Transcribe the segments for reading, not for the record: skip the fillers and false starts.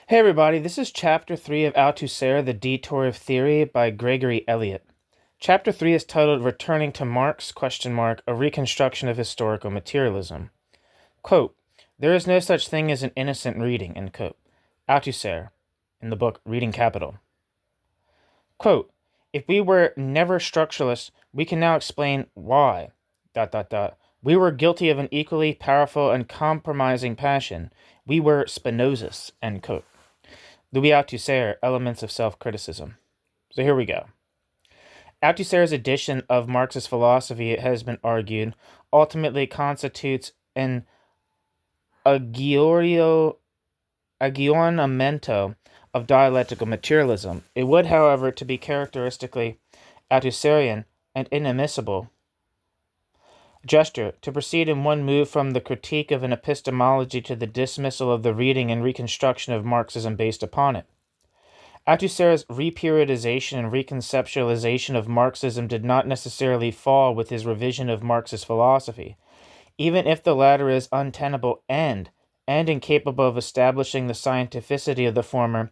Hey everybody, this is Chapter 3 of Althusser, The Detour of Theory by Gregory Elliot. Chapter 3 is titled Returning to Marx, a Reconstruction of Historical Materialism. Quote, "There is no such thing as an innocent reading," end quote. Althusser, in the book Reading Capital. Quote, "If we were never structuralists, we can now explain why, ... We were guilty of an equally powerful and compromising passion. We were Spinozists," end quote. Louis Althusser, Elements of Self-Criticism. So here we go. Althusser's edition of Marxist philosophy, it has been argued, ultimately constitutes an aggiornamento of dialectical materialism. It would, however, to be characteristically Althusserian and inadmissible gesture to proceed in one move from the critique of an epistemology to the dismissal of the reading and reconstruction of Marxism based upon it. Althusser's reperiodization and reconceptualization of Marxism did not necessarily fall with his revision of Marxist philosophy, even if the latter is untenable and incapable of establishing the scientificity of the former.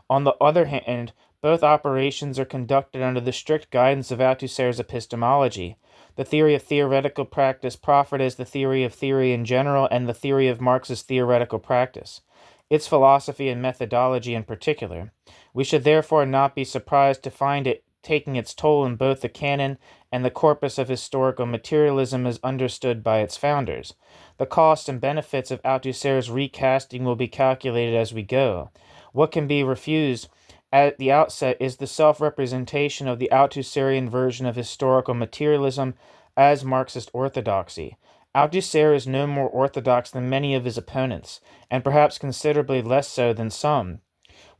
On the other hand, both operations are conducted under the strict guidance of Althusser's epistemology. The theory of theoretical practice proffered as the theory of theory in general and the theory of Marxist theoretical practice, its philosophy and methodology in particular. We should therefore not be surprised to find it taking its toll in both the canon and the corpus of historical materialism as understood by its founders. The costs and benefits of Althusser's recasting will be calculated as we go. What can be refused at the outset is the self-representation of the Althusserian version of historical materialism as Marxist orthodoxy. Althusser is no more orthodox than many of his opponents, and perhaps considerably less so than some.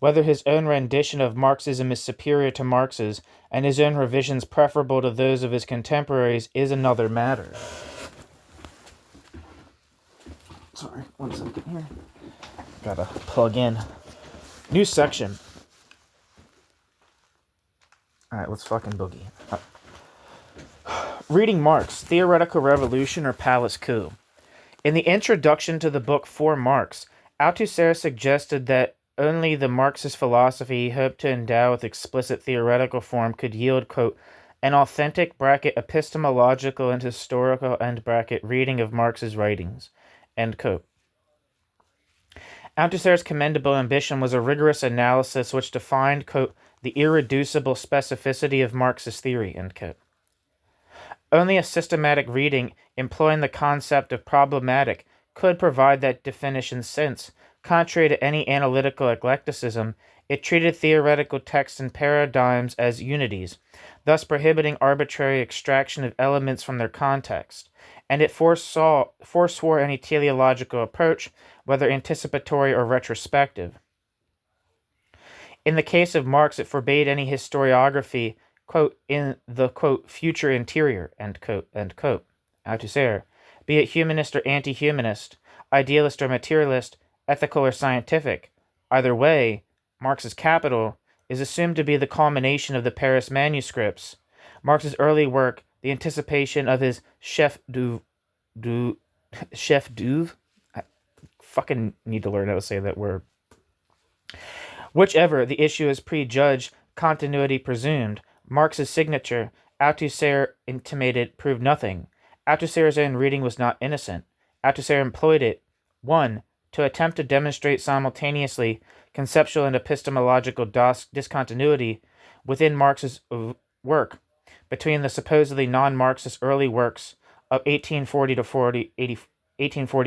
Whether his own rendition of Marxism is superior to Marx's, and his own revisions preferable to those of his contemporaries, is another matter. Sorry, 1 second here. Gotta plug in. New section. Alright, let's fucking boogie. Reading Marx, Theoretical Revolution or Palace Coup. In the introduction to the book For Marx, Althusser suggested that only the Marxist philosophy he hoped to endow with explicit theoretical form could yield, quote, an authentic epistemological and historical reading of Marx's writings, end quote. Althusser's commendable ambition was a rigorous analysis which defined, quote, the irreducible specificity of Marxist theory, end quote. Only a systematic reading employing the concept of problematic could provide that definition since, contrary to any analytical eclecticism, it treated theoretical texts and paradigms as unities, thus prohibiting arbitrary extraction of elements from their context, and it forswore any teleological approach, whether anticipatory or retrospective. In the case of Marx, it forbade any historiography, quote, in the, quote, future interior, end quote, Althusser, be it humanist or anti-humanist, idealist or materialist, ethical or scientific. Either way, Marx's Capital is assumed to be the culmination of the Paris manuscripts. Marx's early work, the anticipation of his chef d'oeuvre. I fucking need to learn how to say that word. Whichever the issue is prejudged, continuity presumed. Marx's signature, Althusser intimated, proved nothing. Althusser's own reading was not innocent. Althusser employed it, 1. To attempt to demonstrate simultaneously conceptual and epistemological discontinuity within Marx's work between the supposedly non-Marxist early works of 1840 to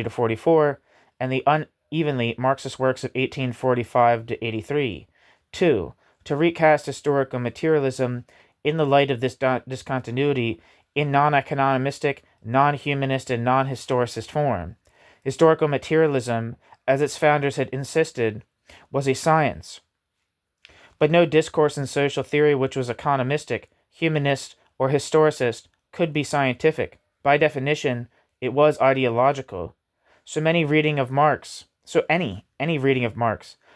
44 and the unevenly Marxist works of 1845 to 83. 2. To recast historical materialism in the light of this discontinuity in non-economistic, non-humanist, and non-historicist form. Historical materialism, as its founders had insisted, was a science, but no discourse in social theory which was economistic, humanist, or historicist could be scientific. By definition, it was ideological. Any reading of Marx,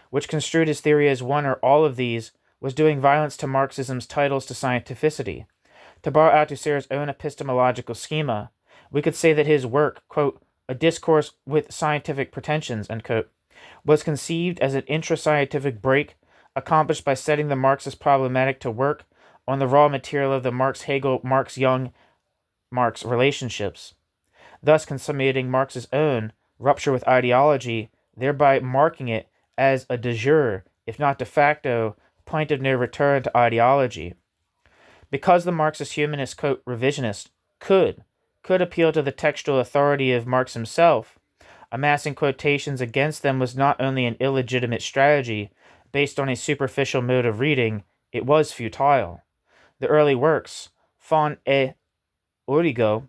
which construed his theory as one or all of these, was doing violence to Marxism's titles to scientificity. To borrow Althusser's own epistemological schema, we could say that his work, quote, a discourse with scientific pretensions, end quote, was conceived as an intra-scientific break accomplished by setting the Marxist problematic to work on the raw material of the Marx-Hegel-Marx-Young-Marx relationships, thus consummating Marx's own rupture with ideology, thereby marking it as a de jure, if not de facto, point of no return to ideology. Because the Marxist humanist, quote, revisionist, could appeal to the textual authority of Marx himself, amassing quotations against them was not only an illegitimate strategy based on a superficial mode of reading, it was futile. The early works, Fon et Origo,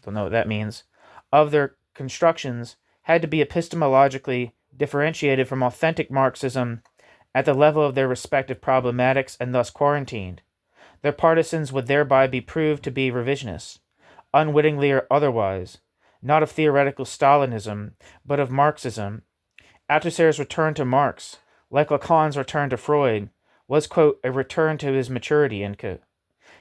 don't know what that means, of their constructions had to be epistemologically differentiated from authentic Marxism at the level of their respective problematics and thus quarantined. Their partisans would thereby be proved to be revisionists, unwittingly or otherwise, not of theoretical Stalinism, but of Marxism. Althusser's return to Marx, like Lacan's return to Freud, was, quote, a return to his maturity, end quote.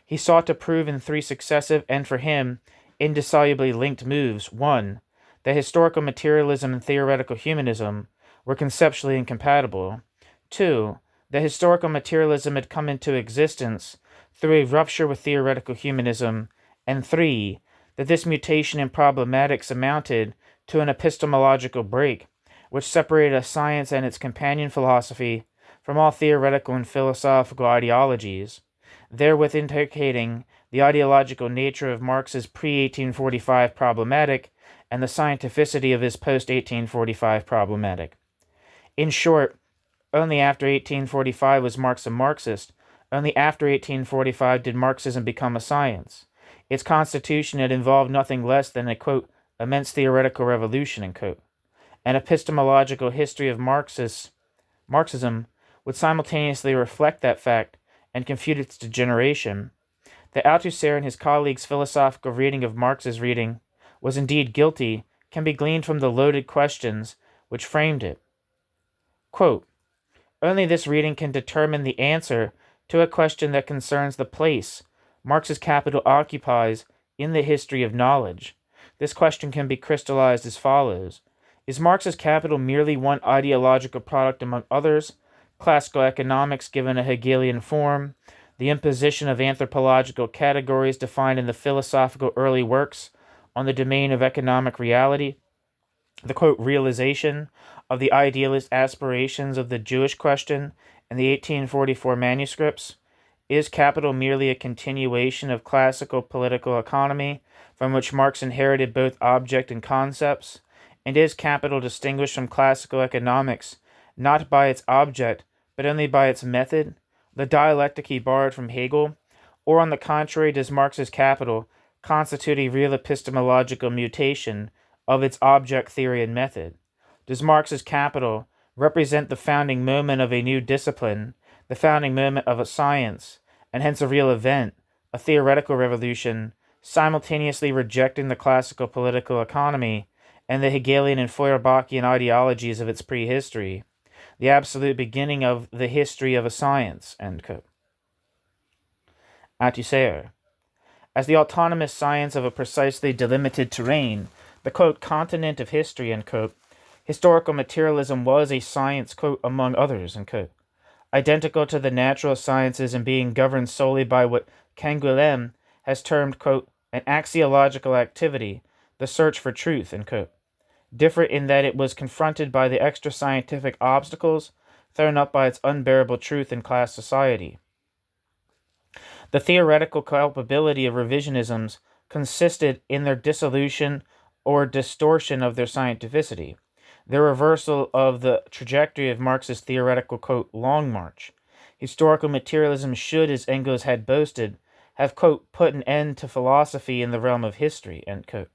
He sought to prove in three successive and, for him, indissolubly linked moves: 1. That historical materialism and theoretical humanism were conceptually incompatible. 2. That historical materialism had come into existence through a rupture with theoretical humanism. And 3. That this mutation in problematics amounted to an epistemological break, which separated a science and its companion philosophy from all theoretical and philosophical ideologies, therewith indicating the ideological nature of Marx's pre-1845 problematic and the scientificity of his post-1845 problematic. In short, only after 1845 was Marx a Marxist. Only after 1845 did Marxism become a science. Its constitution had involved nothing less than a, quote, immense theoretical revolution, end quote. An epistemological history of Marxism would simultaneously reflect that fact and confute its degeneration. That Althusser and his colleagues' philosophical reading of Marx's reading was indeed guilty can be gleaned from the loaded questions which framed it. Quote, only this reading can determine the answer to a question that concerns the place Marx's capital occupies in the history of knowledge. This question can be crystallized as follows. Is Marx's capital merely one ideological product among others, classical economics given a Hegelian form, the imposition of anthropological categories defined in the philosophical early works on the domain of economic reality, the, quote, realization of the idealist aspirations of the Jewish question in the 1844 manuscripts? Is capital merely a continuation of classical political economy from which Marx inherited both object and concepts? And is capital distinguished from classical economics not by its object, but only by its method, the dialectic he borrowed from Hegel? Or on the contrary, does Marx's capital constitute a real epistemological mutation of its object theory and method? Does Marx's capital represent the founding moment of a new discipline, the founding moment of a science, and hence a real event, a theoretical revolution, simultaneously rejecting the classical political economy and the Hegelian and Feuerbachian ideologies of its prehistory, the absolute beginning of the history of a science, end quote. Althusser. As the autonomous science of a precisely delimited terrain, the, quote, continent of history, end quote, historical materialism was a science, quote, among others, end quote, identical to the natural sciences and being governed solely by what Canguilhem has termed, quote, an axiological activity, the search for truth, end quote. Different in that it was confronted by the extra-scientific obstacles thrown up by its unbearable truth in class society. The theoretical culpability of revisionisms consisted in their dissolution or distortion of their scientificity, their reversal of the trajectory of Marx's theoretical, quote, long march. Historical materialism should, as Engels had boasted, have, quote, put an end to philosophy in the realm of history, end quote.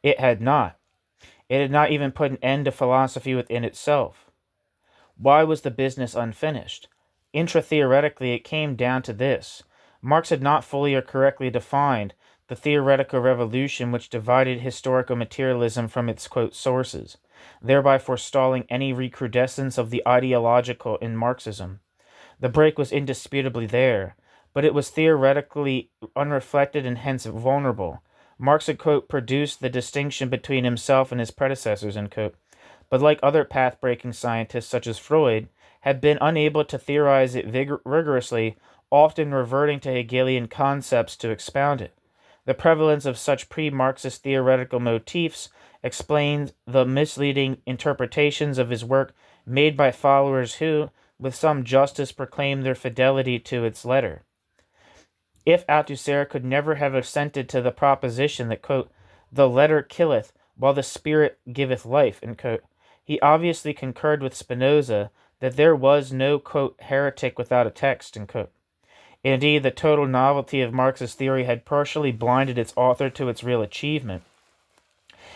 It had not. It had not even put an end to philosophy within itself. Why was the business unfinished? Intra-theoretically, it came down to this. Marx had not fully or correctly defined the theoretical revolution which divided historical materialism from its, quote, sources, thereby forestalling any recrudescence of the ideological in Marxism. The break was indisputably there, but it was theoretically unreflected and hence vulnerable. Marx had, quote, produced the distinction between himself and his predecessors, end quote, but like other path-breaking scientists such as Freud, had been unable to theorize it rigorously, often reverting to Hegelian concepts to expound it. The prevalence of such pre-Marxist theoretical motifs explains the misleading interpretations of his work made by followers who, with some justice, proclaim their fidelity to its letter. If Althusser could never have assented to the proposition that, quote, the letter killeth, while the spirit giveth life, end quote, he obviously concurred with Spinoza that there was no, quote, heretic without a text, end quote. Indeed, the total novelty of Marx's theory had partially blinded its author to its real achievement.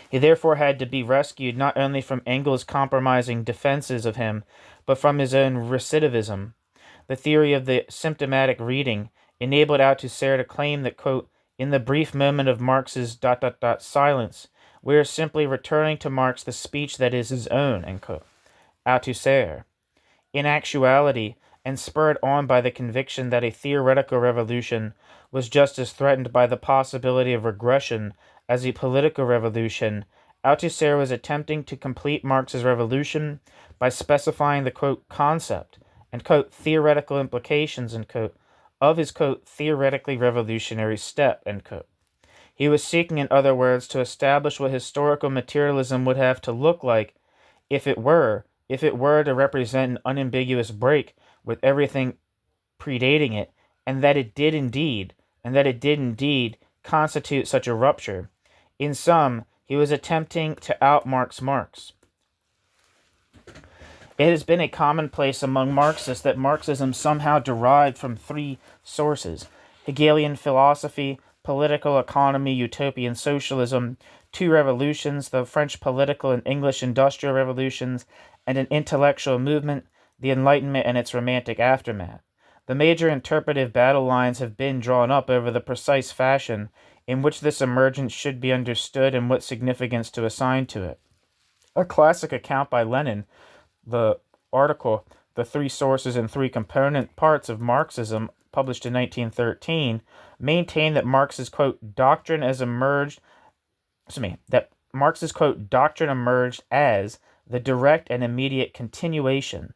He therefore had to be rescued not only from Engels' compromising defenses of him, but from his own recidivism. The theory of the symptomatic reading enabled Althusser to claim that, quote, in the brief moment of Marx's ... silence, we are simply returning to Marx the speech that is his own, end quote. Althusser. In actuality, and spurred on by the conviction that a theoretical revolution was just as threatened by the possibility of regression as a political revolution, Althusser was attempting to complete Marx's revolution by specifying the, quote, concept and, quote, theoretical implications, end quote, of his, quote, theoretically revolutionary step, end quote. He was seeking, in other words, to establish what historical materialism would have to look like if it were to represent an unambiguous break with everything predating it, and that it did indeed constitute such a rupture. In sum, he was attempting to out-Marx Marx. It has been a commonplace among Marxists that Marxism somehow derived from three sources: Hegelian philosophy, political economy, utopian socialism, two revolutions, the French political and English industrial revolutions, and an intellectual movement, the Enlightenment and its romantic aftermath. The major interpretive battle lines have been drawn up over the precise fashion in which this emergence should be understood and what significance to assign to it. A classic account by Lenin, the article The Three Sources and Three Component Parts of Marxism, published in 1913, maintained that Marx's, quote, doctrine emerged as the direct and immediate continuation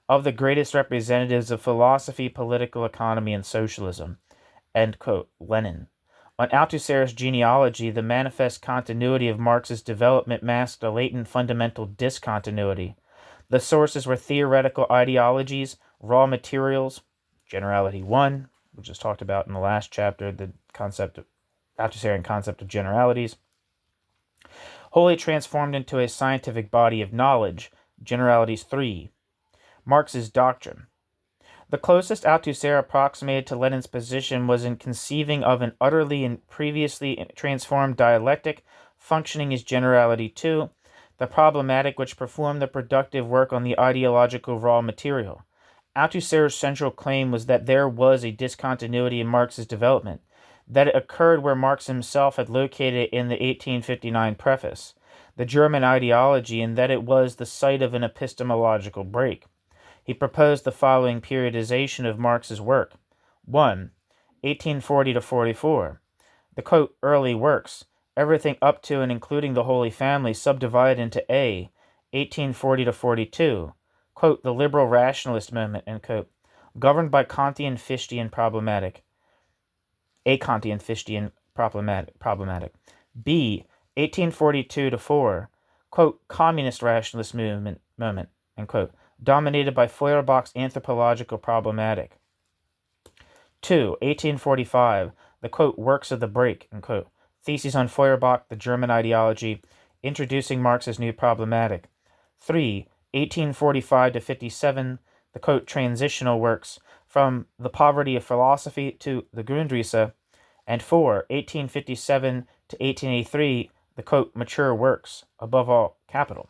of the greatest representatives of philosophy, political economy, and socialism, end quote, Lenin. On Althusser's genealogy, the manifest continuity of Marx's development masked a latent fundamental discontinuity. The sources were theoretical ideologies, raw materials, generality 1, which was talked about in the last chapter, the Althusserian concept of generalities, wholly transformed into a scientific body of knowledge, generalities 3, Marx's doctrine. The closest Althusser approximated to Lenin's position was in conceiving of an utterly and previously transformed dialectic functioning as generality 2, the problematic which performed the productive work on the ideological raw material. Althusser's central claim was that there was a discontinuity in Marx's development, that it occurred where Marx himself had located it in the 1859 preface, the German ideology, and that it was the site of an epistemological break. He proposed the following periodization of Marx's work. 1. 1840 to 44. The, quote, early works, everything up to and including the Holy Family, subdivided into A, 1840 to 42. Quote, the liberal rationalist movement, end quote, governed by Kantian Fichtian problematic. A Kantian Fichtian problematic. B, 1842 to 4. Quote, communist rationalist moment, end quote, dominated by Feuerbach's anthropological problematic. 2. 1845, the, quote, works of the break, end quote, theses on Feuerbach, the German ideology, introducing Marx's new problematic. 3. 1845 to 57, the, quote, transitional works, from the poverty of philosophy to the Grundrisse. And 4. 1857 to 1883, the, quote, mature works, above all, capital.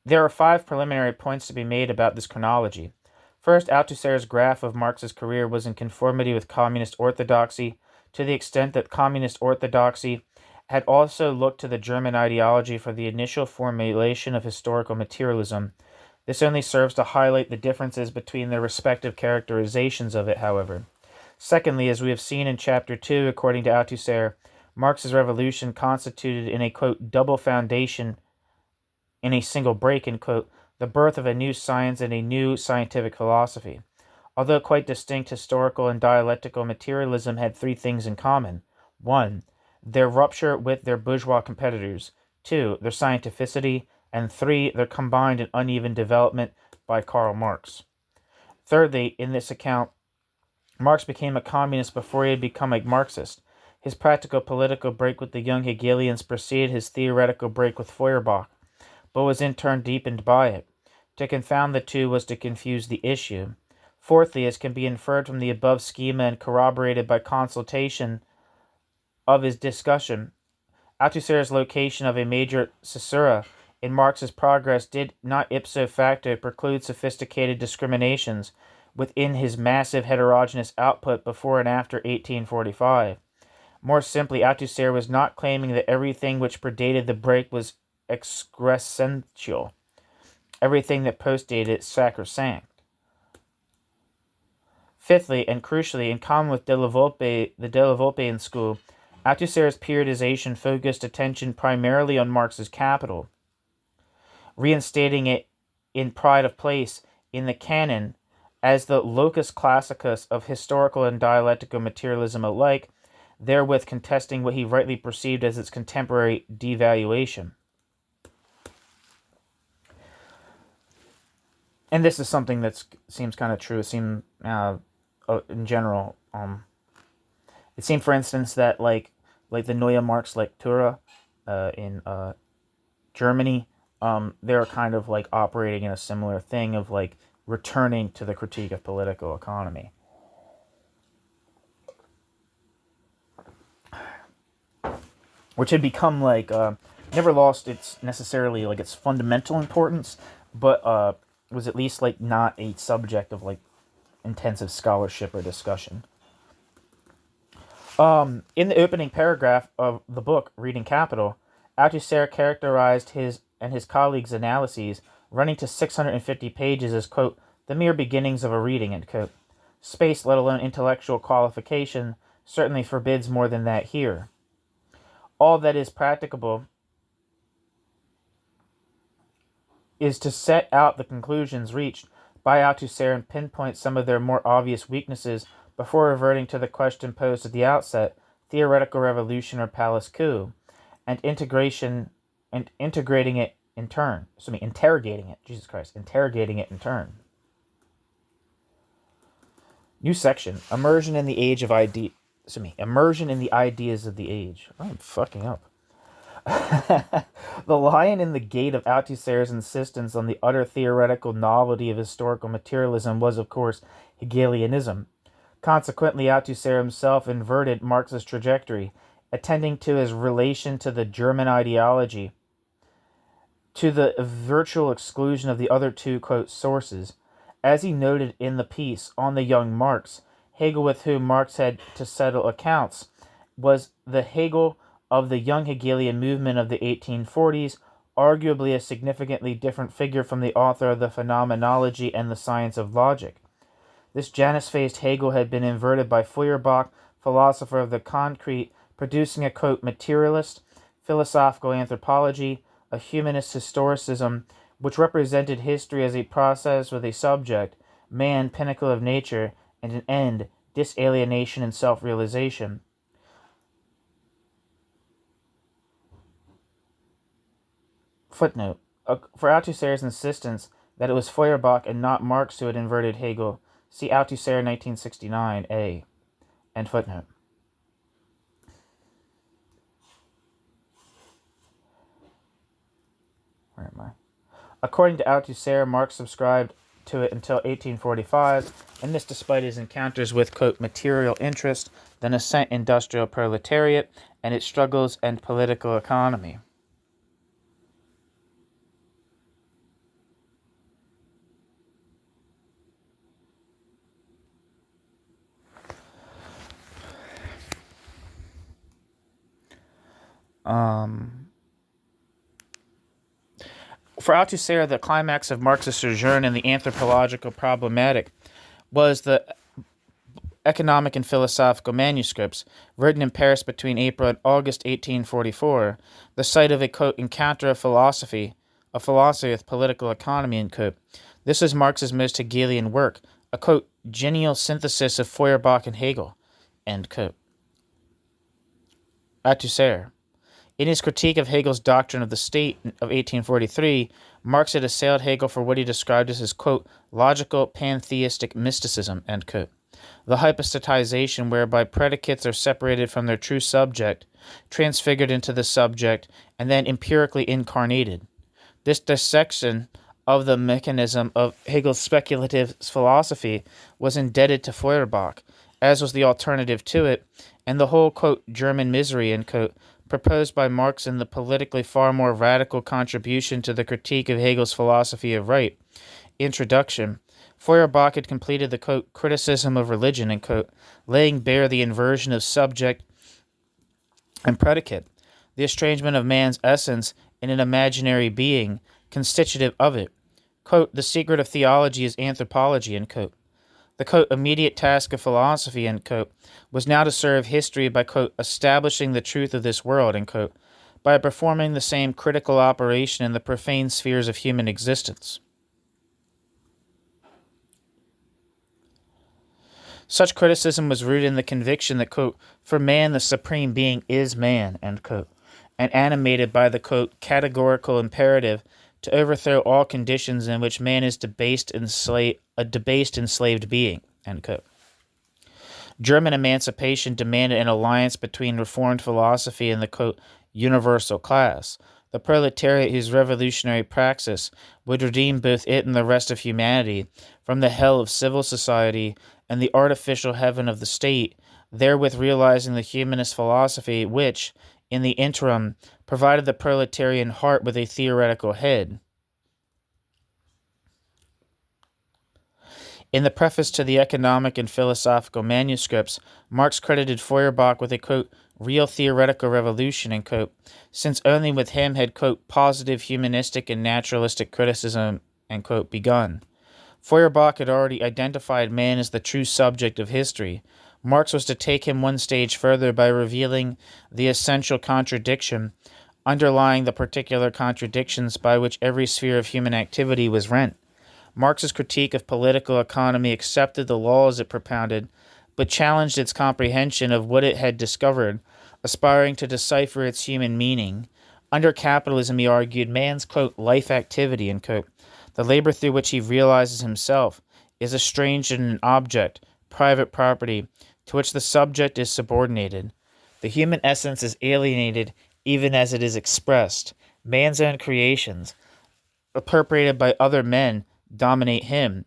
There are 5 preliminary points to be made about this chronology. First, Althusser's graph of Marx's career was in conformity with communist orthodoxy, to the extent that communist orthodoxy, had also looked to the German ideology for the initial formulation of historical materialism. This only serves to highlight the differences between their respective characterizations of it, however. Secondly, as we have seen in Chapter 2, according to Althusser, Marx's revolution constituted in a, quote, double foundation in a single break, end quote, the birth of a new science and a new scientific philosophy. Although quite distinct, historical and dialectical materialism had three things in common. 1. Their rupture with their bourgeois competitors. 2. Their scientificity. And 3. Their combined and uneven development by Karl Marx. Thirdly, in this account, Marx became a communist before he had become a Marxist. His practical political break with the young Hegelians preceded his theoretical break with Feuerbach, but was in turn deepened by it. To confound the two was to confuse the issue. Fourthly, as can be inferred from the above schema and corroborated by consultation of his discussion, Althusser's location of a major caesura in Marx's progress did not ipso facto preclude sophisticated discriminations within his massive heterogeneous output before and after 1845. More simply, Althusser was not claiming that everything which predated the break was excrescential, everything that postdated it sacrosanct. Fifthly, and crucially, in common with the De La Volpean school, Althusser's periodization focused attention primarily on Marx's Capital, reinstating it in pride of place in the canon as the locus classicus of historical and dialectical materialism alike, therewith contesting what he rightly perceived as its contemporary devaluation. And this is something that seems kind of true. It seems, in general, it seemed, for instance, that like the Neue Marx Lectura in Germany, they're kind of like operating in a similar thing of like returning to the critique of political economy. Which had become like never lost its necessarily like its fundamental importance, but was at least like not a subject of like intensive scholarship or discussion. In the opening paragraph of the book Reading Capital, Althusser characterized his and his colleagues' analyses, running to 650 pages, as, quote, the mere beginnings of a reading, end quote. Space, let alone intellectual qualification, certainly forbids more than that here. All that is practicable is to set out the conclusions reached by Althusser and pinpoint some of their more obvious weaknesses before reverting to the question posed at the outset, theoretical revolution or palace coup, and interrogating it in turn. Interrogating it in turn. New section: Immersion in the age of immersion in the ideas of the age. Oh, I'm fucking up. The lion in the gate of Althusser's insistence on the utter theoretical novelty of historical materialism was, of course, Hegelianism. Consequently, Althusser himself inverted Marx's trajectory, attending to his relation to the German ideology, to the virtual exclusion of the other two, quote, sources. As he noted in the piece on the young Marx, Hegel, with whom Marx had to settle accounts, was the Hegel of the young Hegelian movement of the 1840s, arguably a significantly different figure from the author of the Phenomenology and the Science of Logic. This Janus-faced Hegel had been inverted by Feuerbach, philosopher of the concrete, producing a, quote, materialist, philosophical anthropology, a humanist historicism, which represented history as a process with a subject, man, pinnacle of nature, and an end, disalienation and self-realization. Footnote. For Althusser's insistence that it was Feuerbach and not Marx who had inverted Hegel, see Althusser 1969a. End footnote. Where am I? According to Althusser, Marx subscribed to it until 1845, and this despite his encounters with, quote, material interest, the nascent industrial proletariat, and its struggles and political economy. For Althusser, the climax of Marx's sojourn in the anthropological problematic was the economic and philosophical manuscripts written in Paris between April and August 1844, the site of a, quote, encounter of philosophy with political economy, end quote. This is Marx's most Hegelian work, a, quote, genial synthesis of Feuerbach and Hegel, end quote. Althusser. In his critique of Hegel's doctrine of the state of 1843, Marx had assailed Hegel for what he described as his, quote, logical pantheistic mysticism, end quote. The hypostatization whereby predicates are separated from their true subject, transfigured into the subject, and then empirically incarnated. This dissection of the mechanism of Hegel's speculative philosophy was indebted to Feuerbach, as was the alternative to it, and the whole, quote, German misery, end quote, proposed by Marx in the politically far more radical contribution to the critique of Hegel's philosophy of right, Introduction. Feuerbach had completed the, quote, criticism of religion, end quote, laying bare the inversion of subject and predicate, the estrangement of man's essence in an imaginary being, constitutive of it. Quote, the secret of theology is anthropology, end quote. The, quote, immediate task of philosophy, end quote, was now to serve history by, quote, establishing the truth of this world, end quote, by performing the same critical operation in the profane spheres of human existence. Such criticism was rooted in the conviction that, quote, for man the supreme being is man, end quote, and animated by the, quote, categorical imperative to overthrow all conditions in which man is a debased enslaved being, end quote. German emancipation demanded an alliance between reformed philosophy and the, quote, universal class, the proletariat whose revolutionary praxis would redeem both it and the rest of humanity from the hell of civil society and the artificial heaven of the state, therewith realizing the humanist philosophy which, in the interim, provided the proletarian heart with a theoretical head. In the preface to the economic and philosophical manuscripts, Marx credited Feuerbach with a, quote, real theoretical revolution, end quote, since only with him had, quote, positive humanistic and naturalistic criticism, end quote, begun. Feuerbach had already identified man as the true subject of history. Marx was to take him one stage further by revealing the essential contradiction underlying the particular contradictions by which every sphere of human activity was rent. Marx's critique of political economy accepted the laws it propounded, but challenged its comprehension of what it had discovered, aspiring to decipher its human meaning. Under capitalism, he argued, man's, quote, life activity, end quote, the labor through which he realizes himself, is estranged in an object, private property, to which the subject is subordinated. The human essence is alienated even as it is expressed. Man's own creations, appropriated by other men, dominate him.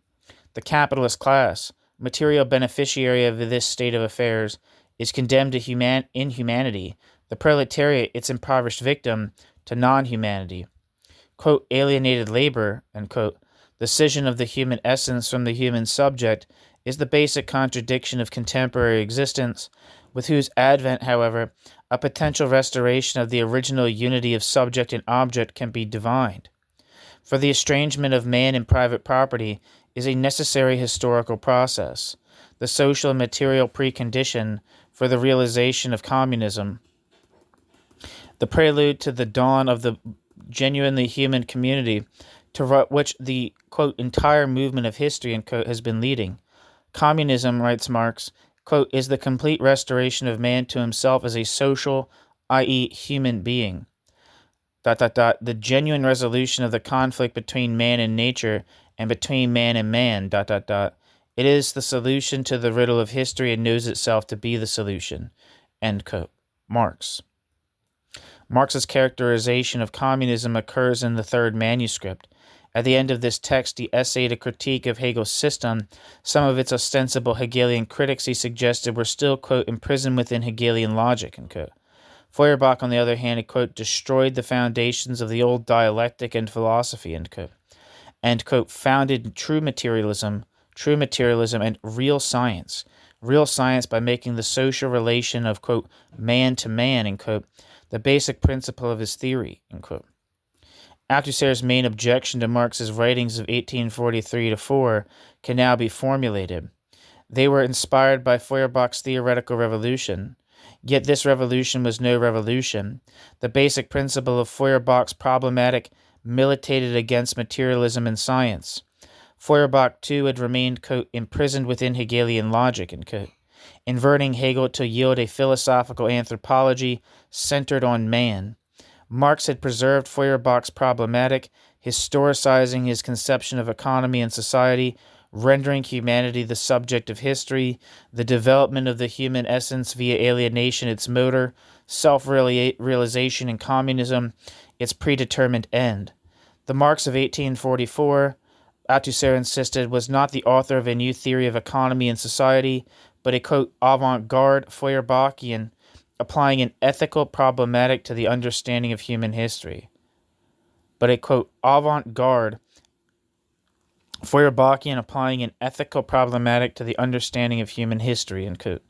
The capitalist class, material beneficiary of this state of affairs, is condemned to inhumanity. The proletariat, its impoverished victim, to non-humanity. Quote, alienated labor, end quote, the scission of the human essence from the human subject, is the basic contradiction of contemporary existence, with whose advent, however, a potential restoration of the original unity of subject and object can be divined. For the estrangement of man and private property is a necessary historical process, the social and material precondition for the realization of communism, the prelude to the dawn of the genuinely human community to which the, quote, entire movement of history, end quote, has been leading. Communism, writes Marx, quote, is the complete restoration of man to himself as a social, i.e. human being. ... The genuine resolution of the conflict between man and nature and between man and man, ... It is the solution to the riddle of history and knows itself to be the solution, end quote. Marx. Marx's characterization of communism occurs in the third manuscript. At the end of this text, he essayed a critique of Hegel's system. Some of its ostensible Hegelian critics, he suggested, were still, quote, imprisoned within Hegelian logic, end quote. Feuerbach, on the other hand, had, quote, destroyed the foundations of the old dialectic and philosophy, end quote, and, quote, founded true materialism and real science, real science by making the social relation of, quote, man to man, end quote, the basic principle of his theory, end quote. Althusser's main objection to Marx's writings of 1843 to 4 can now be formulated. They were inspired by Feuerbach's theoretical revolution. Yet this revolution was no revolution. The basic principle of Feuerbach's problematic militated against materialism in science. Feuerbach, too, had remained, quote, imprisoned within Hegelian logic, end quote, inverting Hegel to yield a philosophical anthropology centered on man. Marx had preserved Feuerbach's problematic, historicizing his conception of economy and society, rendering humanity the subject of history, the development of the human essence via alienation its motor, self-realization in communism its predetermined end. The Marx of 1844, Althusser insisted, was not the author of a new theory of economy and society, but a, quote, avant-garde Feuerbachian, applying an ethical problematic to the understanding of human history. But a, quote, avant-garde Feuerbachian applying an ethical problematic to the understanding of human history, end quote.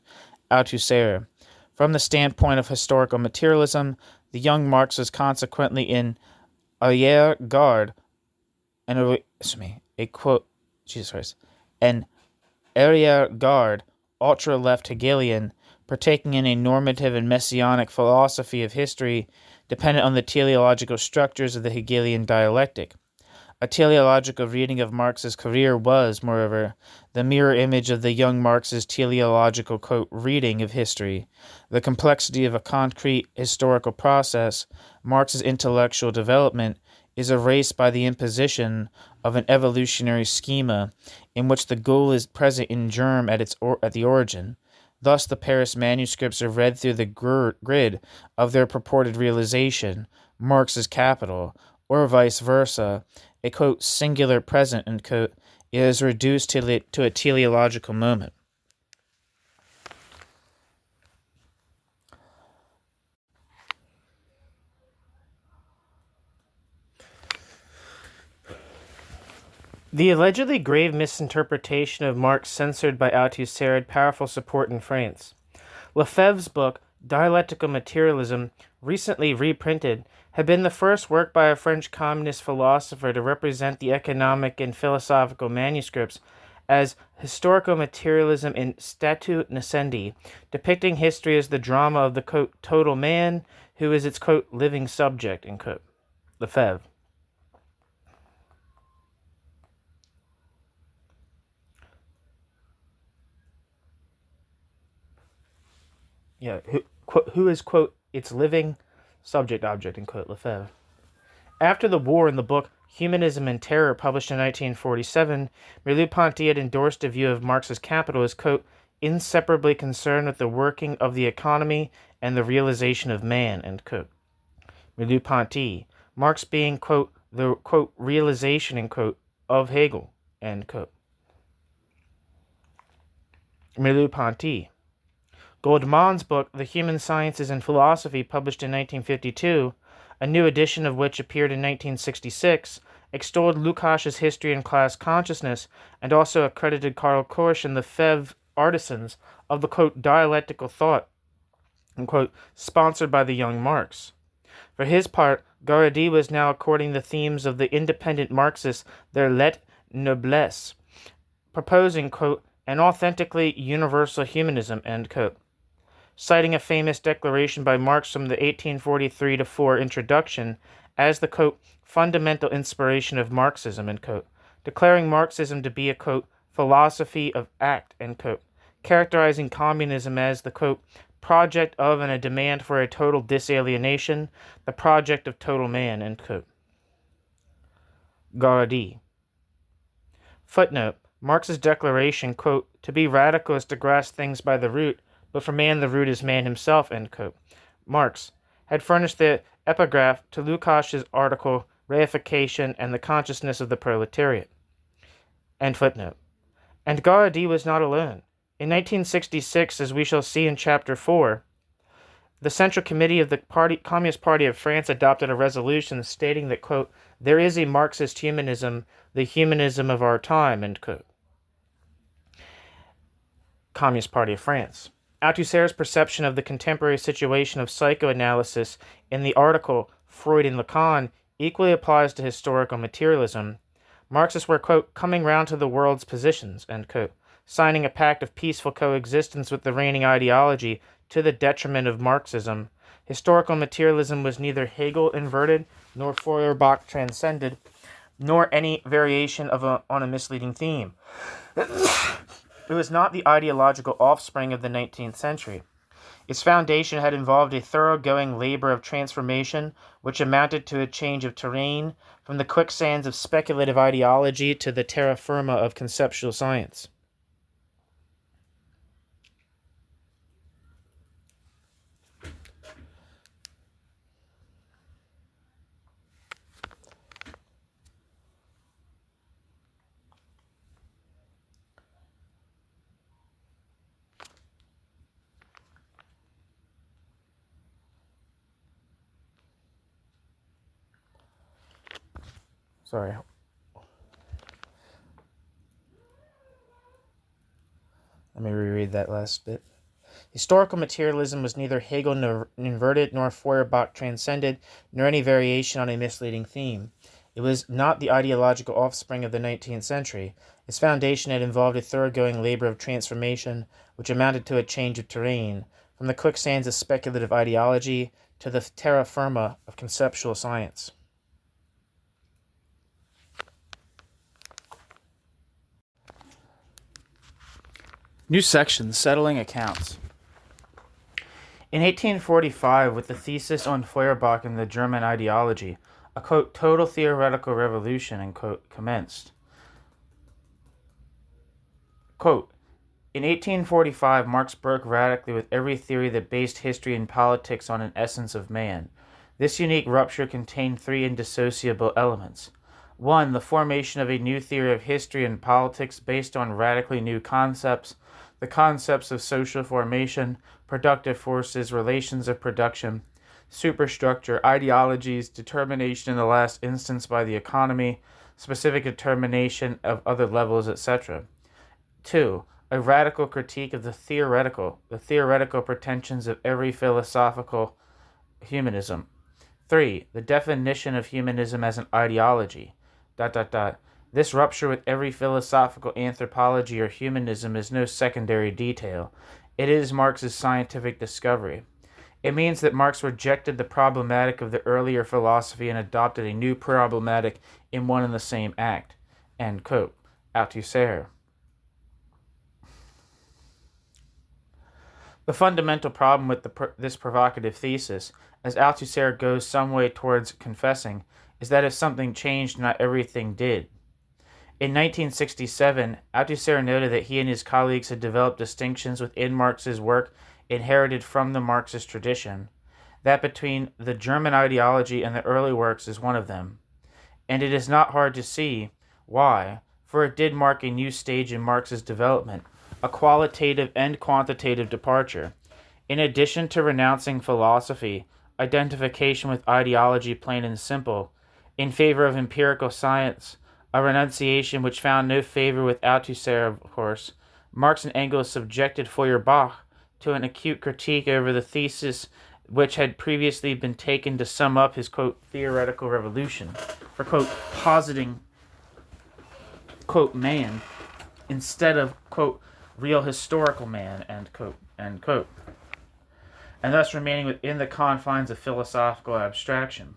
Althusser. From the standpoint of historical materialism, the young Marx was consequently in arrière-garde, an arrière-garde, ultra-left Hegelian, partaking in a normative and messianic philosophy of history dependent on the teleological structures of the Hegelian dialectic. A teleological reading of Marx's career was, moreover, the mirror image of the young Marx's teleological, quote, reading of history. The complexity of a concrete historical process, Marx's intellectual development, is erased by the imposition of an evolutionary schema in which the goal is present in germ at the origin. Thus, the Paris manuscripts are read through the grid of their purported realization, Marx's capital, or vice versa. A, quote, singular present, end quote, is reduced to a teleological moment. The allegedly grave misinterpretation of Marx censored by Althusser had powerful support in France. Lefebvre's book, Dialectical Materialism, recently reprinted, had been the first work by a French communist philosopher to represent the economic and philosophical manuscripts as historical materialism in statu nascendi, depicting history as the drama of the, quote, total man, who is its, quote, living subject, end quote. Lefebvre. Who is, quote, its living subject object, end quote, Lefebvre. After the war, in the book Humanism and Terror, published in 1947, Merleau-Ponty had endorsed a view of Marx's capital as, quote, inseparably concerned with the working of the economy and the realization of man, end quote. Merleau-Ponty, Marx being, quote, the, quote, realization, end quote, of Hegel, end quote. Merleau-Ponty. Goldman's book, The Human Sciences and Philosophy, published in 1952, a new edition of which appeared in 1966, extolled Lukács's history and class consciousness, and also accredited Karl Korsch and Lefebvre artisans of the, quote, dialectical thought, and, quote, sponsored by the young Marx. For his part, Garridi was now according the themes of the independent Marxists their lettre noblesse, proposing, quote, an authentically universal humanism, end quote. Citing a famous declaration by Marx from the 1843 to 4 introduction as the, quote, fundamental inspiration of Marxism, end quote, declaring Marxism to be a, quote, philosophy of act, end quote, characterizing communism as the, quote, project of and a demand for a total disalienation, the project of total man, end quote. Garridi. Footnote. Marx's declaration, quote, to be radical is to grasp things by the root, but for man the root is man himself, end quote. Marx had furnished the epigraph to Lukács's article Reification and the Consciousness of the Proletariat. End footnote. And Garridi was not alone. In 1966, as we shall see in Chapter 4, the Central Committee of the Communist Party of France adopted a resolution stating that, quote, there is a Marxist humanism, the humanism of our time, end quote. Communist Party of France. Althusser's perception of the contemporary situation of psychoanalysis in the article Freud and Lacan equally applies to historical materialism. Marxists were, quote, coming round to the world's positions, end quote, signing a pact of peaceful coexistence with the reigning ideology to the detriment of Marxism. Historical materialism was neither Hegel inverted nor Feuerbach transcended, nor any variation on a misleading theme. It was not the ideological offspring of the 19th century. Its foundation had involved a thoroughgoing labor of transformation, which amounted to a change of terrain from the quicksands of speculative ideology to the terra firma of conceptual science. Sorry. Let me reread that last bit. Historical materialism was neither Hegel inverted nor Feuerbach transcended, nor any variation on a misleading theme. It was not the ideological offspring of the 19th century. Its foundation had involved a thoroughgoing labor of transformation, which amounted to a change of terrain, from the quicksands of speculative ideology to the terra firma of conceptual science. New section, Settling Accounts. In 1845, with the thesis on Feuerbach and the German ideology, a, quote, total theoretical revolution, end quote, commenced. Quote, in 1845, Marx broke radically with every theory that based history and politics on an essence of man. This unique rupture contained three indissociable elements. One, the formation of a new theory of history and politics based on radically new concepts, the concepts of social formation, productive forces, relations of production, superstructure, ideologies, determination in the last instance by the economy, specific determination of other levels, etc. 2. A radical critique of the theoretical pretensions of every philosophical humanism. 3. The definition of humanism as an ideology. ... This rupture with every philosophical anthropology or humanism is no secondary detail. It is Marx's scientific discovery. It means that Marx rejected the problematic of the earlier philosophy and adopted a new problematic in one and the same act. End quote. Althusser. The fundamental problem with this provocative thesis, as Althusser goes some way towards confessing, is that if something changed, not everything did. In 1967, Althusser noted that he and his colleagues had developed distinctions within Marx's work inherited from the Marxist tradition. That between the German ideology and the early works is one of them. And it is not hard to see why, for it did mark a new stage in Marx's development, a qualitative and quantitative departure. In addition to renouncing philosophy, identification with ideology plain and simple, in favor of empirical science, a renunciation which found no favor with Althusser, of course, Marx and Engels subjected Feuerbach to an acute critique over the thesis which had previously been taken to sum up his, quote, theoretical revolution, for, quote, positing, quote, man, instead of, quote, real historical man, end quote, and thus remaining within the confines of philosophical abstraction.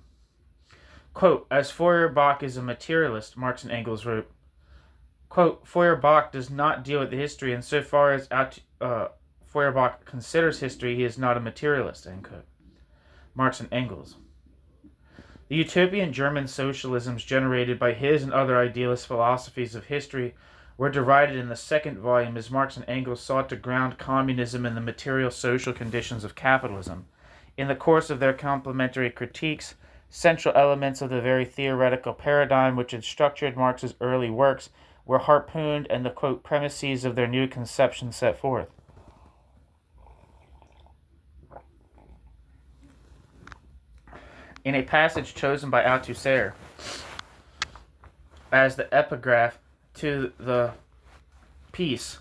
Quote, as Feuerbach is a materialist, Marx and Engels wrote, quote, Feuerbach does not deal with history, and so far as Feuerbach considers history, he is not a materialist, end quote. Marx and Engels. The utopian German socialisms generated by his and other idealist philosophies of history were derided in the second volume as Marx and Engels sought to ground communism in the material social conditions of capitalism. In the course of their complementary critiques, central elements of the very theoretical paradigm which had structured Marx's early works were harpooned and the, quote, premises of their new conception set forth. In a passage chosen by Althusser as the epigraph to the piece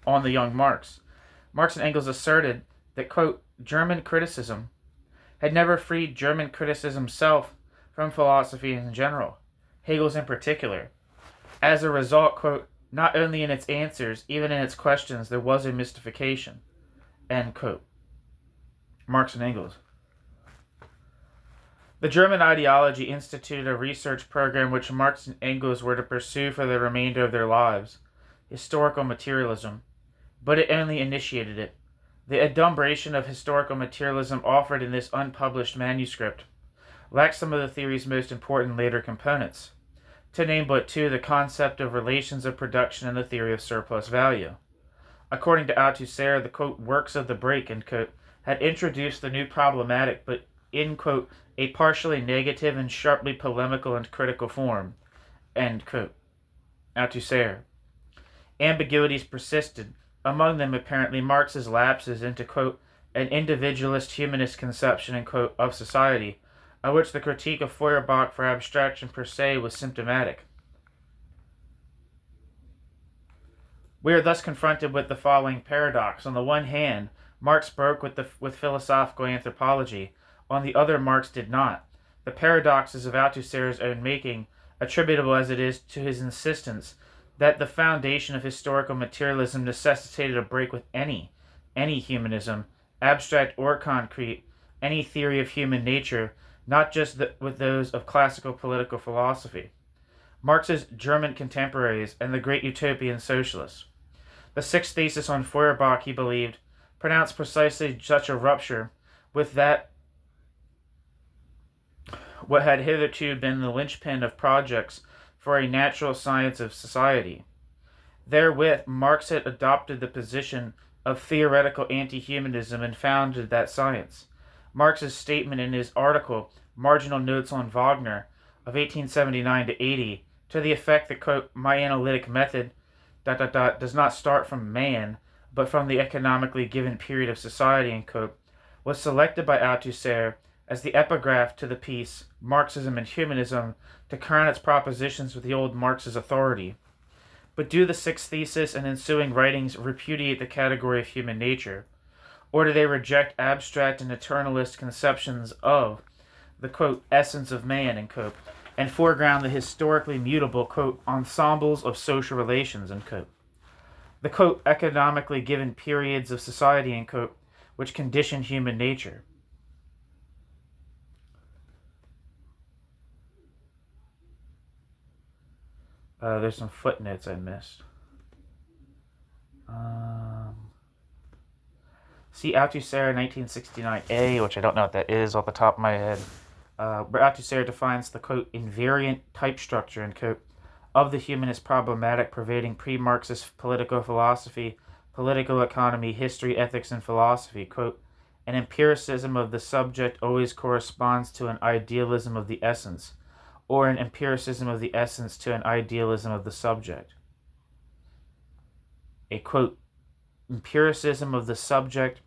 on the young Marx. Marx and Engels asserted that, quote, German criticism had never freed German criticism self from philosophy in general, Hegel's in particular. As a result, quote, not only in its answers, even in its questions, there was a mystification, end quote. Marx and Engels. The German ideology instituted a research program which Marx and Engels were to pursue for the remainder of their lives, historical materialism, but it only initiated it. The adumbration of historical materialism offered in this unpublished manuscript lacks some of the theory's most important later components. To name but two, the concept of relations of production and the theory of surplus value. According to Althusser, the, quote, works of the break, end quote, had introduced the new problematic, but in, quote, a partially negative and sharply polemical and critical form, end quote. Althusser. Ambiguities persisted, among them apparently Marx's lapses into, quote, an individualist humanist conception, end quote, of society, of which the critique of Feuerbach for abstraction per se was symptomatic. We are thus confronted with the following paradox. On the one hand, Marx broke with philosophical anthropology. On the other, Marx did not. The paradox is of Althusser's own making, attributable as it is to his insistence that the foundation of historical materialism necessitated a break with any humanism, abstract or concrete, any theory of human nature, not just with those of classical political philosophy. Marx's German contemporaries and the great utopian socialists. The sixth thesis on Feuerbach, he believed, pronounced precisely such a rupture with that what had hitherto been the linchpin of projects for a natural science of society. Therewith, Marx had adopted the position of theoretical anti-humanism and founded that science. Marx's statement in his article, Marginal Notes on Wagner, of 1879 to 80, to the effect that, quote, my analytic method does not start from man, but from the economically given period of society, end quote, was selected by Althusser as the epigraph to the piece Marxism and Humanism to crown its propositions with the old Marx's authority. But do the sixth thesis and ensuing writings repudiate the category of human nature, or do they reject abstract and eternalist conceptions of the, quote, essence of man, end quote, and foreground the historically mutable, quote, ensembles of social relations, end quote, the, quote, economically given periods of society, end quote, which condition human nature? There's some footnotes I missed. See Althusser 1969a, which I don't know what that is off the top of my head. Where Althusser defines the, quote, invariant type structure, end quote, of the humanist problematic pervading pre-Marxist political philosophy, political economy, history, ethics, and philosophy. Quote, an empiricism of the subject always corresponds to an idealism of the essence, or an empiricism of the essence to an idealism of the subject. A, quote, empiricism of the subject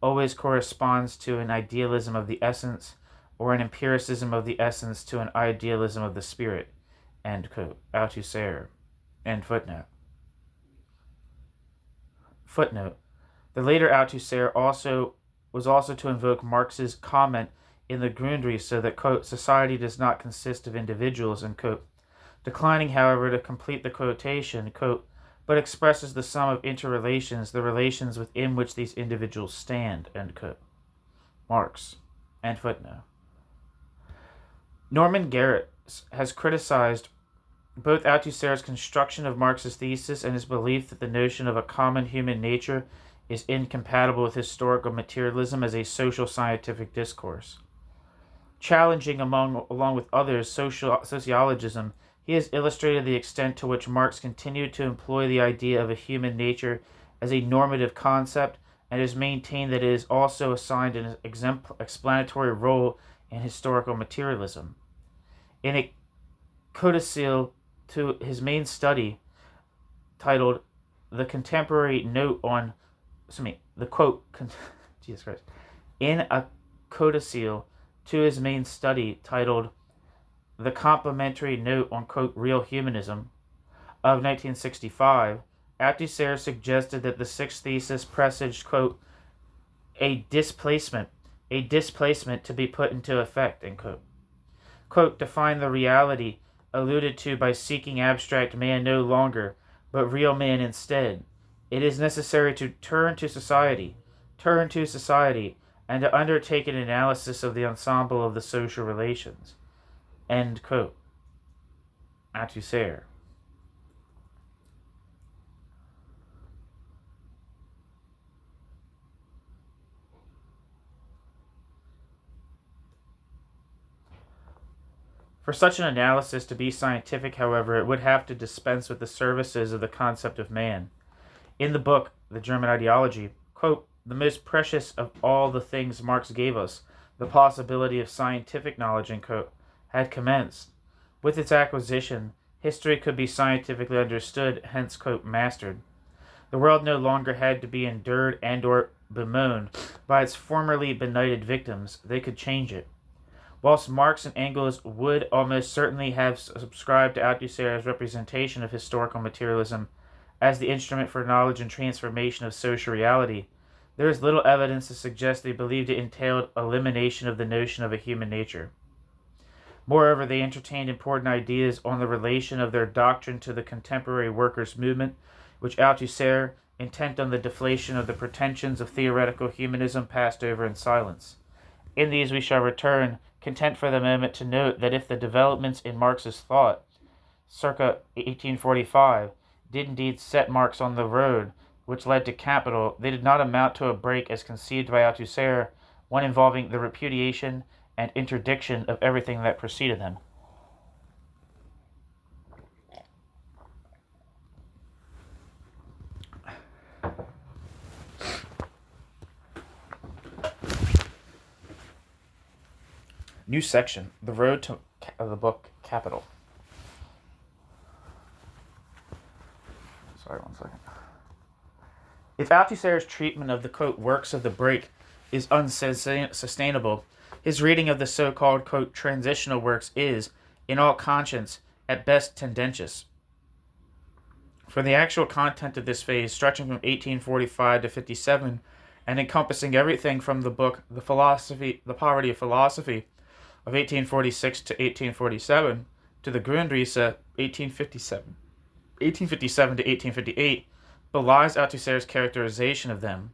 always corresponds to an idealism of the essence, or an empiricism of the essence to an idealism of the spirit, end quote. Althusser, end footnote. Footnote. The later Althusser was also to invoke Marx's comment in the Grundrisse so that, quote, society does not consist of individuals, end quote, declining, however, to complete the quotation, quote, but expresses the sum of interrelations, the relations within which these individuals stand, end quote. Marx, end footnote. Norman Garrett has criticized both Althusser's construction of Marx's thesis and his belief that the notion of a common human nature is incompatible with historical materialism as a social scientific discourse. Challenging, along with others, sociologism, he has illustrated the extent to which Marx continued to employ the idea of a human nature as a normative concept and has maintained that it is also assigned an explanatory role in historical materialism. In a codicil to his main study titled The Contemporary Note on, the quote, Jesus Christ, in a codicil to his main study titled The Complementary Note on, quote, Real Humanism of 1965, Althusser suggested that the sixth thesis presaged, quote, a displacement to be put into effect, end quote. Quote, define the reality alluded to by seeking abstract man no longer, but real man instead. It is necessary to turn to society, and to undertake an analysis of the ensemble of the social relations. End quote. Althusser. For such an analysis to be scientific, however, it would have to dispense with the services of the concept of man. In the book, The German Ideology, quote, the most precious of all the things Marx gave us, the possibility of scientific knowledge, end quote, had commenced. With its acquisition, history could be scientifically understood, hence, quote, mastered. The world no longer had to be endured and or bemoaned by its formerly benighted victims. They could change it. Whilst Marx and Engels would almost certainly have subscribed to Althusser's representation of historical materialism as the instrument for knowledge and transformation of social reality, there is little evidence to suggest they believed it entailed elimination of the notion of a human nature. Moreover, they entertained important ideas on the relation of their doctrine to the contemporary workers' movement, which Althusser, intent on the deflation of the pretensions of theoretical humanism, passed over in silence. In these we shall return, content for the moment to note that if the developments in Marx's thought, circa 1845, did indeed set Marx on the road which led to capital, they did not amount to a break as conceived by Althusser, one involving the repudiation and interdiction of everything that preceded them. New section, the road to the book Capital. Sorry, one second. If Althusser's treatment of the, quote, works of the break is unsustainable, his reading of the so-called, quote, transitional works is, in all conscience, at best tendentious. For the actual content of this phase, stretching from 1845 to 57, and encompassing everything from the book The Poverty of Philosophy of 1846 to 1847, to the Grundrisse 1857 to 1858, belies Althusser's characterization of them.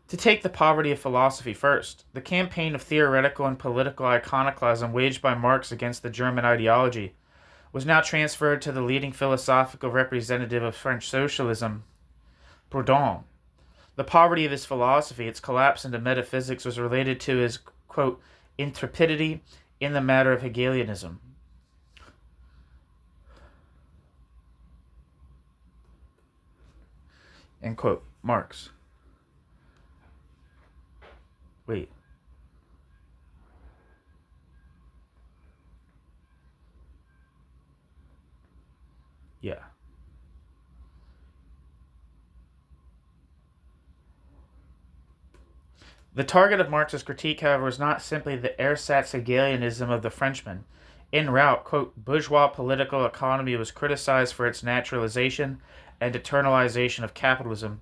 To take The Poverty of Philosophy first, the campaign of theoretical and political iconoclasm waged by Marx against the German ideology was now transferred to the leading philosophical representative of French socialism, Proudhon. The poverty of his philosophy, its collapse into metaphysics, was related to his, quote, intrepidity in the matter of Hegelianism. End quote. Marx. Wait. Yeah. The target of Marx's critique, however, was not simply the ersatz Hegelianism of the Frenchman. En route, quote, bourgeois political economy was criticized for its naturalization and eternalization of capitalism.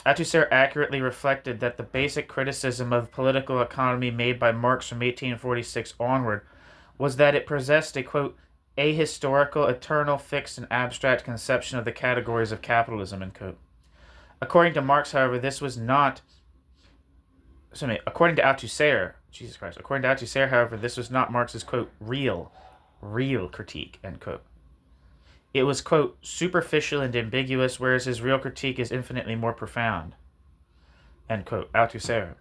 Althusser accurately reflected that the basic criticism of political economy made by Marx from 1846 onward was that it possessed a, quote, ahistorical, eternal, fixed, and abstract conception of the categories of capitalism, end quote. According to Marx, however, this was not... According to Althusser, however, this was not Marx's, quote, real critique, end quote. It was, quote, superficial and ambiguous, whereas his real critique is infinitely more profound, end quote. Althusser.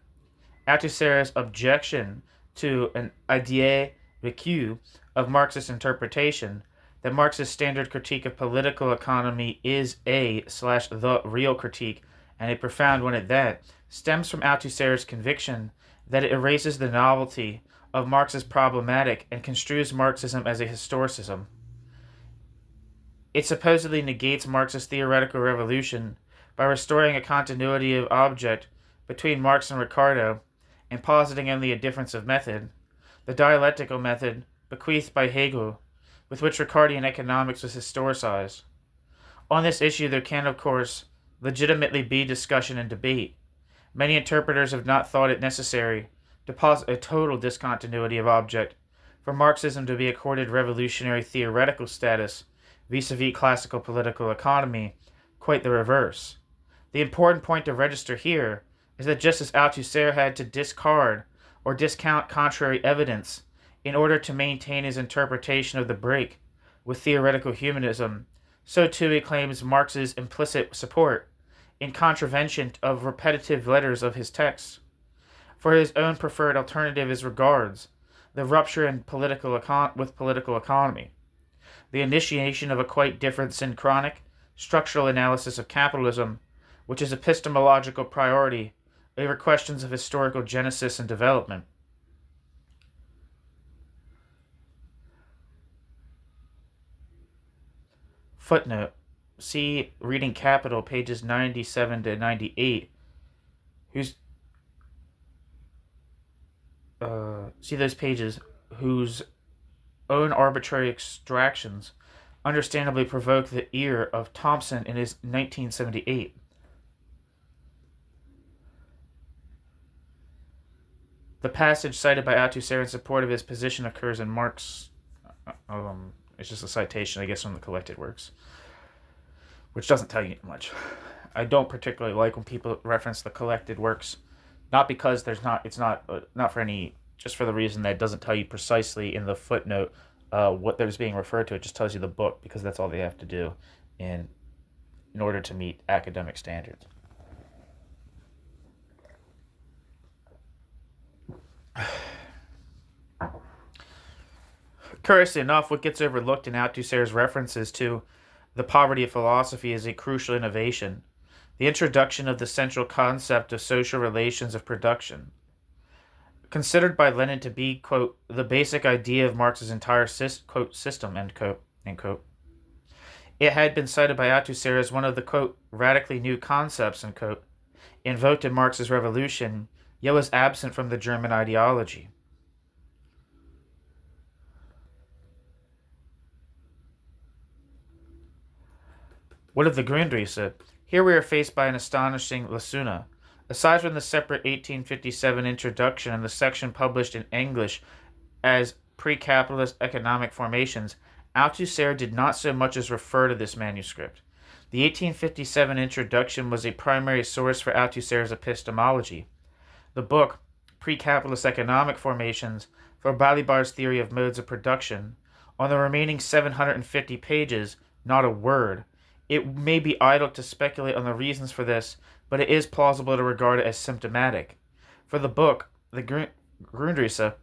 Althusser's objection to an idée reçue of Marxist interpretation that Marx's standard critique of political economy is the real critique, and a profound one at that, stems from Althusser's conviction that it erases the novelty of Marx's problematic and construes Marxism as a historicism. It supposedly negates Marx's theoretical revolution by restoring a continuity of object between Marx and Ricardo and positing only a difference of method, the dialectical method bequeathed by Hegel, with which Ricardian economics was historicized. On this issue, there can, of course, legitimately be discussion and debate. Many interpreters have not thought it necessary to posit a total discontinuity of object for Marxism to be accorded revolutionary theoretical status vis-a-vis classical political economy, quite the reverse. The important point to register here is that just as Althusser had to discard or discount contrary evidence in order to maintain his interpretation of the break with theoretical humanism, so too he claims Marx's implicit support in contravention of repetitive letters of his texts for his own preferred alternative as regards the rupture in with political economy, the initiation of a quite different synchronic, structural analysis of capitalism, which is epistemological priority over questions of historical genesis and development. Footnote. See Reading Capital, pages 97 to 98. See those pages whose own arbitrary extractions understandably provoke the ear of Thompson in his 1978. The passage cited by Althusser in support of his position occurs in Marx. It's just a citation, I guess, from the collected works, which doesn't tell you much. I don't particularly like when people reference the collected works, not because it's not for any, just for the reason that it doesn't tell you precisely in the footnote what there's being referred to. It just tells you the book, because that's all they have to do in order to meet academic standards. Curiously enough, what gets overlooked in Althusser's references to the poverty of philosophy is a crucial innovation: the introduction of the central concept of social relations of production. Considered by Lenin to be, quote, the basic idea of Marx's entire system, end quote. It had been cited by Althusser as one of the, quote, radically new concepts, end quote, invoked in Marx's revolution, yet was absent from the German ideology. What of the Grundrisse? Here we are faced by an astonishing lacuna. Aside from the separate 1857 introduction and the section published in English as pre-capitalist economic formations, Althusser did not so much as refer to this manuscript. The 1857 introduction was a primary source for Althusser's epistemology. The book, Pre-Capitalist Economic Formations, for Balibar's Theory of Modes of Production, on the remaining 750 pages, not a word. It may be idle to speculate on the reasons for this, but it is plausible to regard it as symptomatic. For the book, the Grundrisse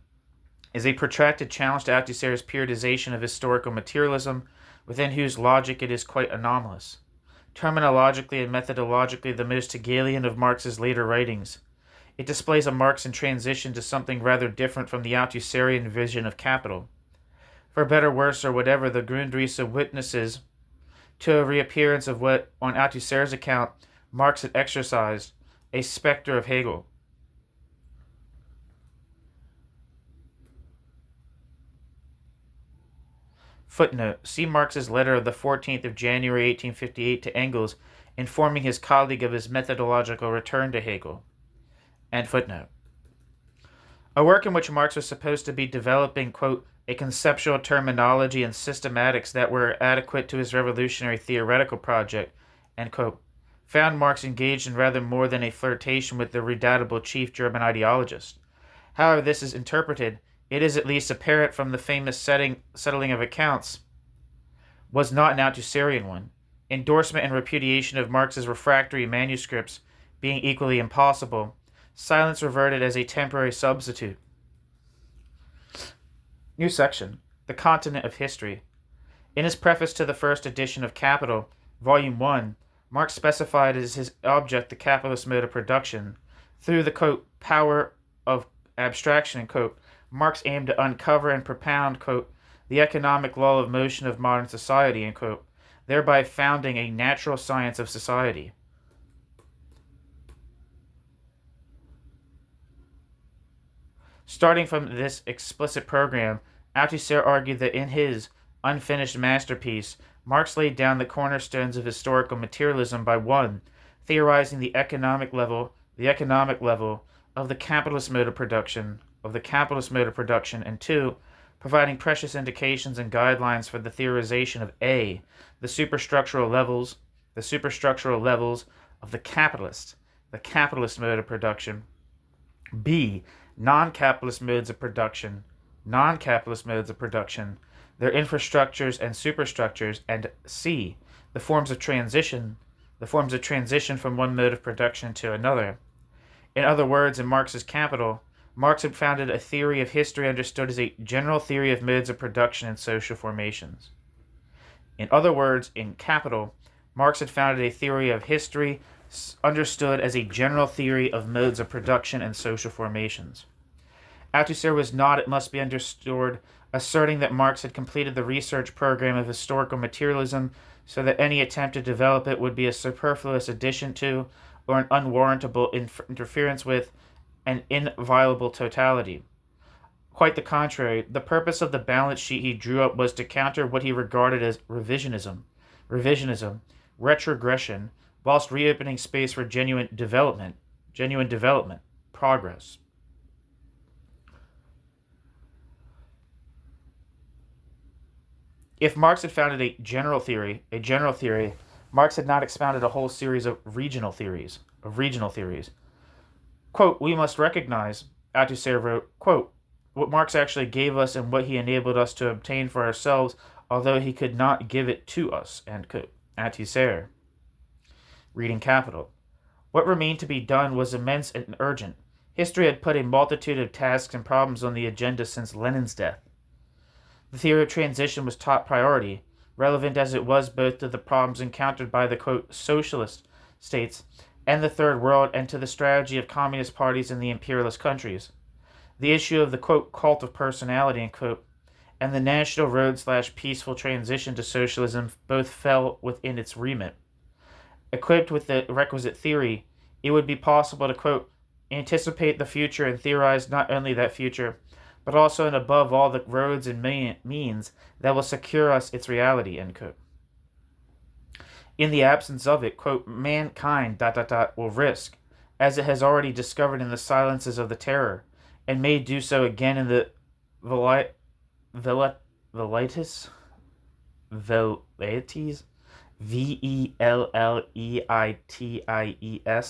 is a protracted challenge to Althusser's periodization of historical materialism, within whose logic it is quite anomalous. Terminologically and methodologically the most Hegelian of Marx's later writings, it displays a Marx in transition to something rather different from the Althusserian vision of capital. For better, worse, or whatever, the Grundrisse witnesses to a reappearance of what, on Althusser's account, Marx had exorcised, a specter of Hegel. Footnote. See Marx's letter of the 14th of January 1858 to Engels, informing his colleague of his methodological return to Hegel. End footnote. A work in which Marx was supposed to be developing, quote, a conceptual terminology and systematics that were adequate to his revolutionary theoretical project, end quote, found Marx engaged in rather more than a flirtation with the redoubtable chief German ideologist. However this is interpreted, it is at least apparent from the famous settling of accounts was not an Althusserian one. Endorsement and repudiation of Marx's refractory manuscripts being equally impossible, silence reverted as a temporary substitute. New section, The Continent of History. In his preface to the first edition of Capital, Volume 1, Marx specified as his object the capitalist mode of production. Through the, quote, power of abstraction, quote, Marx aimed to uncover and propound, quote, the economic law of motion of modern society, end quote, thereby founding a natural science of society. Starting from this explicit program, Althusser argued that in his unfinished masterpiece, Marx laid down the cornerstones of historical materialism by 1. Theorizing the economic level of the capitalist mode of production, and 2. Providing precious indications and guidelines for the theorization of A. The superstructural levels of the capitalist mode of production, B. Non-capitalist modes of production, their infrastructures and superstructures, and C. The forms of transition from one mode of production to another. In other words, in Marx's Capital, Marx had founded a theory of history understood as a general theory of modes of production and social formations. In other words, in Capital, Marx had founded a theory of history understood as a general theory of modes of production and social formations. Althusser was not, it must be understood, asserting that Marx had completed the research program of historical materialism so that any attempt to develop it would be a superfluous addition to, or an unwarrantable interference with, an inviolable totality. Quite the contrary, the purpose of the balance sheet he drew up was to counter what he regarded as revisionism, retrogression, whilst reopening space for genuine development, progress. If Marx had founded a general theory, Marx had not expounded a whole series of regional theories. Quote, we must recognize, Althusser wrote, quote, what Marx actually gave us and what he enabled us to obtain for ourselves, although he could not give it to us, end quote. Althusser. Reading Capital. What remained to be done was immense and urgent. History had put a multitude of tasks and problems on the agenda since Lenin's death. The theory of transition was top priority, relevant as it was both to the problems encountered by the, quote, socialist states and the Third World and to the strategy of communist parties in the imperialist countries. The issue of the, quote, cult of personality, end quote, and the national road/peaceful transition to socialism both fell within its remit. Equipped with the requisite theory, it would be possible to, quote, anticipate the future and theorize not only that future, but also and above all the roads and means that will secure us its reality, end quote. In the absence of it, quote, mankind, will risk, as it has already discovered in the silences of the terror, and may do so again in the velleities, velleities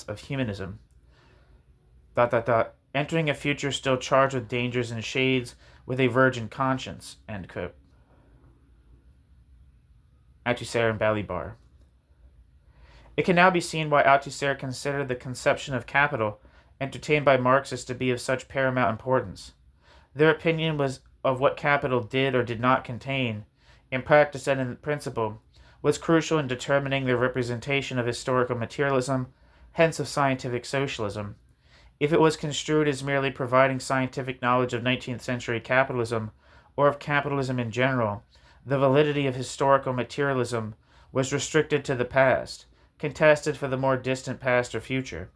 of humanism, entering a future still charged with dangers and shades with a virgin conscience, end quote. Althusser and Balibar. It can now be seen why Althusser considered the conception of capital entertained by Marxists to be of such paramount importance. Their opinion was of what capital did or did not contain, in practice and in principle, was crucial in determining their representation of historical materialism, hence of scientific socialism. If it was construed as merely providing scientific knowledge of 19th century capitalism, or of capitalism in general, the validity of historical materialism was restricted to the past, contested for the more distant past or future.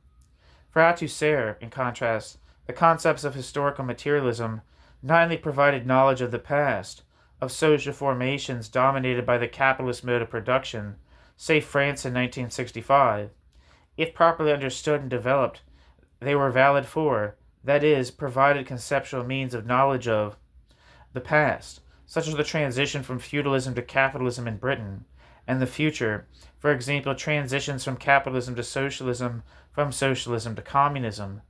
For Althusser, in contrast, the concepts of historical materialism not only provided knowledge of the past, of social formations dominated by the capitalist mode of production, say France in 1965, if properly understood and developed, they were valid for, that is, provided conceptual means of knowledge of, the past, such as the transition from feudalism to capitalism in Britain, and the future, for example, transitions from capitalism to socialism, from socialism to communism.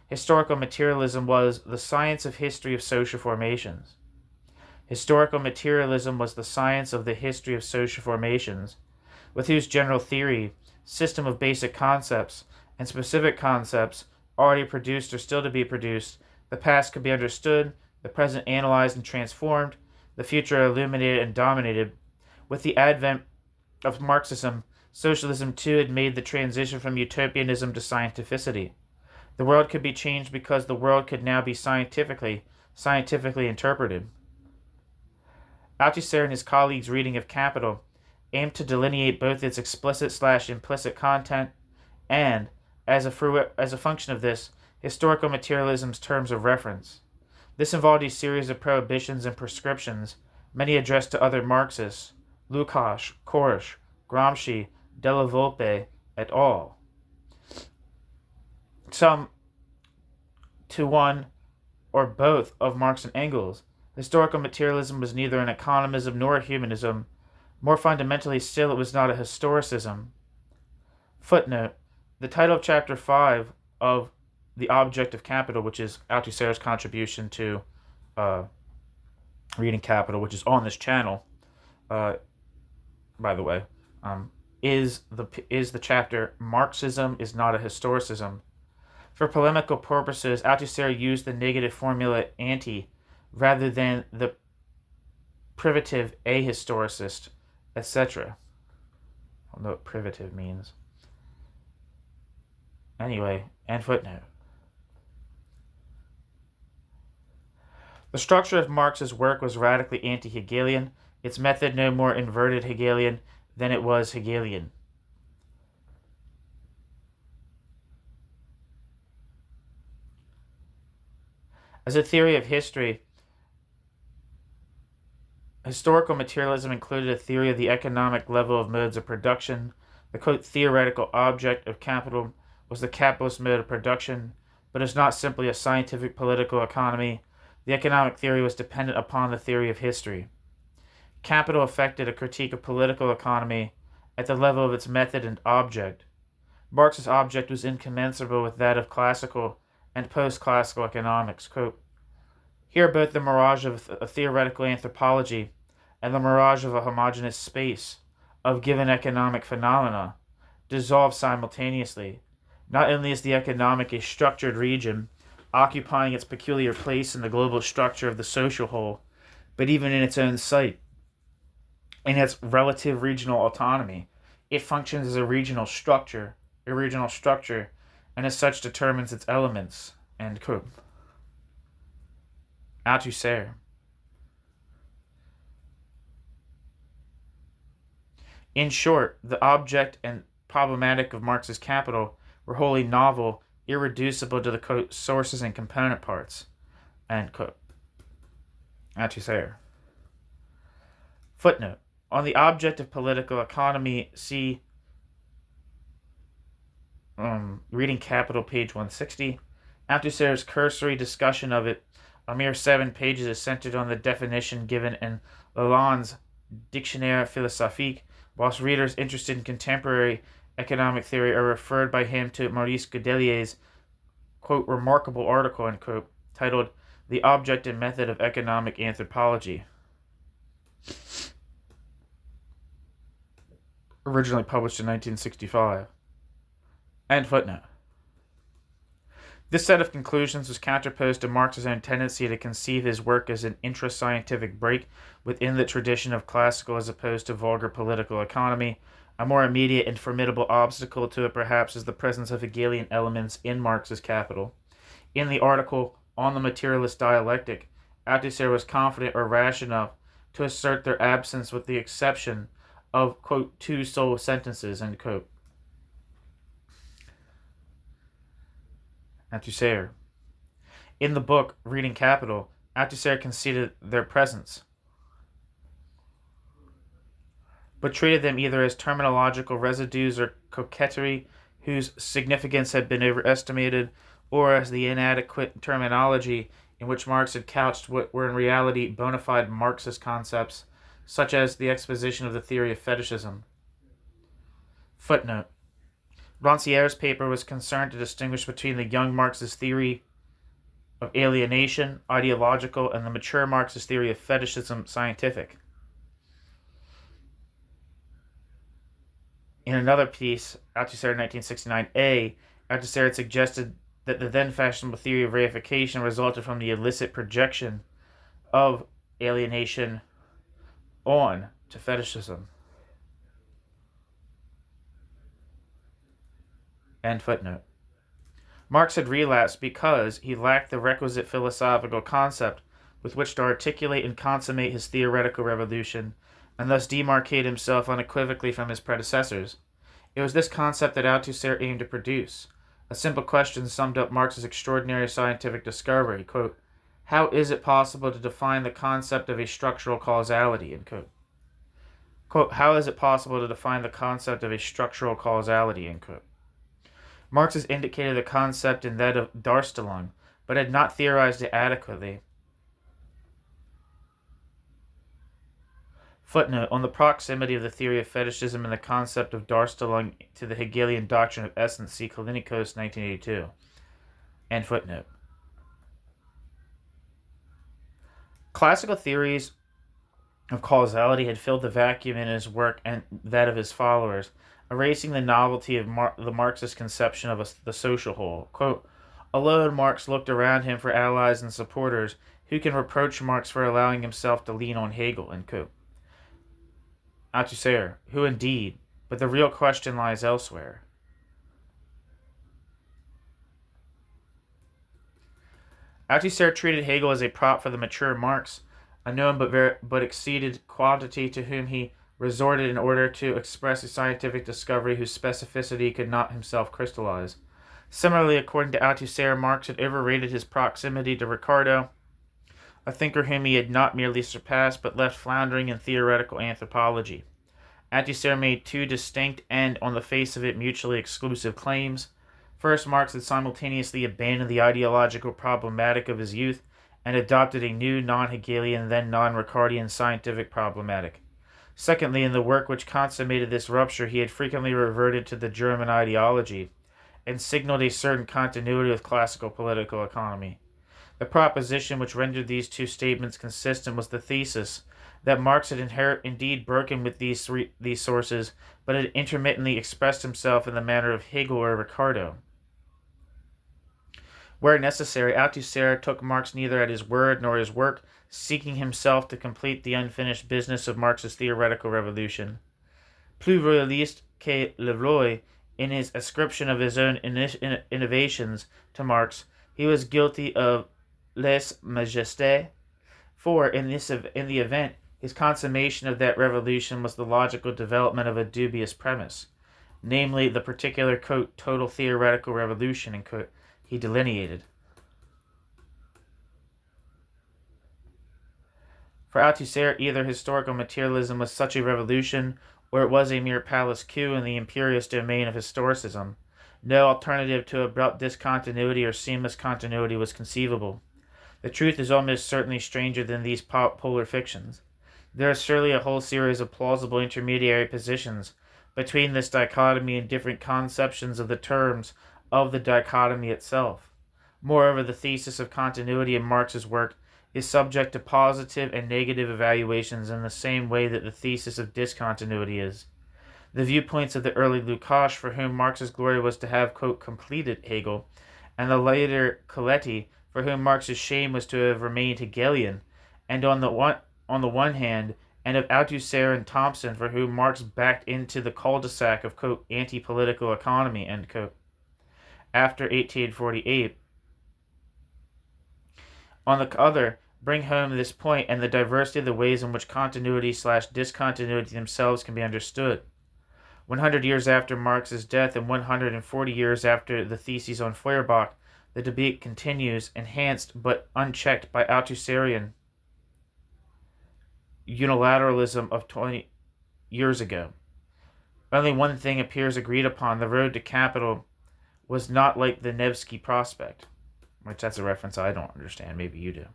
Historical materialism was the science of history of social formations. Historical materialism was the science of the history of social formations, with whose general theory, system of basic concepts, and specific concepts already produced or still to be produced, the past could be understood, the present analyzed and transformed, the future illuminated and dominated. With the advent of Marxism, socialism too had made the transition from utopianism to scientificity. The world could be changed because the world could now be scientifically interpreted. Althusser and his colleagues' reading of Capital aimed to delineate both its explicit/implicit content and, as a function of this, historical materialism's terms of reference. This involved a series of prohibitions and prescriptions, many addressed to other Marxists, Lukács, Kors, Gramsci, Della Volpe, et al. Some to one or both of Marx and Engels. Historical materialism was neither an economism nor a humanism. More fundamentally still, it was not a historicism. Footnote: the title of Chapter 5 of The Object of Capital, which is Althusser's contribution to Reading Capital, which is on this channel, by the way, is the chapter Marxism is not a historicism. For polemical purposes, Althusser used the negative formula anti rather than the privative ahistoricist, etc. I don't know what privative means. Anyway, and footnote. The structure of Marx's work was radically anti-Hegelian, its method no more inverted Hegelian than it was Hegelian. As a theory of history, historical materialism included a theory of the economic level of modes of production. The quote, theoretical object of capital was the capitalist mode of production, but is not simply a scientific political economy. The economic theory was dependent upon the theory of history. Capital affected a critique of political economy at the level of its method and object. Marx's object was incommensurable with that of classical and post-classical economics. Quote, here both the mirage of a theoretical anthropology and the mirage of a homogeneous space of given economic phenomena dissolve simultaneously. Not only is the economic a structured region, occupying its peculiar place in the global structure of the social whole, but even in its own site, in its relative regional autonomy, it functions as a regional structure, and as such determines its elements. End quote. Althusser. In short, the object and problematic of Marx's Capital were wholly novel, irreducible to the quote, sources and component parts. End quote. Althusser. Footnote. On the object of political economy, see Reading Capital, page 160. Althusser's cursory discussion of it, a mere 7 pages, is centered on the definition given in Lalonde's Dictionnaire philosophique, whilst readers interested in contemporary economic theory are referred by him to Maurice Godelier's, quote, remarkable article, end quote, titled The Object and Method of Economic Anthropology, originally published in 1965. End footnote. This set of conclusions was counterposed to Marx's own tendency to conceive his work as an intra-scientific break within the tradition of classical as opposed to vulgar political economy. A more immediate and formidable obstacle to it perhaps is the presence of Hegelian elements in Marx's Capital. In the article on the materialist dialectic, Althusser was confident or rash enough to assert their absence with the exception of, quote, 2 sole sentences, end quote. Althusser. In the book, Reading Capital, Althusser conceded their presence, but treated them either as terminological residues or coquetry whose significance had been overestimated, or as the inadequate terminology in which Marx had couched what were in reality bona fide Marxist concepts, such as the exposition of the theory of fetishism. Footnote. Rancière's paper was concerned to distinguish between the young Marxist theory of alienation, ideological, and the mature Marxist theory of fetishism, scientific. In another piece, Althusser 1969a, Althusser had suggested that the then fashionable theory of reification resulted from the illicit projection of alienation on to fetishism. End footnote. Marx had relapsed because he lacked the requisite philosophical concept with which to articulate and consummate his theoretical revolution, and thus demarcate himself unequivocally from his predecessors. It was this concept that Althusser aimed to produce. A simple question summed up Marx's extraordinary scientific discovery, quote, how is it possible to define the concept of a structural causality, end quote. Quote, how is it possible to define the concept of a structural causality, end quote. Marx has indicated the concept in that of Darstellung, but had not theorized it adequately. Footnote, on the proximity of the theory of fetishism and the concept of Darstellung to the Hegelian doctrine of essence, see Kalinikos, 1982. End footnote. Classical theories of causality had filled the vacuum in his work and that of his followers, erasing the novelty of the Marxist conception of the social whole. Quote, alone Marx looked around him for allies and supporters. Who can reproach Marx for allowing himself to lean on Hegel? End quote. Althusser, who indeed? But the real question lies elsewhere. Althusser treated Hegel as a prop for the mature Marx, a known but exceeded quantity to whom he resorted in order to express a scientific discovery whose specificity could not himself crystallize. Similarly, according to Althusser, Marx had overrated his proximity to Ricardo, a thinker whom he had not merely surpassed but left floundering in theoretical anthropology. Althusser made two distinct and, on the face of it, mutually exclusive claims. First, Marx had simultaneously abandoned the ideological problematic of his youth and adopted a new non-Hegelian, then non-Ricardian scientific problematic. Secondly, in the work which consummated this rupture, he had frequently reverted to the German ideology and signaled a certain continuity with classical political economy. The proposition which rendered these two statements consistent was the thesis that Marx had indeed broken with these sources, but had intermittently expressed himself in the manner of Hegel or Ricardo. Where necessary, Althusser took Marx neither at his word nor his work, seeking himself to complete the unfinished business of Marx's theoretical revolution. Plus royaliste que le roi, in his ascription of his own innovations to Marx, he was guilty of lèse majesté, for in the event, his consummation of that revolution was the logical development of a dubious premise, namely the particular, quote, total theoretical revolution, end quote, he delineated. For Althusser, either historical materialism was such a revolution, or it was a mere palace coup in the imperious domain of historicism. No alternative to abrupt discontinuity or seamless continuity was conceivable. The truth is almost certainly stranger than these polar fictions. There is surely a whole series of plausible intermediary positions between this dichotomy and different conceptions of the terms of the dichotomy itself. Moreover, the thesis of continuity in Marx's work is subject to positive and negative evaluations in the same way that the thesis of discontinuity is. The viewpoints of the early Lukács, for whom Marx's glory was to have, quote, completed Hegel, and the later Coletti, for whom Marx's shame was to have remained Hegelian, and on the one hand, and of Althusser and Thompson, for whom Marx backed into the cul-de-sac of, quote, anti-political economy, end quote, after 1848. On the other, bring home this point and the diversity of the ways in which continuity/discontinuity themselves can be understood. 100 years after Marx's death and 140 years after the theses on Feuerbach, the debate continues, enhanced but unchecked by Althusserian unilateralism of 20 years ago. Only one thing appears agreed upon: the road to capital was not like the Nevsky Prospect, which that's a reference I don't understand. Maybe you do.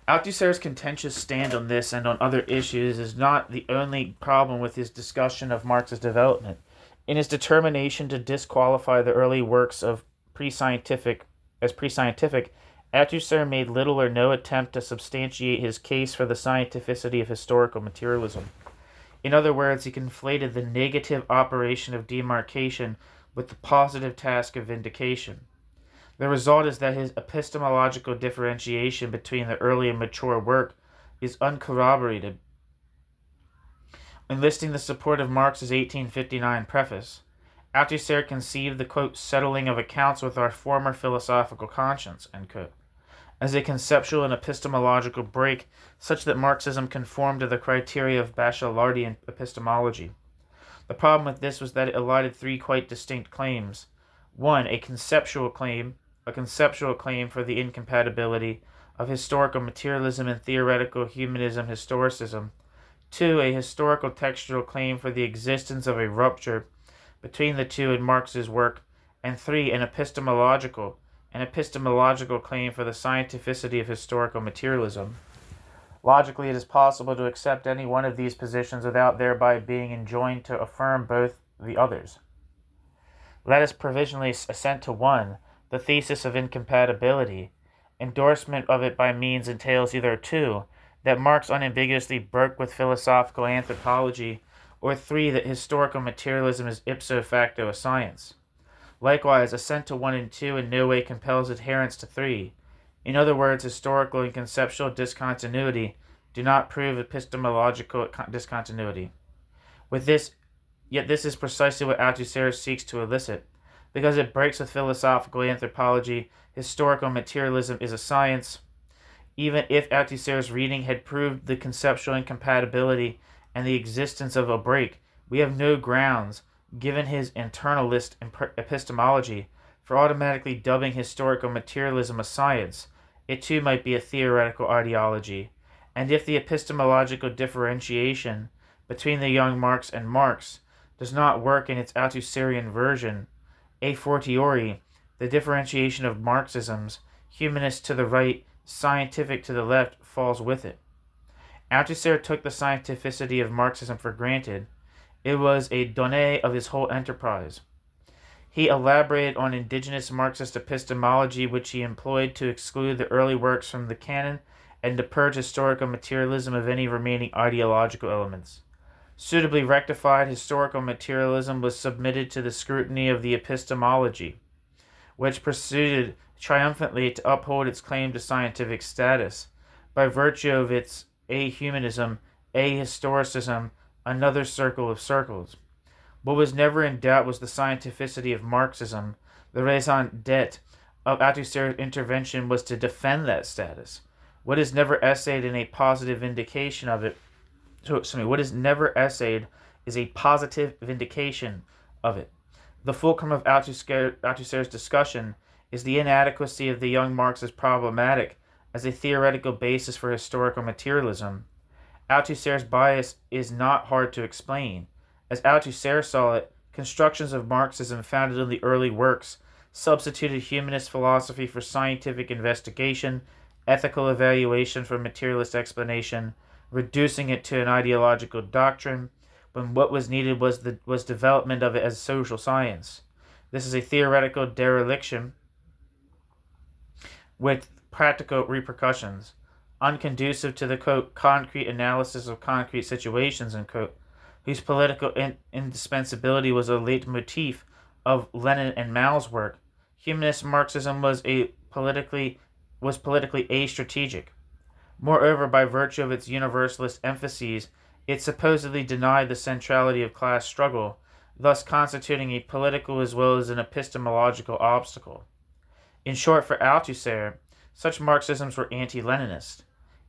Althusser's contentious stand on this and on other issues is not the only problem with his discussion of Marx's development. In his determination to disqualify the early works of pre-scientific, Althusser made little or no attempt to substantiate his case for the scientificity of historical materialism. In other words, he conflated the negative operation of demarcation with the positive task of vindication. The result is that his epistemological differentiation between the early and mature work is uncorroborated. Enlisting the support of Marx's 1859 preface, Althusser conceived the, quote, settling of accounts with our former philosophical conscience, end quote, as a conceptual and epistemological break such that Marxism conformed to the criteria of Bachelardian epistemology. The problem with this was that it elided three quite distinct claims. One, a conceptual claim for the incompatibility of historical materialism and theoretical humanism historicism. 2. A historical textual claim for the existence of a rupture between the two in Marx's work. And 3. An epistemological claim for the scientificity of historical materialism. Logically, it is possible to accept any one of these positions without thereby being enjoined to affirm both the others. Let us provisionally assent to one, the thesis of incompatibility. Endorsement of it by means entails either 2, that Marx unambiguously broke with philosophical anthropology, or 3, that historical materialism is ipso facto a science. Likewise, assent to 1 and 2 in no way compels adherence to 3. In other words, historical and conceptual discontinuity do not prove epistemological discontinuity. Yet this is precisely what Althusser seeks to elicit. Because it breaks with philosophical anthropology, historical materialism is a science. Even if Althusser's reading had proved the conceptual incompatibility and the existence of a break, we have no grounds, given his internalist epistemology, for automatically dubbing historical materialism a science. It too might be a theoretical ideology. And if the epistemological differentiation between the young Marx and Marx does not work in its Althusserian version, a fortiori, the differentiation of Marxisms, humanist to the right, scientific to the left, falls with it. Althusser took the scientificity of Marxism for granted. It was a donnée of his whole enterprise. He elaborated on indigenous Marxist epistemology, which he employed to exclude the early works from the canon and to purge historical materialism of any remaining ideological elements. Suitably rectified, historical materialism was submitted to the scrutiny of the epistemology, which proceeded triumphantly to uphold its claim to scientific status, by virtue of its a-humanism, a-historicism, another circle of circles. What was never in doubt was the scientificity of Marxism. The raison d'etre of Althusser's intervention was to defend that status. What is never essayed in a positive vindication of it what is never essayed is a positive vindication of it. The fulcrum of Althusser's discussion is the inadequacy of the young Marx's problematic as a theoretical basis for historical materialism. Althusser's bias is not hard to explain. As Althusser saw it, constructions of Marxism founded on the early works substituted humanist philosophy for scientific investigation, ethical evaluation for materialist explanation, reducing it to an ideological doctrine, when what was needed was development of it as social science. This is a theoretical dereliction with practical repercussions, unconducive to the, quote, concrete analysis of concrete situations, unquote, whose political indispensability was a leitmotif of Lenin and Mao's work. Humanist Marxism was politically astrategic. Moreover, by virtue of its universalist emphases, it supposedly denied the centrality of class struggle, thus constituting a political as well as an epistemological obstacle. In short, for Althusser, such Marxisms were anti-Leninist,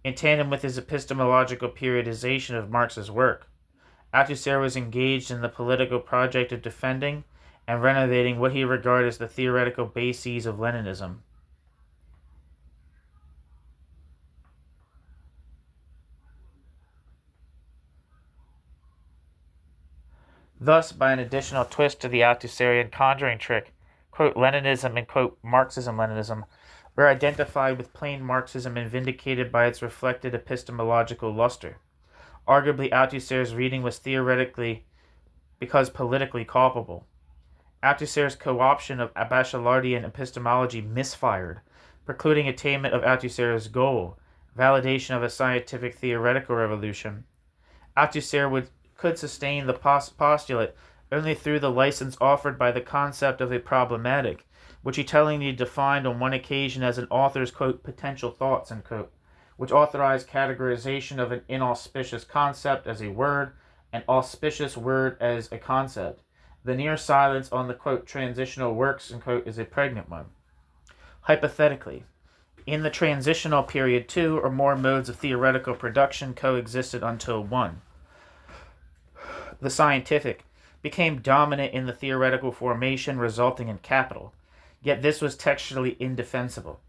in tandem with his epistemological periodization of Marx's work. Althusser was engaged in the political project of defending and renovating what he regarded as the theoretical bases of Leninism. Thus, by an additional twist to the Althusserian conjuring trick, quote, Leninism and, quote, Marxism-Leninism were identified with plain Marxism and vindicated by its reflected epistemological luster. Arguably, Althusser's reading was theoretically because politically culpable. Althusser's co-option of Bachelardian epistemology misfired, precluding attainment of Althusser's goal, validation of a scientific theoretical revolution. Althusser could sustain the postulate only through the license offered by the concept of a problematic, which he tellingly defined on one occasion as an author's, quote, potential thoughts, unquote, which authorized categorization of an inauspicious concept as a word, an auspicious word as a concept. The near silence on the, quote, transitional works, unquote, is a pregnant one. Hypothetically, in the transitional period, 2 or more modes of theoretical production coexisted until 1. The scientific became dominant in the theoretical formation, resulting in capital. Yet this was textually indefensible.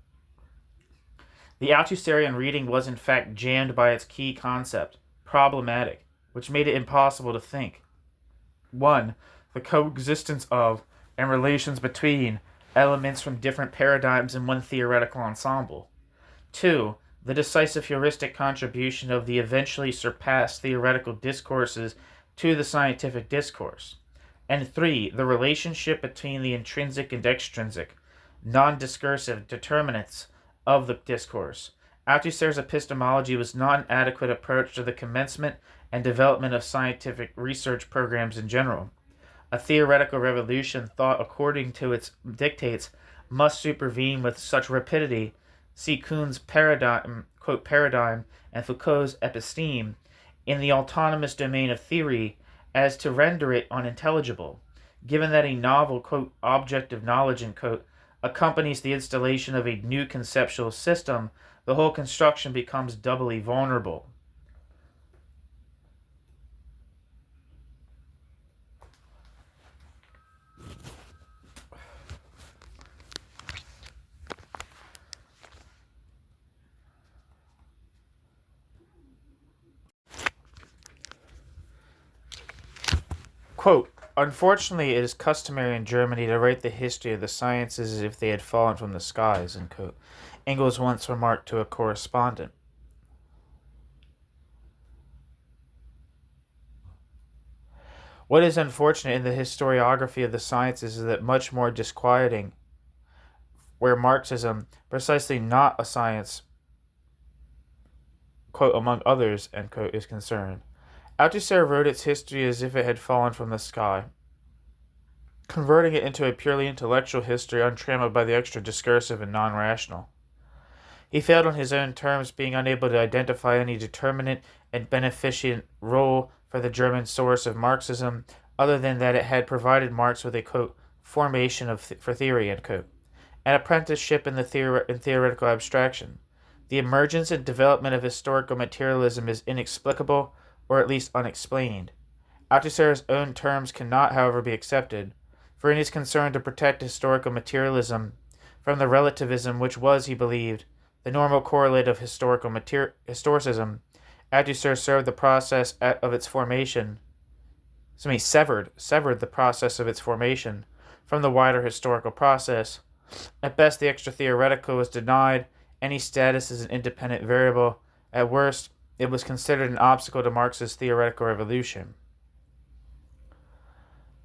The Althusserian reading was in fact jammed by its key concept, problematic, which made it impossible to think. 1. The coexistence of and relations between elements from different paradigms in one theoretical ensemble. 2. The decisive heuristic contribution of the eventually surpassed theoretical discourses to the scientific discourse. And 3. The relationship between the intrinsic and extrinsic, non-discursive determinants of the discourse. Althusser's epistemology was not an adequate approach to the commencement and development of scientific research programs in general. A theoretical revolution thought according to its dictates must supervene with such rapidity, see Kuhn's paradigm, quote, paradigm and Foucault's episteme, in the autonomous domain of theory, as to render it unintelligible. Given that a novel, quote, object of knowledge, end quote, accompanies the installation of a new conceptual system, the whole construction becomes doubly vulnerable. Quote, unfortunately, it is customary in Germany to write the history of the sciences as if they had fallen from the skies, end quote. Engels once remarked to a correspondent. What is unfortunate in the historiography of the sciences is that much more disquieting, where Marxism, precisely not a science, quote, among others, end quote, is concerned. Althusser wrote its history as if it had fallen from the sky, converting it into a purely intellectual history untrammeled by the extra discursive and non-rational. He failed on his own terms, being unable to identify any determinate and beneficent role for the German source of Marxism, other than that it had provided Marx with a, quote, formation for theory, end quote, an apprenticeship in theoretical abstraction. The emergence and development of historical materialism is inexplicable, or at least unexplained. Althusser's own terms cannot, however, be accepted, for in his concern to protect historical materialism from the relativism which was, he believed, the normal correlate of historicism, Althusser severed the process of its formation. Severed the process of its formation from the wider historical process. At best, the extra theoretical was denied any status as an independent variable. At worst, it was considered an obstacle to Marx's theoretical revolution.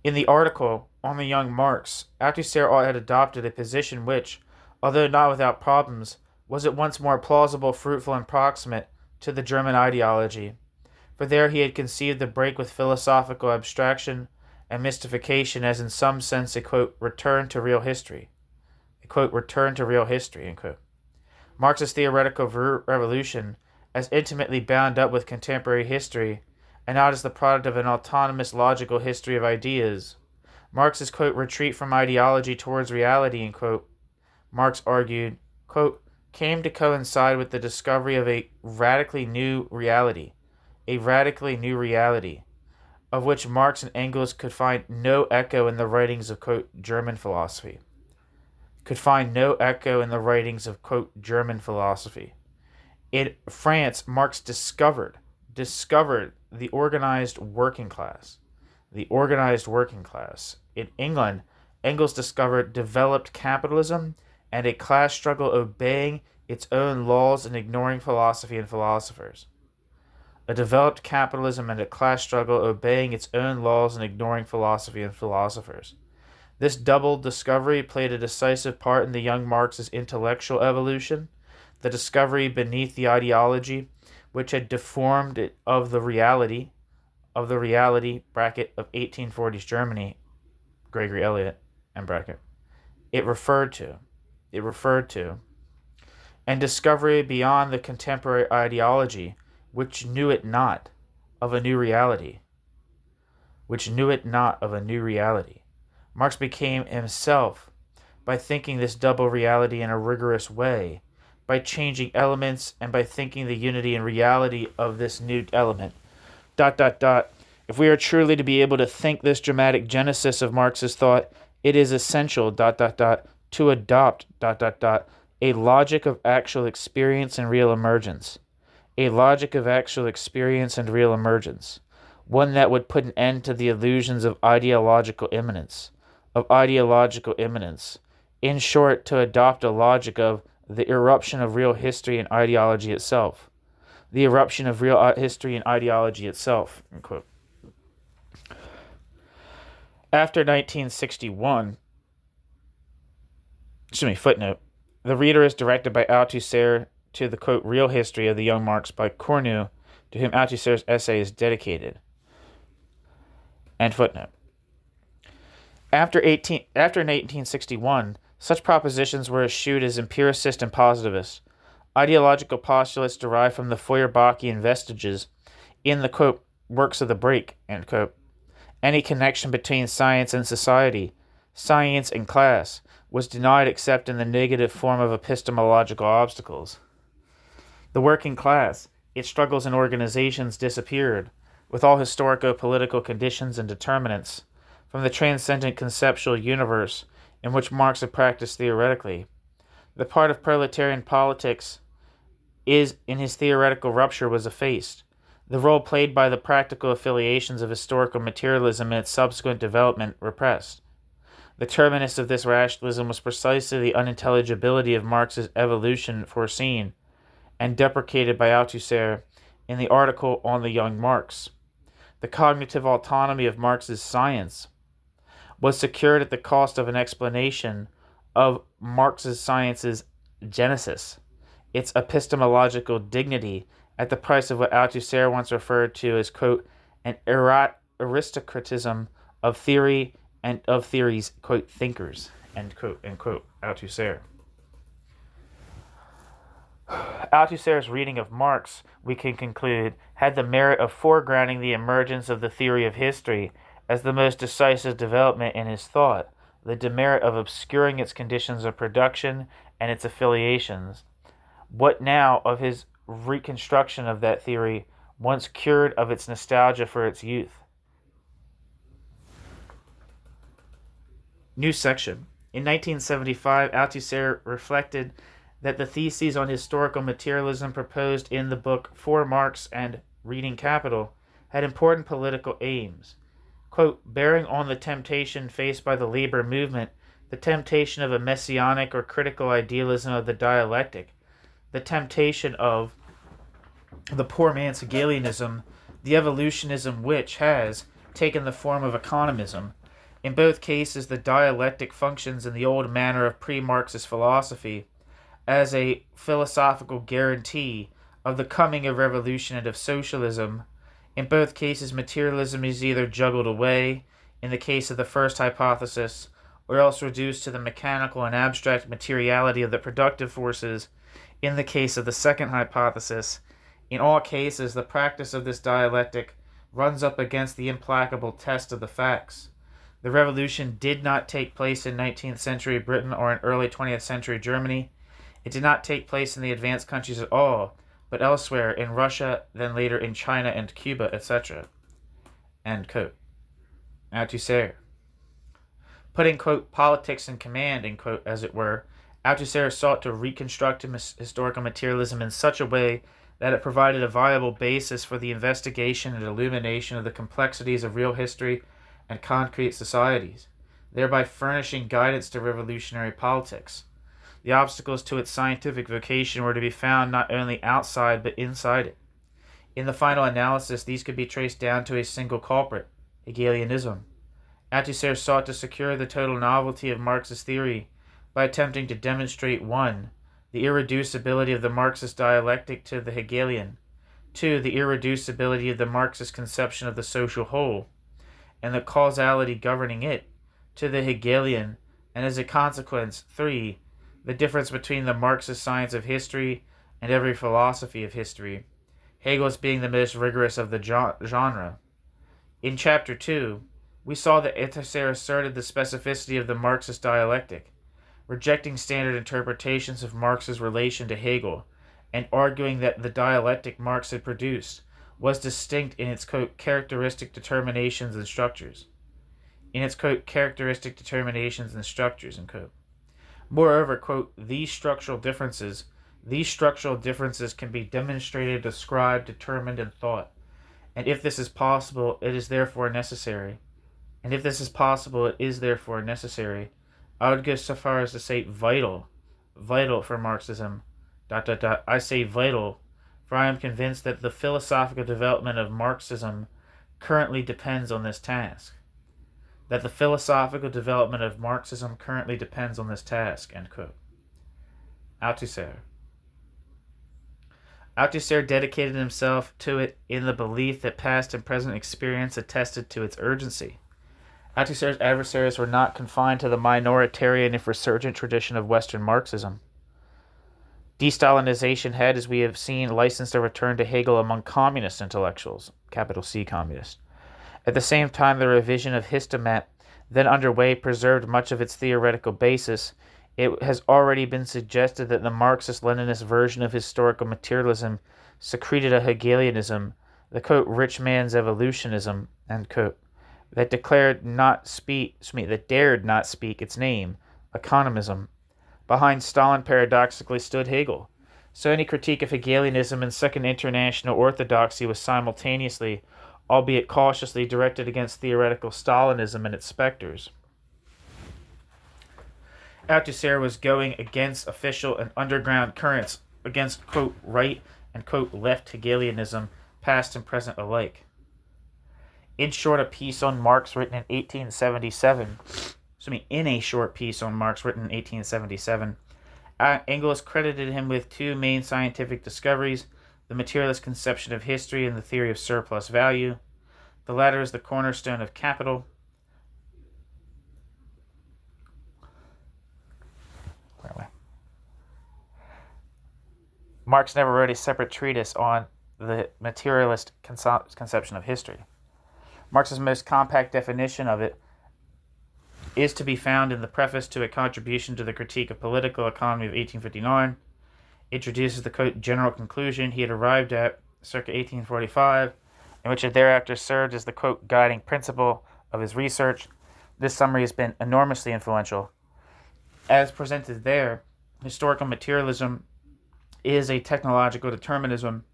In the article on the young Marx, Althusser had adopted a position which, although not without problems, was at once more plausible, fruitful, and proximate to the German ideology, for there he had conceived the break with philosophical abstraction and mystification as in some sense a, quote, return to real history. A, quote, return to real history, end quote. Marx's theoretical revolution, as intimately bound up with contemporary history, and not as the product of an autonomous logical history of ideas. Marx's, quote, retreat from ideology towards reality, end quote, Marx argued, quote, came to coincide with the discovery of a radically new reality, of which Marx and Engels could find no echo in the writings of, quote, German philosophy. In France, Marx discovered the organized working class. In England, Engels discovered developed capitalism and a class struggle obeying its own laws and ignoring philosophy and philosophers. A developed capitalism and a class struggle obeying its own laws and ignoring philosophy and philosophers. This double discovery played a decisive part in the young Marx's intellectual evolution, the discovery beneath the ideology which had deformed it of the reality bracket of 1840s Germany, Gregory Elliot, end bracket, it referred to, and discovery beyond the contemporary ideology which knew it not of a new reality. Marx became himself by thinking this double reality in a rigorous way, by changing elements and by thinking the unity and reality of this new element. ... If we are truly to be able to think this dramatic genesis of Marx's thought, it is essential ... to adopt ... a logic of actual experience and real emergence. A logic of actual experience and real emergence. One that would put an end to the illusions of ideological immanence. In short, to adopt a logic of the eruption of real history and ideology itself. The eruption of real history and ideology itself. Unquote. After 1961, footnote, the reader is directed by Althusser to the, quote, real history of the young Marx by Cornu, to whom Althusser's essay is dedicated. End footnote. After 1961, such propositions were eschewed as empiricist and positivist. Ideological postulates derived from the Feuerbachian vestiges in the, quote, works of the break, end quote. Any connection between science and society, science and class, was denied except in the negative form of epistemological obstacles. The working class, its struggles and organizations disappeared, with all historico-political conditions and determinants, from the transcendent conceptual universe in which Marx had practiced theoretically. The part of proletarian politics in his theoretical rupture was effaced. The role played by the practical affiliations of historical materialism in its subsequent development repressed. The terminus of this rationalism was precisely the unintelligibility of Marx's evolution foreseen and deprecated by Althusser in the article on the young Marx. The cognitive autonomy of Marx's science was secured at the cost of an explanation of Marx's science's genesis, its epistemological dignity, at the price of what Althusser once referred to as, quote, an aristocratism of theory and of theory's, quote, thinkers, end quote, Althusser. Althusser's reading of Marx, we can conclude, had the merit of foregrounding the emergence of the theory of history as the most decisive development in his thought, the demerit of obscuring its conditions of production and its affiliations. What now of his reconstruction of that theory, once cured of its nostalgia for its youth? New section. In 1975, Althusser reflected that the theses on historical materialism proposed in the book For Marx and Reading Capital had important political aims. Quote, bearing on the temptation faced by the labor movement, the temptation of a messianic or critical idealism of the dialectic, the temptation of the poor man's Hegelianism, the evolutionism which has taken the form of economism. In both cases, the dialectic functions in the old manner of pre-Marxist philosophy as a philosophical guarantee of the coming of revolution and of socialism. In both cases, materialism is either juggled away, in the case of the first hypothesis, or else reduced to the mechanical and abstract materiality of the productive forces, in the case of the second hypothesis. In all cases, the practice of this dialectic runs up against the implacable test of the facts. The revolution did not take place in 19th century Britain or in early 20th century Germany. It did not take place in the advanced countries at all, but elsewhere, in Russia, then later in China and Cuba, etc. End quote. Althusser. Putting, quote, politics in command, end quote, as it were, Althusser sought to reconstruct historical materialism in such a way that it provided a viable basis for the investigation and illumination of the complexities of real history and concrete societies, thereby furnishing guidance to revolutionary politics. The obstacles to its scientific vocation were to be found not only outside but inside it. In the final analysis, these could be traced down to a single culprit, Hegelianism. Althusser sought to secure the total novelty of Marx's theory by attempting to demonstrate 1. The irreducibility of the Marxist dialectic to the Hegelian, 2. The irreducibility of the Marxist conception of the social whole, and the causality governing it, to the Hegelian, and as a consequence, 3. The difference between the Marxist science of history and every philosophy of history, Hegel's being the most rigorous of the genre. In Chapter 2, we saw that Althusser asserted the specificity of the Marxist dialectic, rejecting standard interpretations of Marx's relation to Hegel, and arguing that the dialectic Marx had produced was distinct in its, quote, characteristic determinations and structures. End quote. Moreover, quote, these structural differences can be demonstrated, described, determined, and thought. And if this is possible, it is therefore necessary. I would go so far as to say vital for Marxism. I say vital, for I am convinced that the philosophical development of Marxism currently depends on this task. End quote. Althusser dedicated himself to it in the belief that past and present experience attested to its urgency. Althusser's adversaries were not confined to the minoritarian if resurgent tradition of Western Marxism. De-Stalinization had, as we have seen, licensed a return to Hegel among communist intellectuals, capital C communist. At the same time, the revision of Histomat, then underway, preserved much of its theoretical basis. It has already been suggested that the Marxist-Leninist version of historical materialism secreted a Hegelianism, the quote, rich man's evolutionism, end quote, that dared not speak its name, economism. Behind Stalin paradoxically stood Hegel. So any critique of Hegelianism and Second International orthodoxy was simultaneously, albeit cautiously, directed against theoretical Stalinism and its specters. Althusser was going against official and underground currents, against, quote, right and, quote, left Hegelianism, past and present alike. In a short piece on Marx written in 1877, Engels credited him with two main scientific discoveries, the materialist conception of history and the theory of surplus value. The latter is the cornerstone of capital. Marx never wrote a separate treatise on the materialist conception of history. Marx's most compact definition of it is to be found in the preface to a contribution to the Critique of Political Economy of 1859. Introduces the, quote, general conclusion he had arrived at circa 1845, in which it thereafter served as the, quote, guiding principle of his research. This summary has been enormously influential. As presented there, historical materialism is a technological determinism.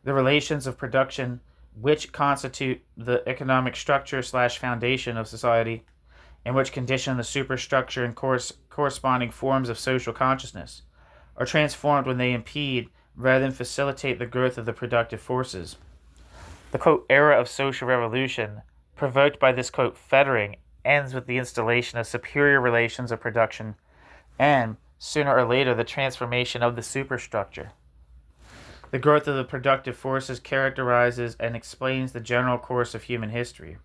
The relations of production, which constitute the economic structure / foundation of society, and which condition the superstructure and corresponding forms of social consciousness, are transformed when they impede rather than facilitate the growth of the productive forces. The, quote, era of social revolution, provoked by this, quote, fettering, ends with the installation of superior relations of production and, sooner or later, the transformation of the superstructure. The growth of the productive forces characterizes and explains the general course of human history.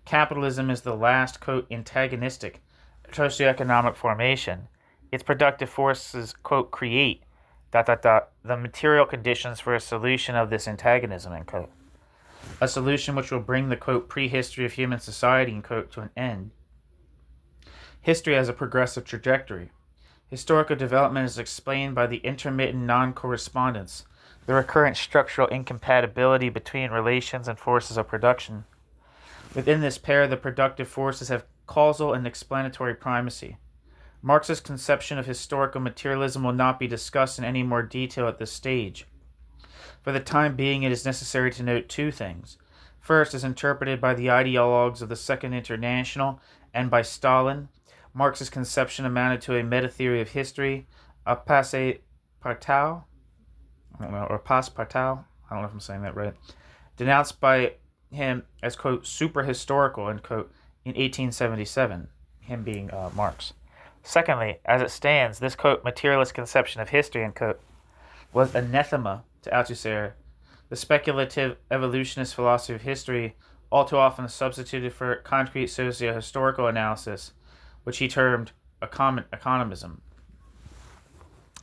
Capitalism is the last, quote, antagonistic socioeconomic formation. Its productive forces, quote, create, the material conditions for a solution of this antagonism, end quote. A solution which will bring the, quote, prehistory of human society, end quote, to an end. History has a progressive trajectory. Historical development is explained by the intermittent non-correspondence, the recurrent structural incompatibility between relations and forces of production. Within this pair, the productive forces have causal and explanatory primacy. Marx's conception of historical materialism will not be discussed in any more detail at this stage. For the time being, it is necessary to note two things. First, as interpreted by the ideologues of the Second International and by Stalin, Marx's conception amounted to a meta-theory of history, a passe-partout, I don't know if I'm saying that right, denounced by him as, quote, super-historical, end quote, in 1877, him being Marx. Secondly, as it stands, this, quote, materialist conception of history, end quote, was anathema to Althusser. The speculative evolutionist philosophy of history all too often substituted for concrete socio-historical analysis, which he termed economism.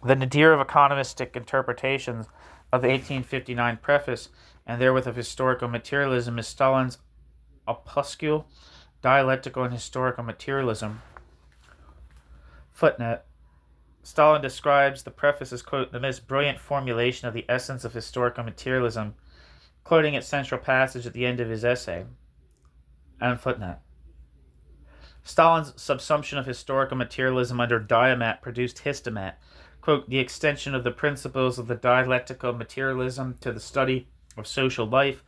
The nadir of economistic interpretations of the 1859 preface, and therewith of historical materialism, is Stalin's opuscule, Dialectical and Historical Materialism. Footnote. Stalin describes the preface as, quote, the most brilliant formulation of the essence of historical materialism, quoting its central passage at the end of his essay. And footnote. Stalin's subsumption of historical materialism under diamat produced histomat, quote, the extension of the principles of the dialectical materialism to the study of social life,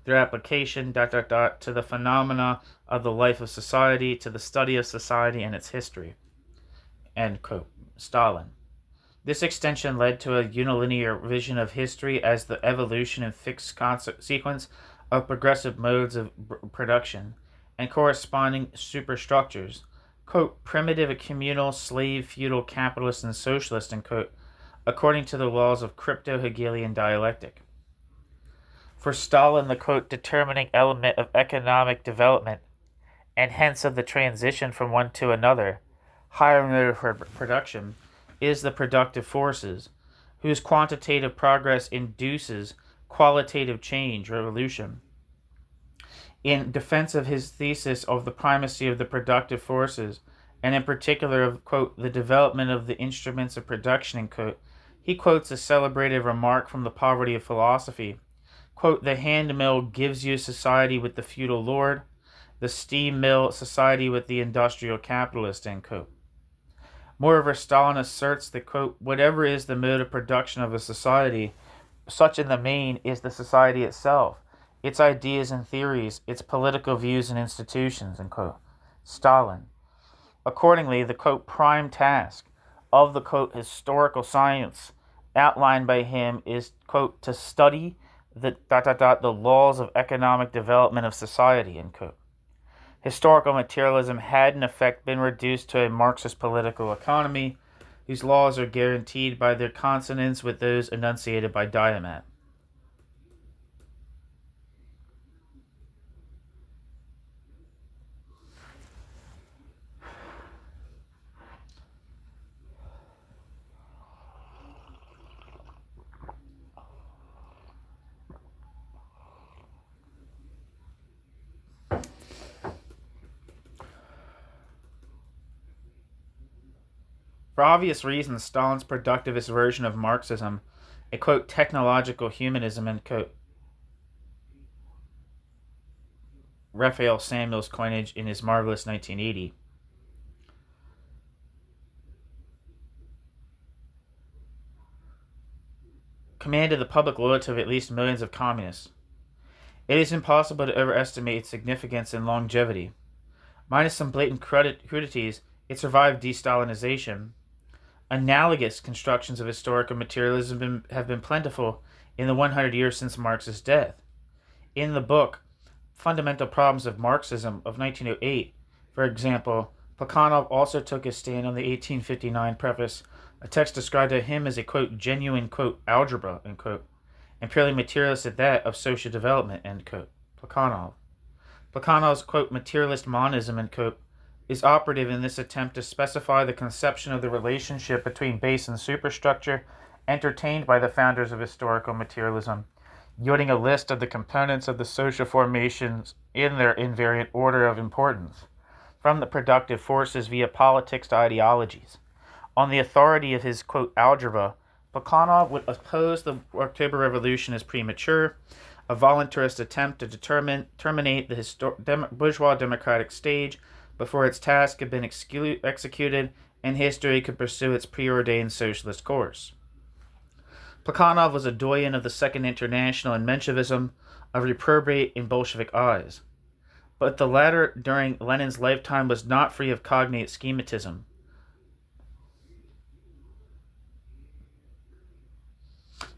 their application, to the phenomena of the life of society, to the study of society and its history, end quote. Stalin. This extension led to a unilinear vision of history as the evolution and fixed sequence of progressive modes of production and corresponding superstructures, quote, primitive, communal, slave, feudal, capitalist, and socialist, end quote, according to the laws of crypto-Hegelian dialectic. For Stalin, the, quote, determining element of economic development, and hence of the transition from one to another, higher mode of production, is the productive forces, whose quantitative progress induces qualitative change, revolution. In defense of his thesis of the primacy of the productive forces, and in particular of, quote, the development of the instruments of production, end quote, he quotes a celebrated remark from The Poverty of Philosophy, quote, the hand mill gives you society with the feudal lord, the steam mill society with the industrial capitalist, end quote. Moreover, Stalin asserts that, quote, whatever is the mode of production of a society, such in the main is the society itself, its ideas and theories, its political views and institutions, end quote. Stalin. Accordingly, the, quote, prime task of the, quote, historical science outlined by him is, quote, to study the the laws of economic development of society, end quote. Historical materialism had in effect been reduced to a Marxist political economy whose laws are guaranteed by their consonance with those enunciated by Diamat. For obvious reasons, Stalin's productivist version of Marxism, a, quote, technological humanism, end quote, Raphael Samuel's coinage in his marvelous 1980, commanded the public loyalty of at least millions of communists. It is impossible to overestimate its significance and longevity. Minus some blatant crudities, it survived de-Stalinization. Analogous constructions of historical materialism have been plentiful in the 100 years since Marx's death. In the book Fundamental Problems of Marxism of 1908, for example, Plekhanov also took his stand on the 1859 preface, a text described to him as a, quote, genuine, quote, algebra, end quote, and purely materialist at that of social development, end quote. Plekhanov's, quote, materialist monism, end quote, is operative in this attempt to specify the conception of the relationship between base and superstructure entertained by the founders of historical materialism, yielding a list of the components of the social formations in their invariant order of importance, from the productive forces via politics to ideologies. On the authority of his, quote, algebra, Plekhanov would oppose the October Revolution as premature, a voluntarist attempt to terminate the bourgeois democratic stage before its task had been executed and history could pursue its preordained socialist course. Plekhanov was a doyen of the Second International and Menshevism, a reprobate in Bolshevik eyes. But the latter, during Lenin's lifetime, was not free of cognate schematism.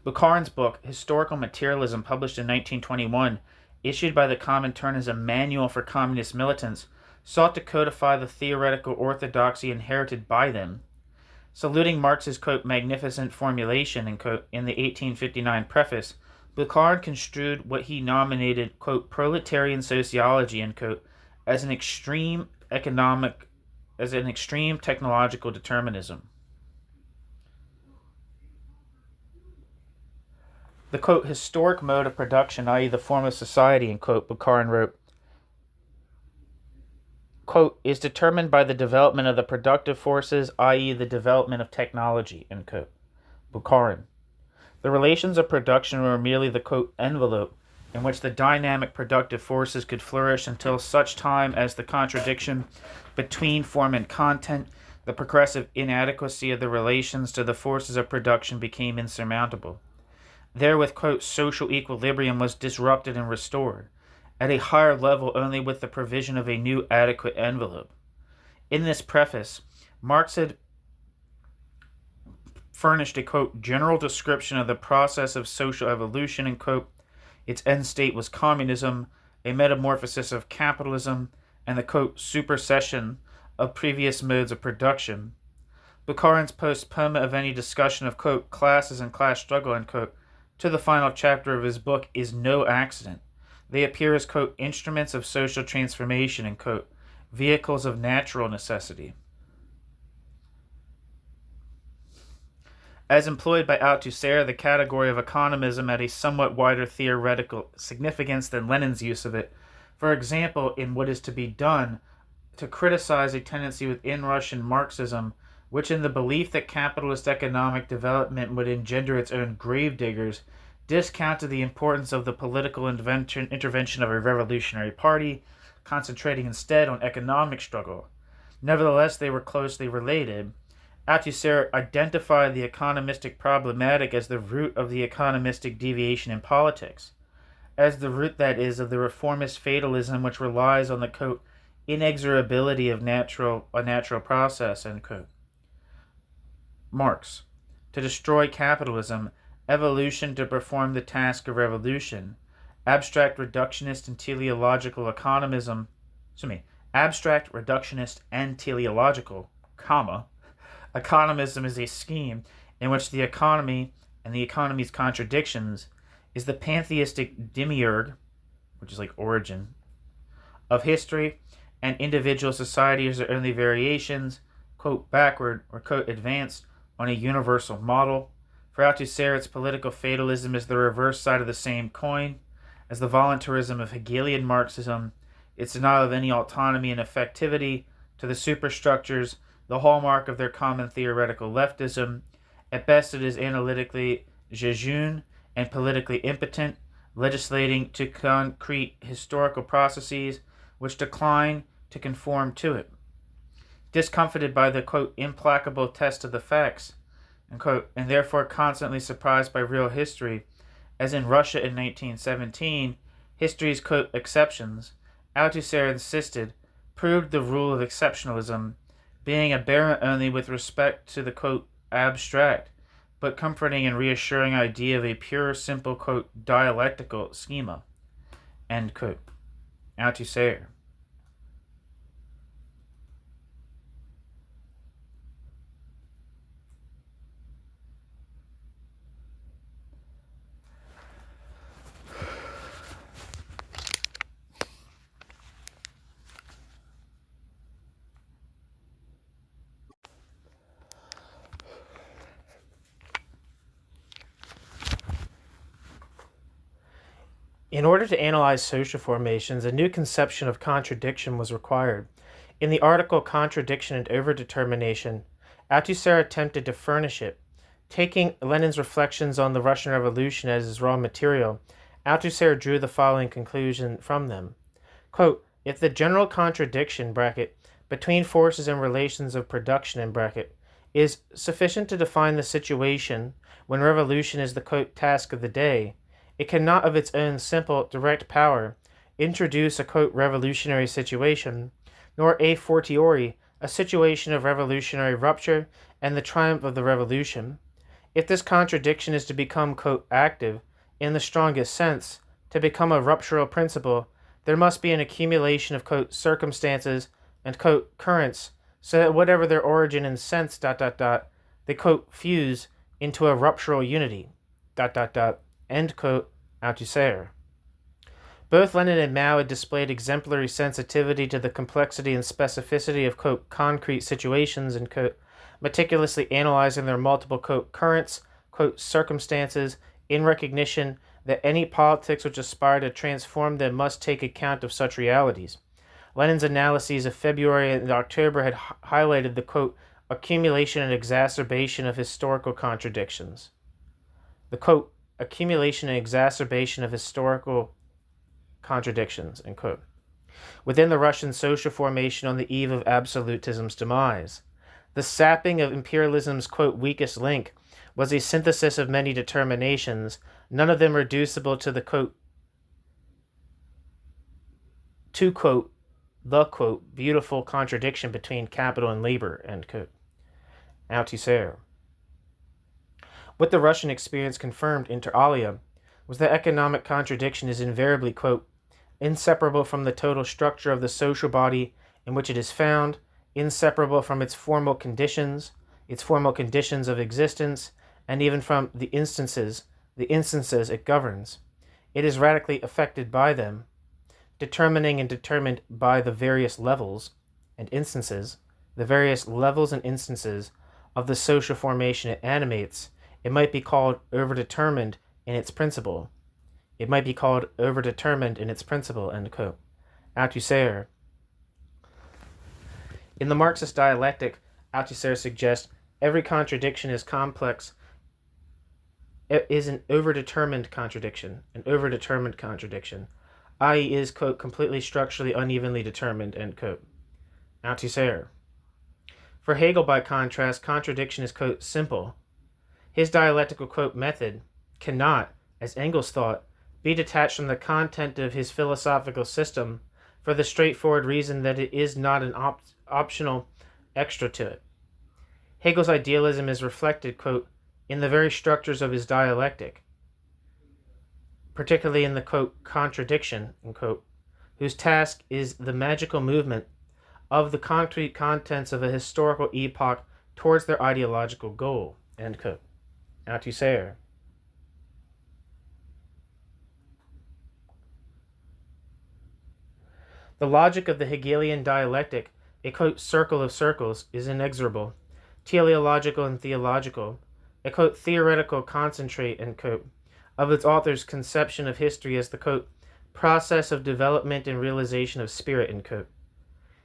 Bukharin's book, Historical Materialism, published in 1921, issued by the Comintern as a manual for communist militants, sought to codify the theoretical orthodoxy inherited by them. Saluting Marx's, quote, magnificent formulation, end quote, in the 1859 preface, Bukharin construed what he nominated, quote, proletarian sociology, end quote, as an extreme technological determinism. The, quote, historic mode of production, i.e. the form of society, end quote, Bukharin wrote, quote, is determined by the development of the productive forces, i.e. the development of technology, end quote. Bukharin. The relations of production were merely the, quote, envelope in which the dynamic productive forces could flourish until such time as the contradiction between form and content, the progressive inadequacy of the relations to the forces of production became insurmountable. Therewith, quote, social equilibrium was disrupted and restored, at a higher level only with the provision of a new adequate envelope. In this preface, Marx had furnished a, quote, general description of the process of social evolution, and, quote, its end state was communism, a metamorphosis of capitalism, and the, quote, supersession of previous modes of production. Bukharin's postponement of any discussion of, quote, classes and class struggle, end quote, to the final chapter of his book is no accident. They appear as, quote, instruments of social transformation, end quote, vehicles of natural necessity. As employed by Althusser, the category of economism had a somewhat wider theoretical significance than Lenin's use of it. For example, in What is to be Done, to criticize a tendency within Russian Marxism, which, in the belief that capitalist economic development would engender its own gravediggers, discounted the importance of the political intervention of a revolutionary party, concentrating instead on economic struggle. Nevertheless, they were closely related. Althusser identified the economistic problematic as the root of the economistic deviation in politics, as the root, that is, of the reformist fatalism which relies on the, quote, inexorability of a natural process, end quote. Marx, to destroy capitalism, evolution to perform the task of revolution, abstract reductionist and teleological economism, abstract reductionist and teleological, economism is a scheme in which the economy and the economy's contradictions is the pantheistic demiurge, which is like origin, of history, and individual societies are only variations, quote, backward or, quote, advanced on a universal model. For Althusser, its political fatalism is the reverse side of the same coin. As the voluntarism of Hegelian Marxism, its denial of any autonomy and effectivity to the superstructures, the hallmark of their common theoretical leftism. At best, it is analytically jejune and politically impotent, legislating to concrete historical processes which decline to conform to it. Discomfited by the, quote, implacable test of the facts, and, quote, and therefore constantly surprised by real history, as in Russia in 1917, history's, quote, exceptions, Althusser insisted, proved the rule of exceptionalism, being aberrant only with respect to the, quote, abstract, but comforting and reassuring idea of a pure, simple, quote, dialectical schema, end quote. Althusser. In order to analyze social formations, a new conception of contradiction was required. In the article Contradiction and Overdetermination, Althusser attempted to furnish it. Taking Lenin's reflections on the Russian Revolution as his raw material, Althusser drew the following conclusion from them. Quote, if the general contradiction, bracket, between forces and relations of production, in bracket, is sufficient to define the situation when revolution is the, quote, task of the day, it cannot of its own simple, direct power introduce a, quote, revolutionary situation, nor a fortiori a situation of revolutionary rupture and the triumph of the revolution. If this contradiction is to become, quote, active, in the strongest sense, to become a ruptural principle, there must be an accumulation of, quote, circumstances and, quote, currents, so that whatever their origin and sense, they, quote, fuse into a ruptural unity, end quote, Althusser. Both Lenin and Mao had displayed exemplary sensitivity to the complexity and specificity of, quote, concrete situations, and, quote, meticulously analyzing their multiple, quote, currents, quote, circumstances, in recognition that any politics which aspire to transform them must take account of such realities. Lenin's analyses of February and October had highlighted the, quote, accumulation and exacerbation of historical contradictions. The, quote, accumulation and exacerbation of historical contradictions, end quote. Within the Russian social formation on the eve of absolutism's demise, the sapping of imperialism's, quote, weakest link was a synthesis of many determinations, none of them reducible to the, quote, the, quote, beautiful contradiction between capital and labor, end quote. Althusser. What the Russian experience confirmed, inter alia, was that economic contradiction is invariably, quote, inseparable from the total structure of the social body in which it is found, inseparable from its formal conditions of existence, and even from the instances it governs. It is radically affected by them, determining and determined by the various levels and instances of the social formation it animates. It might be called overdetermined in its principle. End quote. Althusser. In the Marxist dialectic, Althusser suggests every contradiction is complex, is an overdetermined contradiction, i.e. is, quote, completely structurally unevenly determined, end quote. Althusser. For Hegel, by contrast, contradiction is, quote, simple. His dialectical, quote, method cannot, as Engels thought, be detached from the content of his philosophical system for the straightforward reason that it is not an optional extra to it. Hegel's idealism is reflected, quote, in the very structures of his dialectic, particularly in the, quote, contradiction, end quote, whose task is the magical movement of the concrete contents of a historical epoch towards their ideological goal, end quote. Althusser. The logic of the Hegelian dialectic, a, quote, circle of circles, is inexorable, teleological and theological, a, quote, theoretical concentrate, end quote, of its author's conception of history as the, quote, process of development and realization of spirit, end quote.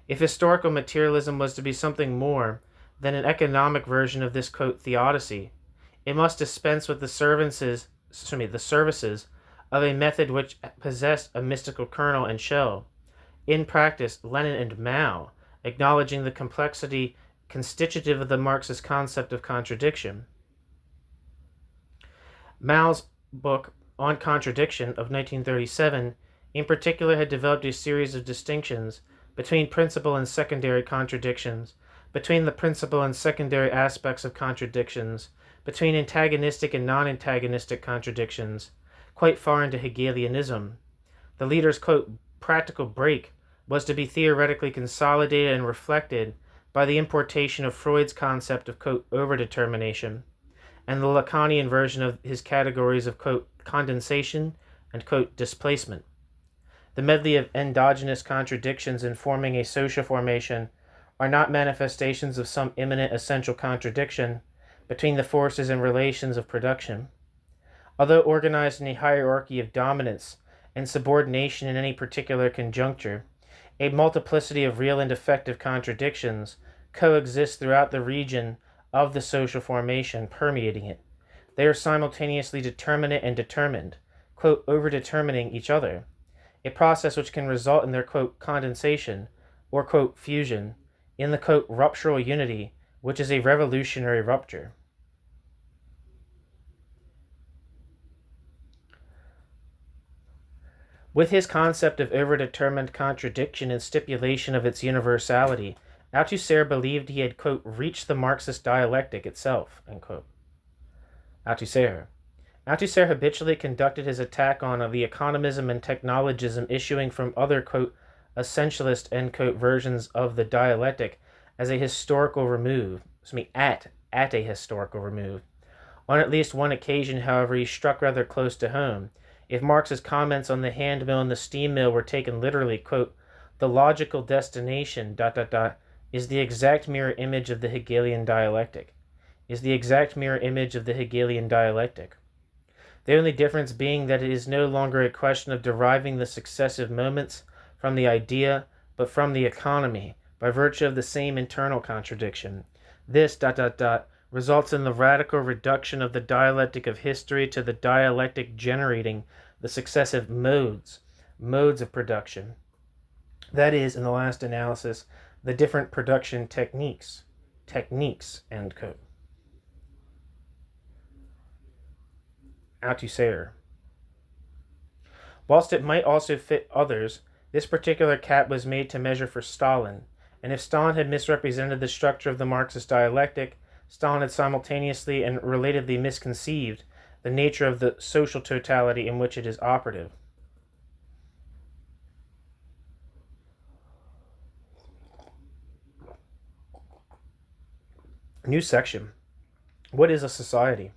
If historical materialism was to be something more than an economic version of this, quote, theodicy, it must dispense with the services of a method which possessed a mystical kernel and shell. In practice, Lenin and Mao, acknowledging the complexity constitutive of the Marxist concept of contradiction. Mao's book On Contradiction of 1937, in particular, had developed a series of distinctions between principal and secondary contradictions, between the principal and secondary aspects of contradictions, between antagonistic and non-antagonistic contradictions, quite far into Hegelianism. The leader's, quote, practical break was to be theoretically consolidated and reflected by the importation of Freud's concept of, quote, overdetermination, and the Lacanian version of his categories of, quote, condensation and, quote, displacement. The medley of endogenous contradictions informing a social formation are not manifestations of some immanent essential contradiction between the forces and relations of production. Although organized in a hierarchy of dominance and subordination in any particular conjuncture, a multiplicity of real and effective contradictions coexist throughout the region of the social formation, permeating it. They are simultaneously determinate and determined, quote, overdetermining each other, a process which can result in their, quote, condensation or, quote, fusion, in the, quote, ruptural unity, which is a revolutionary rupture. With his concept of overdetermined contradiction and stipulation of its universality, Althusser believed he had, quote, reached the Marxist dialectic itself, end quote. Althusser habitually conducted his attack on the economism and technologism issuing from other, quote, essentialist, end quote, versions of the dialectic as a historical remove, at a historical remove. On at least one occasion, however, he struck rather close to home. If Marx's comments on the hand mill and the steam mill were taken literally, quote, the logical destination, is the exact mirror image of the Hegelian dialectic. The only difference being that it is no longer a question of deriving the successive moments from the idea, but from the economy, by virtue of the same internal contradiction. This, results in the radical reduction of the dialectic of history to the dialectic generating the successive modes, modes of production. That is, in the last analysis, the different production techniques, end quote. Althusser. Whilst it might also fit others, this particular cap was made to measure for Stalin, and if Stalin had misrepresented the structure of the Marxist dialectic, Stalin had simultaneously and relatedly misconceived the nature of the social totality in which it is operative. New section. What is a society?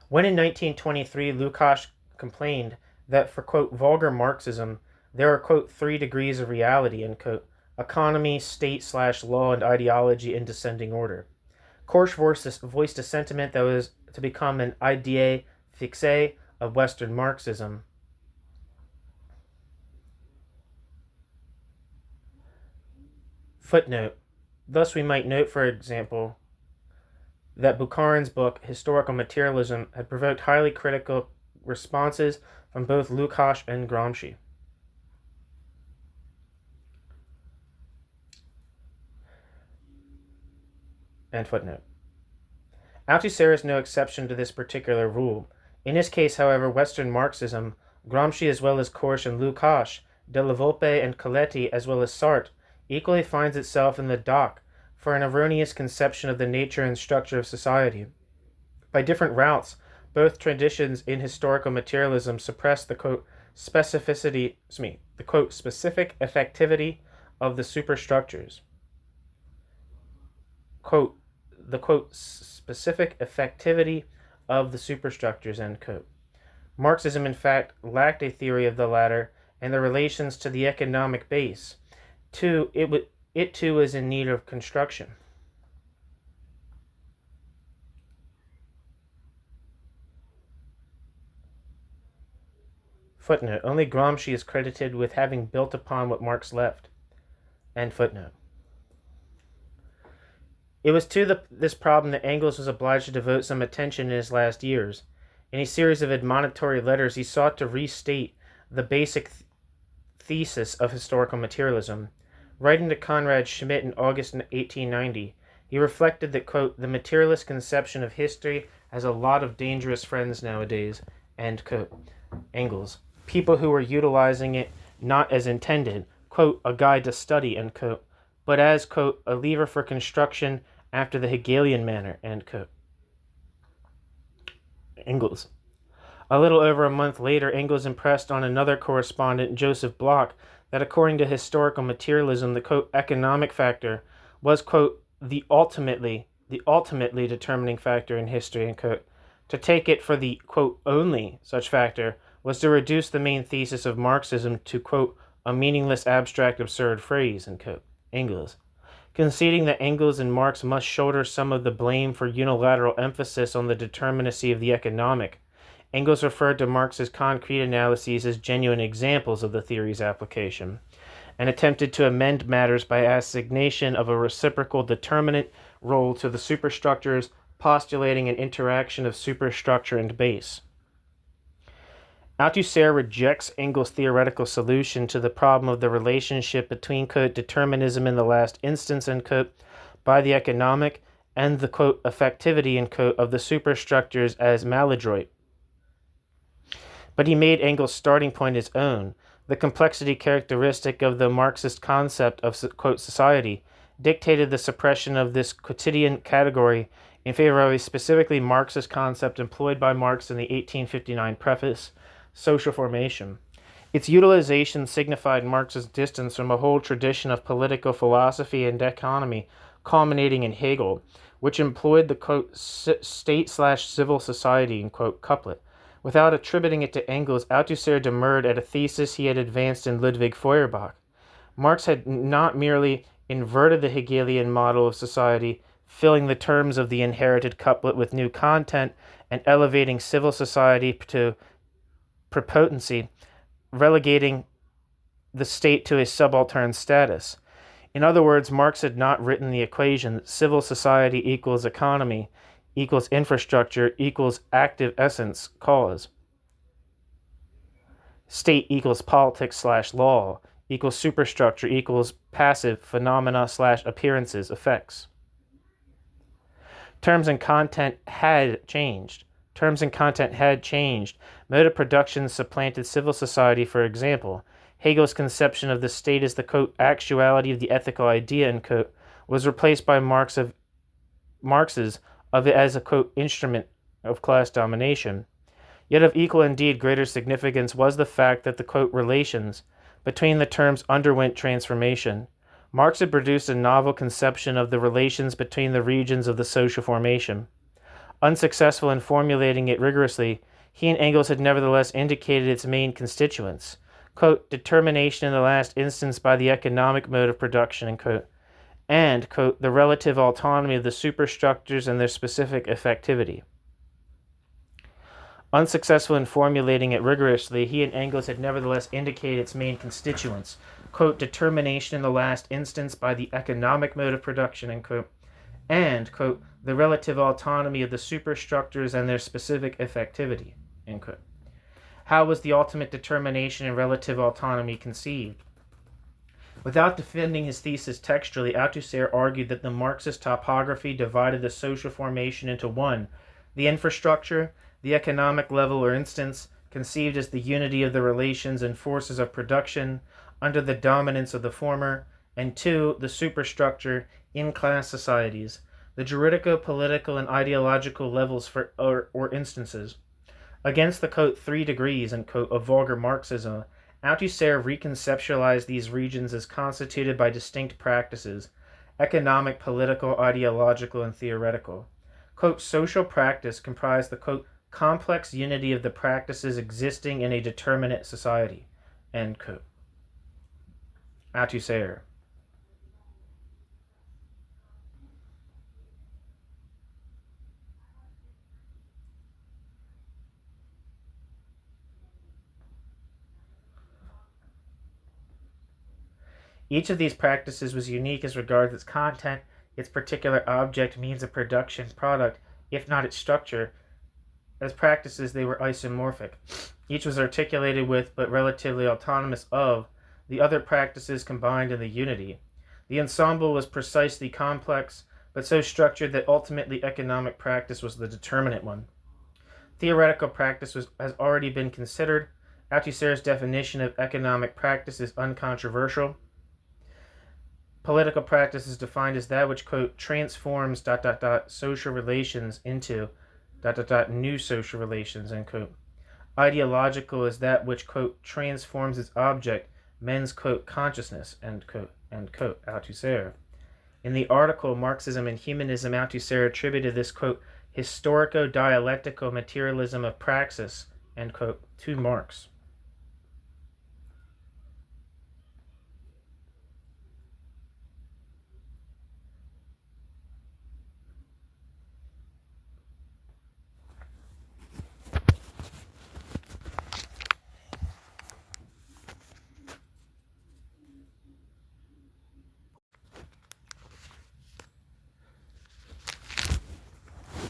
When in 1923 Lukács complained that for, quote, vulgar Marxism, there are, quote, 3 degrees of reality, end quote, economy, state/law, and ideology in descending order. Korsch voiced a sentiment that was to become an idée fixe of Western Marxism. Footnote. Thus we might note, for example, that Bukharin's book, Historical Materialism, had provoked highly critical responses from both Lukács and Gramsci. End footnote. Althusser is no exception to this particular rule. In his case, however, Western Marxism, Gramsci as well as Korsch and Lukács, De la Volpe and Coletti as well as Sartre, equally finds itself in the dock for an erroneous conception of the nature and structure of society. By different routes, both traditions in historical materialism suppress the, quote, specific effectivity of the superstructures. Quote, the, quote, specific effectivity of the superstructures, end quote. Marxism, in fact, lacked a theory of the latter and the relations to the economic base. It too was in need of construction. Footnote. Only Gramsci is credited with having built upon what Marx left. End footnote. It was to this problem that Engels was obliged to devote some attention in his last years. In a series of admonitory letters, he sought to restate the basic thesis of historical materialism. Writing to Conrad Schmidt in August 1890, he reflected that, quote, the materialist conception of history has a lot of dangerous friends nowadays, end quote. Engels. People who are utilizing it not as intended, quote, a guide to study, end quote, but as, quote, a lever for construction after the Hegelian manner, end quote. Engels. A little over a month later, Engels impressed on another correspondent, Joseph Bloch, that according to historical materialism, the, quote, economic factor was, quote, the ultimately determining factor in history, end quote. To take it for the, quote, only such factor was to reduce the main thesis of Marxism to, quote, a meaningless, abstract, absurd phrase, end quote. Engels. Conceding that Engels and Marx must shoulder some of the blame for unilateral emphasis on the determinacy of the economic, Engels referred to Marx's concrete analyses as genuine examples of the theory's application, and attempted to amend matters by assignation of a reciprocal determinant role to the superstructures, postulating an interaction of superstructure and base. Althusser rejects Engels' theoretical solution to the problem of the relationship between, quote, determinism in the last instance, end quote, by the economic and the, quote, effectivity, end quote, of the superstructures as maladroit. But he made Engels' starting point his own. The complexity characteristic of the Marxist concept of, quote, society dictated the suppression of this quotidian category in favor of a specifically Marxist concept employed by Marx in the 1859 preface, social formation. Its utilization signified Marx's distance from a whole tradition of political philosophy and economy culminating in Hegel, which employed the, quote, state/civil society, end quote, couplet. Without attributing it to Engels, Althusser demurred at a thesis he had advanced in Ludwig Feuerbach. Marx had not merely inverted the Hegelian model of society, filling the terms of the inherited couplet with new content and elevating civil society to prepotency, relegating the state to a subaltern status. In other words, Marx had not written the equation civil society equals economy equals infrastructure equals active essence cause. state equals politics/law equals superstructure equals passive phenomena/appearances, effects. Terms and content had changed. Mode of production supplanted civil society, for example. Hegel's conception of the state as the, quote, actuality of the ethical idea, end quote, was replaced by Marx's of it as a, quote, instrument of class domination. Yet of equal, indeed greater significance was the fact that the, quote, relations between the terms underwent transformation. Marx had produced a novel conception of the relations between the regions of the social formation. Unsuccessful in formulating it rigorously, he and Engels had nevertheless indicated its main constituents, quote, determination in the last instance by the economic mode of production, end quote, and, quote, the relative autonomy of the superstructures and their specific effectivity. Unsuccessful in formulating it rigorously, he and Engels had nevertheless indicated its main constituents, quote, determination in the last instance by the economic mode of production, end quote, and, quote, the relative autonomy of the superstructures and their specific effectivity, end quote. How was the ultimate determination and relative autonomy conceived? Without defending his thesis textually, Althusser argued that the Marxist topography divided the social formation into one, the infrastructure, the economic level or instance, conceived as the unity of the relations and forces of production under the dominance of the former, and two, the superstructure in class societies, the juridico-political and ideological levels or instances. Against the, quote, 3 degrees, end quote, of vulgar Marxism, Althusser reconceptualized these regions as constituted by distinct practices, economic, political, ideological, and theoretical. Quote, social practice comprised the, quote, complex unity of the practices existing in a determinate society, end quote. Althusser. Each of these practices was unique as regards its content, its particular object, means of production, product, if not its structure. As practices, they were isomorphic. Each was articulated with, but relatively autonomous of, the other practices combined in the unity. The ensemble was precisely complex, but so structured that ultimately economic practice was the determinate one. Theoretical practice has already been considered. Althusser's definition of economic practice is uncontroversial. Political practice is defined as that which, quote, transforms ... social relations into ... new social relations, end quote. Ideological is that which, quote, transforms its object, men's, quote, consciousness, end quote, Althusser. In the article Marxism and Humanism, Althusser attributed this, quote, historico-dialectical materialism of praxis, end quote, to Marx.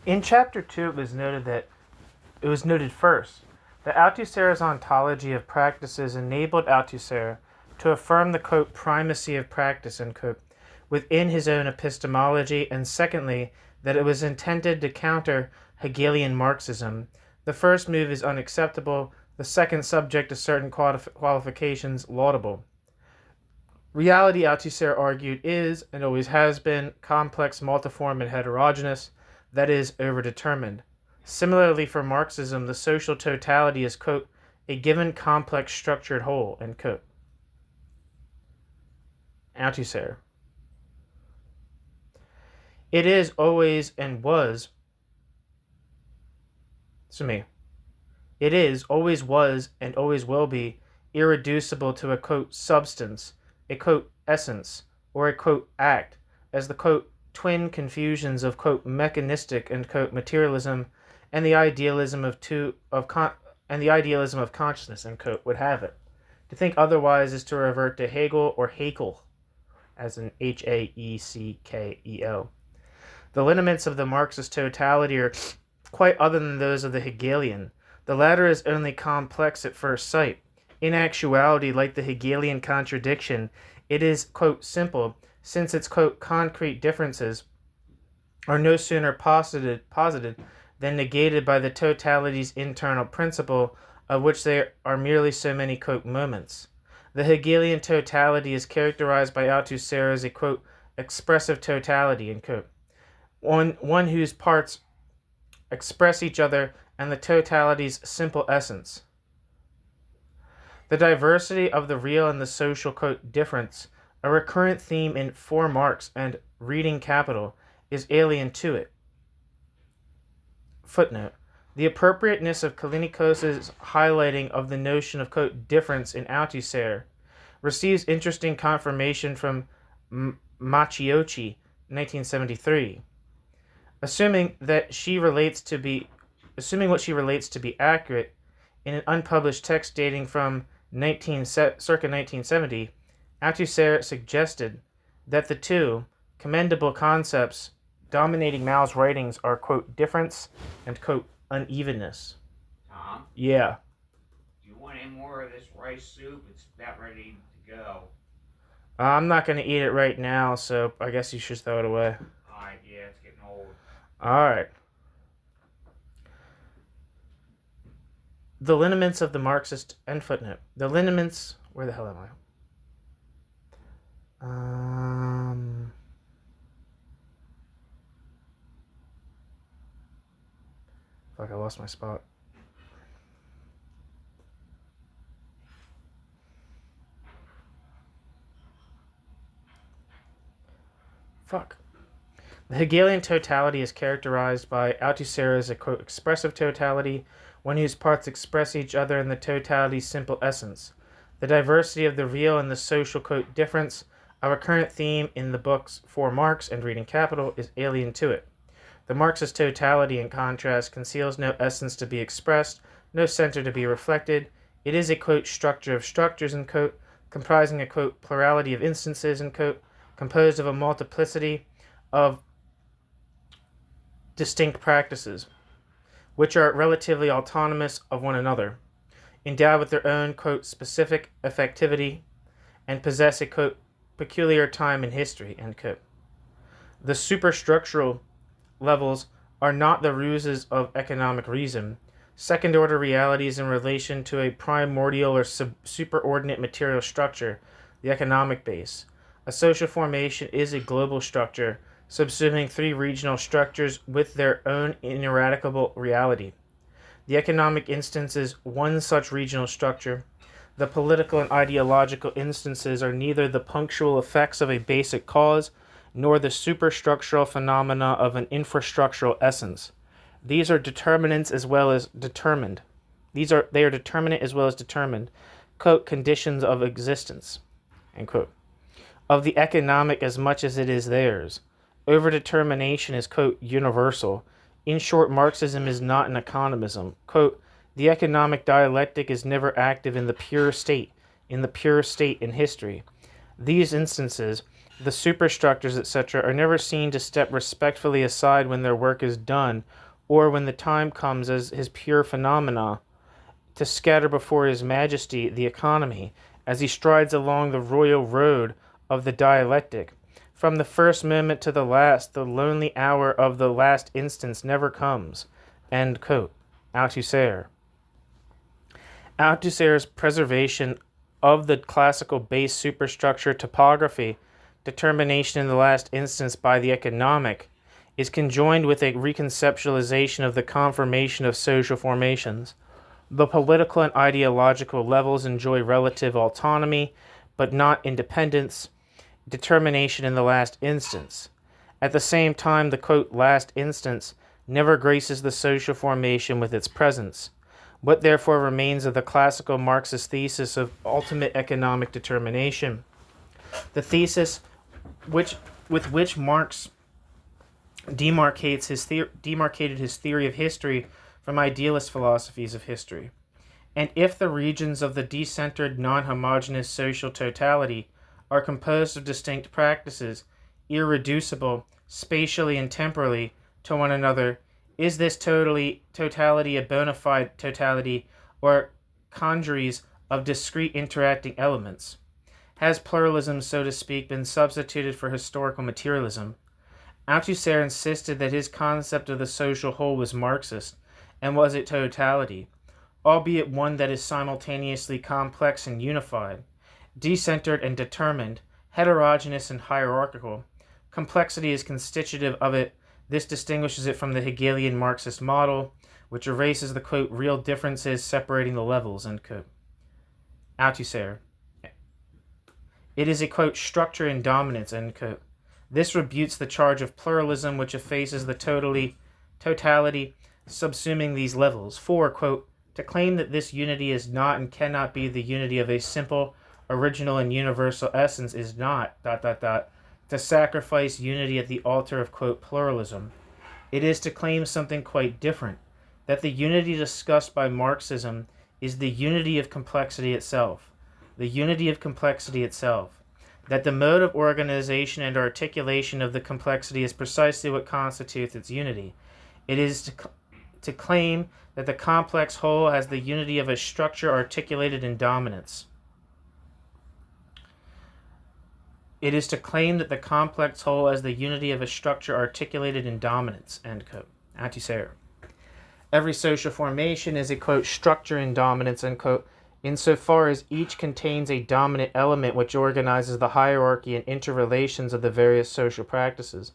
In Chapter 2, it was noted first that Althusser's ontology of practices enabled Althusser to affirm the, quote, primacy of practice, end quote, within his own epistemology, and secondly, that it was intended to counter Hegelian Marxism. The first move is unacceptable, the second, subject to certain qualifications, laudable. Reality, Althusser argued, is, and always has been, complex, multiform, and heterogeneous, that is, overdetermined. Similarly, for Marxism, the social totality is, quote, a given complex structured whole, end quote. Althusser. It is, always, and was. It is, always was, and always will be, irreducible to a, quote, substance, a, quote, essence, or a, quote, act, as the, quote, twin confusions of, quote, mechanistic, and, quote, materialism and the idealism of consciousness, end quote, would have it. To think otherwise is to revert to Hegel or Haeckel, as in Haeckel. The lineaments of the Marxist totality are quite other than those of the Hegelian. The latter is only complex at first sight. In actuality, like the Hegelian contradiction, it is, quote, simple, since its, quote, concrete differences are no sooner posited than negated by the totality's internal principle, of which there are merely so many, quote, moments. The Hegelian totality is characterized by Althusser as a, quote, expressive totality, end quote, one whose parts express each other and the totality's simple essence. The diversity of the real and the social, quote, difference, a recurrent theme in For Marx and Reading Capital, is alien to it. Footnote. The appropriateness of Kalinikos's highlighting of the notion of, quote, difference in Althusser receives interesting confirmation from Machiocci, 1973. Assuming what she relates to be accurate, in an unpublished text dating from circa 1970, Althusser suggested that the two commendable concepts dominating Mao's writings are, quote, difference and, quote, unevenness. Tom? Yeah. Do you want any more of this rice soup? It's about ready to go. I'm not going to eat it right now, so I guess you should throw it away. Alright, yeah, it's getting old. Alright. The lineaments of the Marxist end footnote. The lineaments. Where the hell am I? Fuck, I lost my spot. Fuck. The Hegelian totality is characterized by Althusser as a, quote, expressive totality, one whose parts express each other in the totality's simple essence. The diversity of the real and the social, quote, difference, a recurrent theme in the books For Marx and Reading Capital, is alien to it. The Marxist totality, in contrast, conceals no essence to be expressed, no center to be reflected. It is a, quote, structure of structures, end quote, comprising a, quote, plurality of instances, end quote, composed of a multiplicity of distinct practices, which are relatively autonomous of one another, endowed with their own, quote, specific effectivity, and possess a, quote, peculiar time in history, end quote. The superstructural levels are not the ruses of economic reason, second-order realities in relation to a primordial or superordinate material structure, the economic base. A social formation is a global structure, subsuming three regional structures with their own ineradicable reality. The economic instance is one such regional structure. The political and ideological instances are neither the punctual effects of a basic cause, nor the superstructural phenomena of an infrastructural essence. These are determinants as well as determined. They are determinate as well as determined, quote, conditions of existence, end quote, of the economic as much as it is theirs. Overdetermination is, quote, universal. In short, Marxism is not an economism. Quote, the economic dialectic is never active in the pure state in history. These instances, the superstructures, etc., are never seen to step respectfully aside when their work is done, or when the time comes as his pure phenomena to scatter before his majesty the economy, as he strides along the royal road of the dialectic. From the first moment to the last, the lonely hour of the last instance never comes. End quote. Althusser. Althusser's preservation of the classical base superstructure topography, determination in the last instance by the economic, is conjoined with a reconceptualization of the conformation of social formations. The political and ideological levels enjoy relative autonomy, but not independence, determination in the last instance. At the same time, the, quote, last instance never graces the social formation with its presence. What therefore remains of the classical Marxist thesis of ultimate economic determination? The thesis with which Marx demarcated his theory of history from idealist philosophies of history. And if the regions of the decentered, non-homogeneous social totality are composed of distinct practices, irreducible spatially and temporally to one another, is this totality a bona fide totality, or congeries of discrete interacting elements. Has pluralism, so to speak, been substituted for historical materialism? Althusser insisted that his concept of the social whole was Marxist and was a totality, albeit one that is simultaneously complex and unified, decentered and determined, heterogeneous and hierarchical. Complexity is constitutive of it. This distinguishes it from the Hegelian Marxist model, which erases the, quote, real differences separating the levels, end quote. Althusser. It is a, quote, structure and dominance, end quote. This rebutes the charge of pluralism, which effaces the totality subsuming these levels. For, quote, to claim that this unity is not and cannot be the unity of a simple, original, and universal essence is not, to sacrifice unity at the altar of, quote, pluralism. It is to claim something quite different, that the unity discussed by Marxism is the unity of complexity itself. The unity of complexity itself. That the mode of organization and articulation of the complexity is precisely what constitutes its unity. It is to claim that the complex whole has the unity of a structure articulated in dominance. It is to claim that the complex whole has the unity of a structure articulated in dominance, end quote. Althusser. Every social formation is a, quote, structure in dominance, end quote, insofar as each contains a dominant element which organizes the hierarchy and interrelations of the various social practices.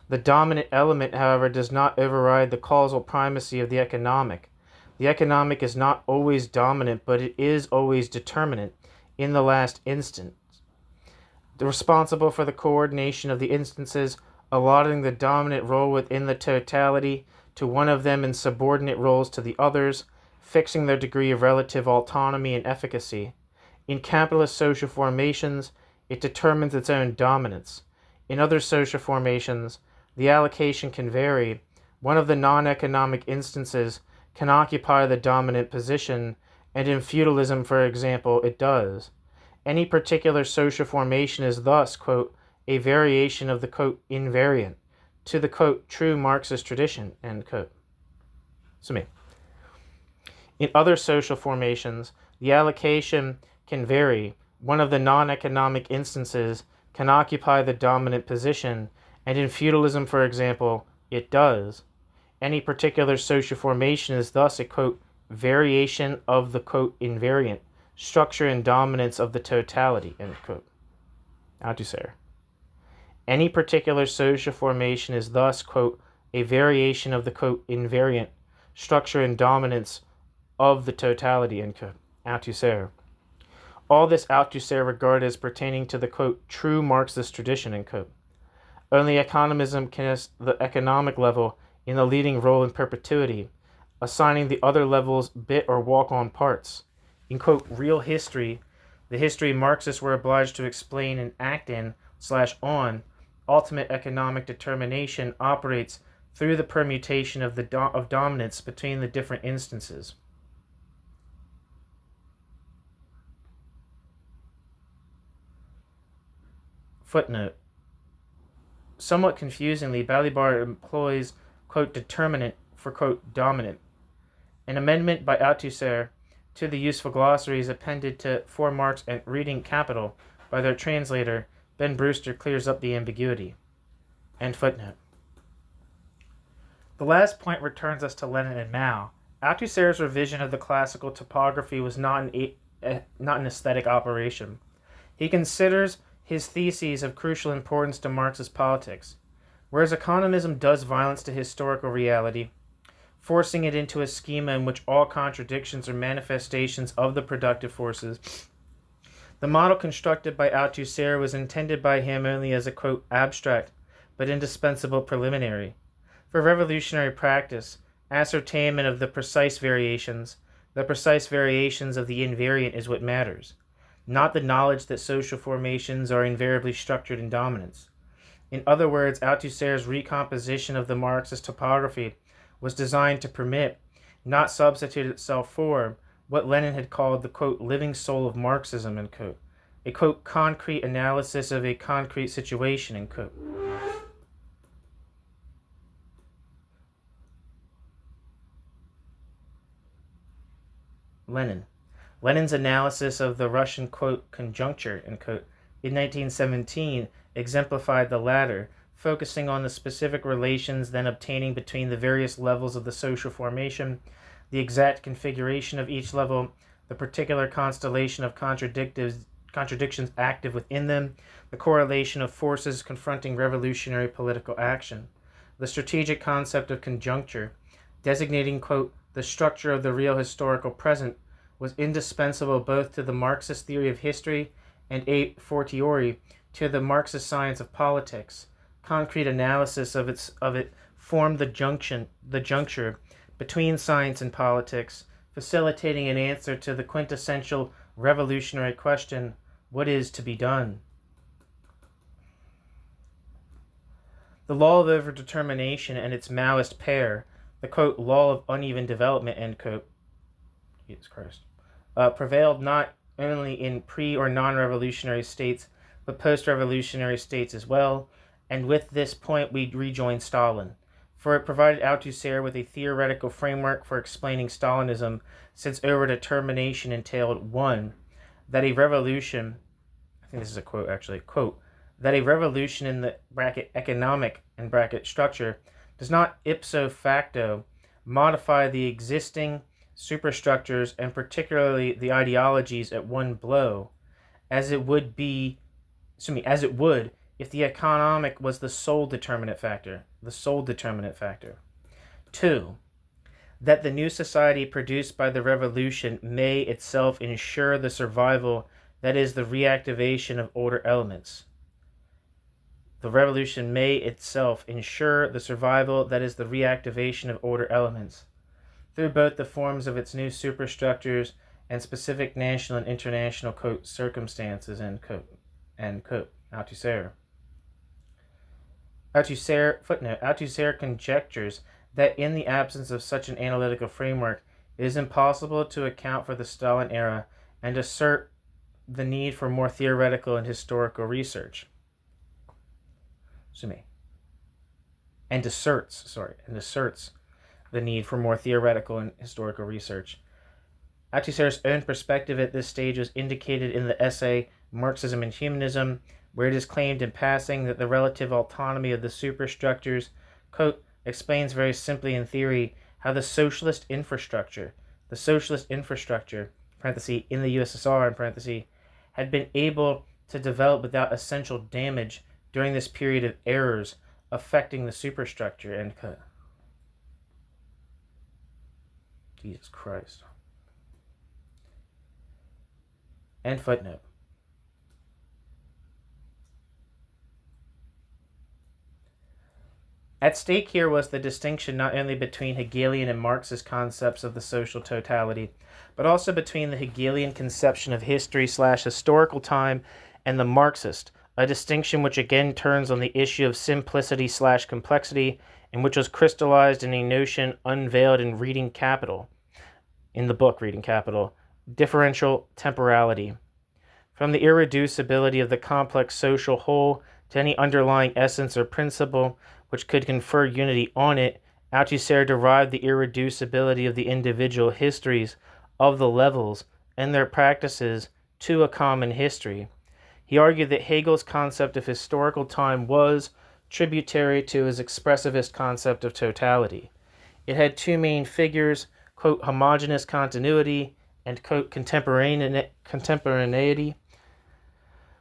The dominant element, however, does not override the causal primacy of the economic. The economic is not always dominant, but it is always determinate in the last instance. Responsible for the coordination of the instances, allotting the dominant role within the totality to one of them and subordinate roles to the others, fixing their degree of relative autonomy and efficacy. In capitalist social formations, it determines its own dominance. In other social formations, the allocation can vary. One of the non-economic instances can occupy the dominant position, and in feudalism, for example, it does. Any particular social formation is thus, quote, a variation of the, quote, invariant to the, quote, true Marxist tradition, end quote. In other social formations, the allocation can vary. One of the non-economic instances can occupy the dominant position, and in feudalism, for example, it does. Any particular social formation is thus a, quote, variation of the, quote, invariant structure and dominance of the totality, end quote. Althusser. Any particular social formation is thus, quote, a variation of the, quote, invariant structure and dominance of the totality, end quote. Althusser. All this Althusser regarded as pertaining to the, quote, true Marxist tradition, end quote. Only economism can as the economic level in the leading role in perpetuity, assigning the other levels bit or walk-on parts. In, quote, real history, the history Marxists were obliged to explain and act in / on, ultimate economic determination operates through the permutation of of dominance between the different instances. Footnote. Somewhat confusingly, Balibar employs, quote, determinant for, quote, dominant. An amendment by Althusser to the useful glossaries appended to For Marx and Reading Capital by their translator, Ben Brewster, clears up the ambiguity. End footnote. The last point returns us to Lenin and Mao. Althusser's revision of the classical topography was not an aesthetic operation. He considers his theses of crucial importance to Marxist politics. Whereas economism does violence to historical reality, forcing it into a schema in which all contradictions are manifestations of the productive forces, the model constructed by Althusser was intended by him only as a, quote, abstract but indispensable preliminary. For revolutionary practice, ascertainment of the precise variations of the invariant is what matters, not the knowledge that social formations are invariably structured in dominance. In other words, Althusser's recomposition of the Marxist topography was designed to permit, not substitute itself for, what Lenin had called the, quote, living soul of Marxism, end quote, a, quote, concrete analysis of a concrete situation, end quote. Lenin. Lenin's analysis of the Russian, quote, conjuncture, end quote, in 1917 exemplified the latter, focusing on the specific relations then obtaining between the various levels of the social formation, the exact configuration of each level, the particular constellation of contradictions active within them, the correlation of forces confronting revolutionary political action. The strategic concept of conjuncture, designating, quote, the structure of the real historical present, was indispensable both to the Marxist theory of history and a fortiori to the Marxist science of politics. Concrete analysis of it formed the juncture between science and politics, facilitating an answer to the quintessential revolutionary question, what is to be done? The law of overdetermination and its Maoist pair, the, quote, law of uneven development, end quote, Jesus Christ, prevailed not only in pre- or non-revolutionary states, but post-revolutionary states as well, and with this point we rejoin Stalin, for it provided Althusser with a theoretical framework for explaining Stalinism, since overdetermination entailed, 1, that a revolution, I think this is a quote actually, quote, that a revolution in the bracket economic and bracket structure does not ipso facto modify the existing superstructures and particularly the ideologies at one blow, as it would if the economic was the sole determinant factor. 2, that the new society produced by the revolution may itself ensure the survival, that is, the reactivation of older elements. The revolution may itself ensure the survival, that is, the reactivation of older elements, through both the forms of its new superstructures and specific national and international, quote, circumstances, end quote, Althusser. Althusser conjectures that in the absence of such an analytical framework, it is impossible to account for the Stalin era and assert the need for more theoretical and historical research. And asserts the need for more theoretical and historical research. Althusser's own perspective at this stage was indicated in the essay Marxism and Humanism, where it is claimed in passing that the relative autonomy of the superstructures, quote, explains very simply in theory how the socialist infrastructure, parenthesis, in the USSR, in parenthesis, had been able to develop without essential damage during this period of errors affecting the superstructure, end quote. Jesus Christ. End footnote. At stake here was the distinction not only between Hegelian and Marxist concepts of the social totality, but also between the Hegelian conception of history/historical time and the Marxist, a distinction which again turns on the issue of simplicity/complexity, and which was crystallized in a notion unveiled in the book Reading Capital, differential temporality. From the irreducibility of the complex social whole to any underlying essence or principle which could confer unity on it, Althusser derived the irreducibility of the individual histories of the levels and their practices to a common history. He argued that Hegel's concept of historical time was tributary to his expressivist concept of totality. It had two main figures, quote, homogeneous continuity and, quote, contemporaneity.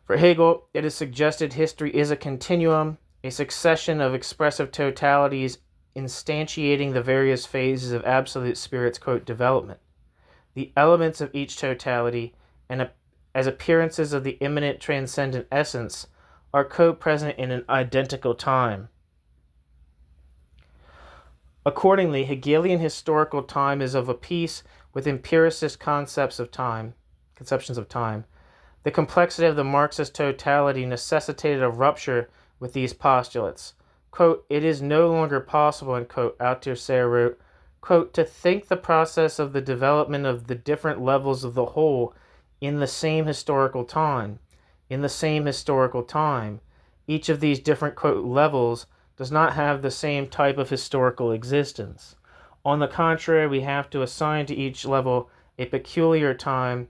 For Hegel, it is suggested history is a continuum, a succession of expressive totalities instantiating the various phases of absolute spirit's, quote, development. The elements of each totality, and as appearances of the immanent transcendent essence, are co-present in an identical time. Accordingly, Hegelian historical time is of a piece with empiricist conceptions of time. The complexity of the Marxist totality necessitated a rupture with these postulates. Quote, it is no longer possible, end quote, Althusser wrote, quote, to think the process of the development of the different levels of the whole in the same historical time. Each of these different, quote, levels does not have the same type of historical existence. On the contrary, we have to assign to each level a peculiar time,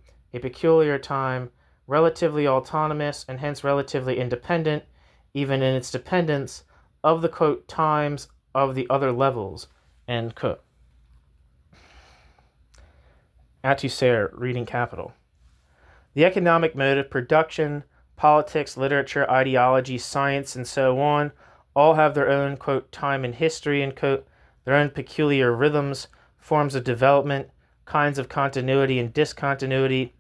relatively autonomous and hence relatively independent, even in its dependence, of the, quote, times of the other levels, end quote. Althusser, Reading Capital. The economic mode of production, politics, literature, ideology, science, and so on, all have their own, quote, time in history, end quote, their own peculiar rhythms, forms of development, kinds of continuity and discontinuity.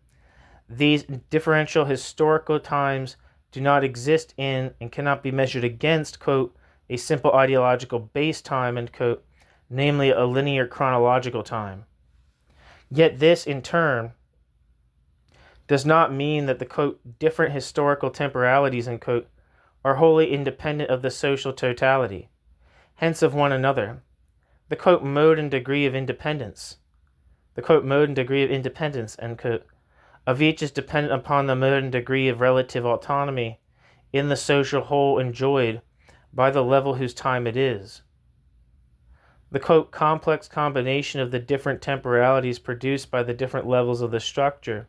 These differential historical times do not exist in and cannot be measured against, quote, a simple ideological base time, end quote, namely a linear chronological time. Yet this, in turn, does not mean that the, quote, different historical temporalities, end quote, are wholly independent of the social totality, hence of one another. The, quote, mode and degree of independence, end quote, of each is dependent upon the mode and degree of relative autonomy in the social whole enjoyed by the level whose time it is. The, quote, complex combination of the different temporalities produced by the different levels of the structure,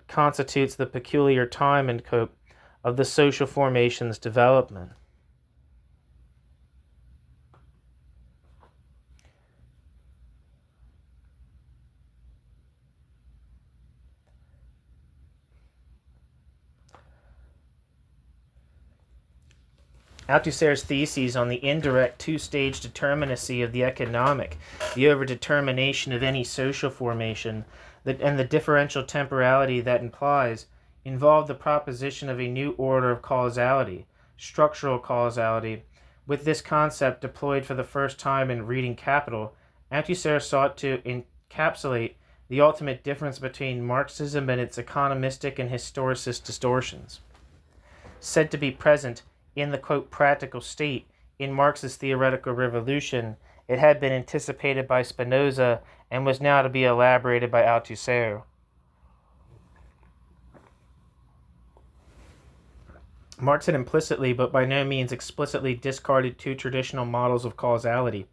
constitutes the peculiar time, end quote, of the social formation's development. Althusser's theses on the indirect two-stage determinacy of the economic, the overdetermination of any social formation, and the differential temporality that implies, involve the proposition of a new order of causality, structural causality. With this concept deployed for the first time in Reading Capital, Althusser sought to encapsulate the ultimate difference between Marxism and its economistic and historicist distortions. Said to be present in the, quote, practical state in Marx's theoretical revolution, it had been anticipated by Spinoza and was now to be elaborated by Althusser. Marx had implicitly, but by no means explicitly, discarded two traditional models of causality.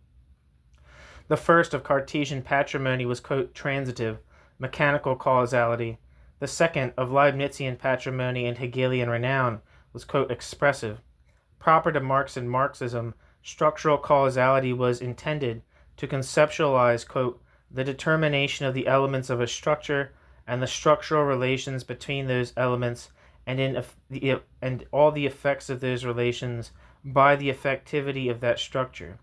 The first, of Cartesian patrimony, was, quote, transitive, mechanical causality. The second, of Leibnizian patrimony and Hegelian renown, was, quote, expressive. Proper to Marx and Marxism, structural causality was intended to conceptualize, quote, the determination of the elements of a structure and the structural relations between those elements and all the effects of those relations by the effectivity of that structure,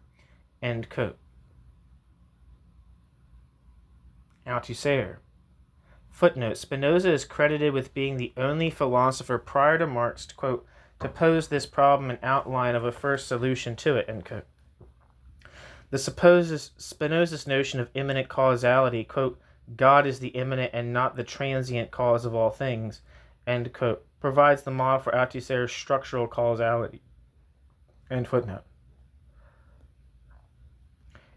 end quote. Althusser. Footnote: Spinoza is credited with being the only philosopher prior to Marx to, quote, to pose this problem and outline of a first solution to it, end quote. The Spinoza's notion of immanent causality, quote, God is the immanent and not the transient cause of all things, end quote, provides the model for Althusser's structural causality, end footnote.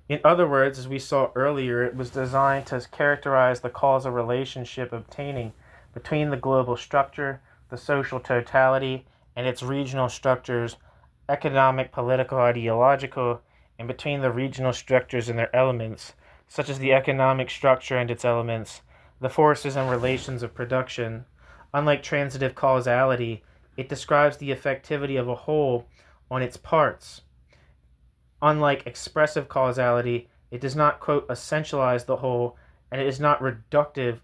In other words, as we saw earlier, it was designed to characterize the causal relationship obtaining between the global structure, the social totality, and its regional structures, economic, political, ideological, and between the regional structures and their elements, such as the economic structure and its elements, the forces and relations of production. Unlike transitive causality, it describes the effectivity of a whole on its parts. Unlike expressive causality, it does not, quote, essentialize the whole, and it is not reductive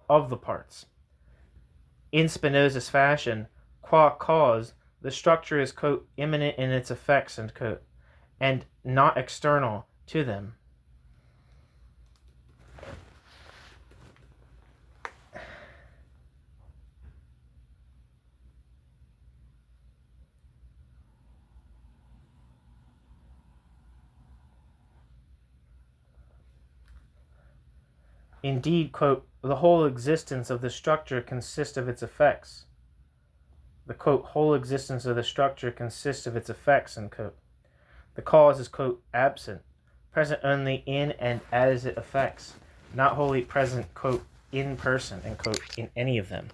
of the parts. In Spinoza's fashion, qua cause, the structure is, quote, immanent in its effects, end quote, and not external to them. Indeed, quote, the whole existence of the structure consists of its effects. The, quote, whole existence of the structure consists of its effects, end quote. The cause is, quote, absent, present only in and as it affects, not wholly present, quote, in person, end quote, in any of them.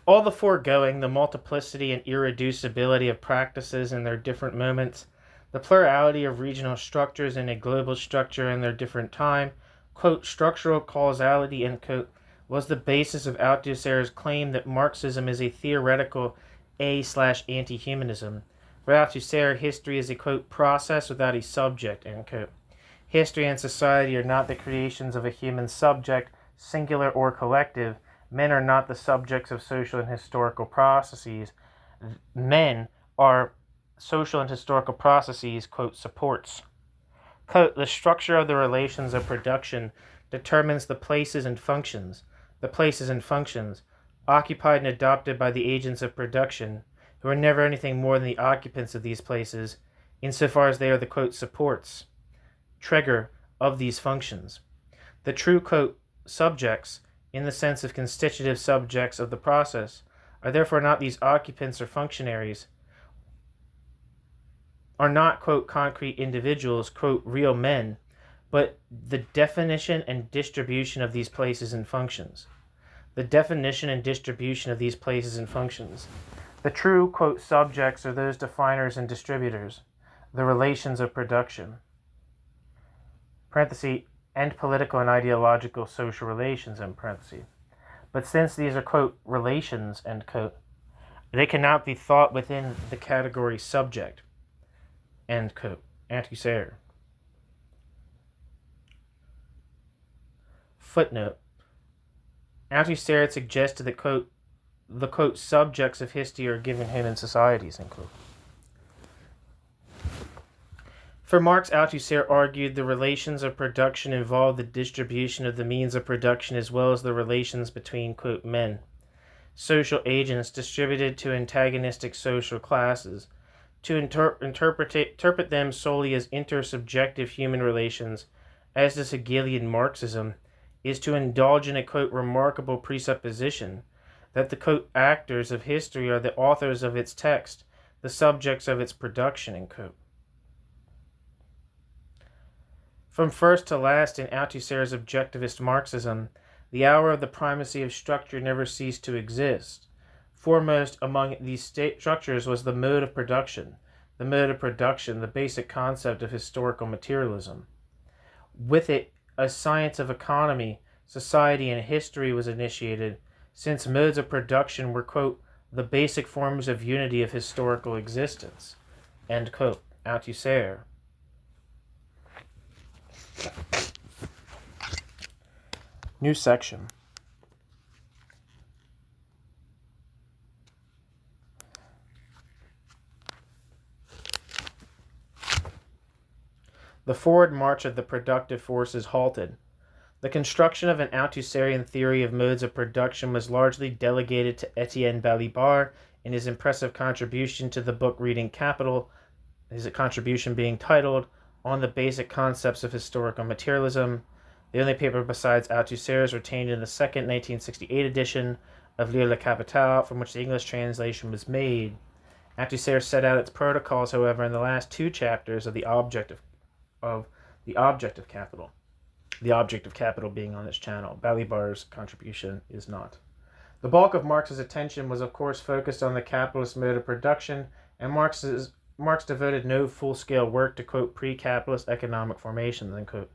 All the foregoing, the multiplicity and irreducibility of practices in their different moments, the plurality of regional structures in a global structure in their different time, quote, structural causality, end quote, was the basis of Althusser's claim that Marxism is a theoretical A/anti-humanism. For Althusser, history is a, quote, process without a subject, end quote. History and society are not the creations of a human subject, singular or collective. Men are not the subjects of social and historical processes. Men are social and historical processes, quote, supports. Quote, the structure of the relations of production determines the places and functions. The places and functions, occupied and adopted by the agents of production, who are never anything more than the occupants of these places, insofar as they are the, quote, supports, trigger of these functions. The true, quote, subjects, in the sense of constitutive subjects of the process, are therefore not these occupants or functionaries, are not, quote, concrete individuals, quote, real men, but the definition and distribution of these places and functions. The definition and distribution of these places and functions. The true, quote, subjects are those definers and distributors, the relations of production. Parenthesis, and political and ideological social relations, in parenthesis. But since these are, quote, relations, end quote, they cannot be thought within the category subject, end quote. Althusser. Footnote. Althusser had suggested that, quote, the, quote, subjects of history are given human societies, end quote. For Marx, Althusser argued the relations of production involve the distribution of the means of production as well as the relations between, quote, men, social agents distributed to antagonistic social classes. To interpret them solely as intersubjective human relations, as does Hegelian Marxism, is to indulge in a, quote, remarkable presupposition that the, quote, actors of history are the authors of its text, the subjects of its production, end quote. From first to last in Althusser's objectivist Marxism, the hour of the primacy of structure never ceased to exist. Foremost among these structures was the mode of production. The mode of production, the basic concept of historical materialism. With it, a science of economy, society, and history was initiated, since modes of production were, quote, the basic forms of unity of historical existence, end quote. Althusser. New section. The forward march of the productive forces halted. The construction of an Althusserian theory of modes of production was largely delegated to Etienne Balibar in his impressive contribution to the book Reading Capital, his contribution being titled On the Basic Concepts of Historical Materialism, the only paper besides Althusser's retained in the second 1968 edition of Lire le Capital, from which the English translation was made. Althusser set out its protocols, however, in the last two chapters of the object of capital. The object of capital being on this channel. Balibar's contribution is not. The bulk of Marx's attention was, of course, focused on the capitalist mode of production, and Marx devoted no full-scale work to, quote, pre-capitalist economic formations, end quote.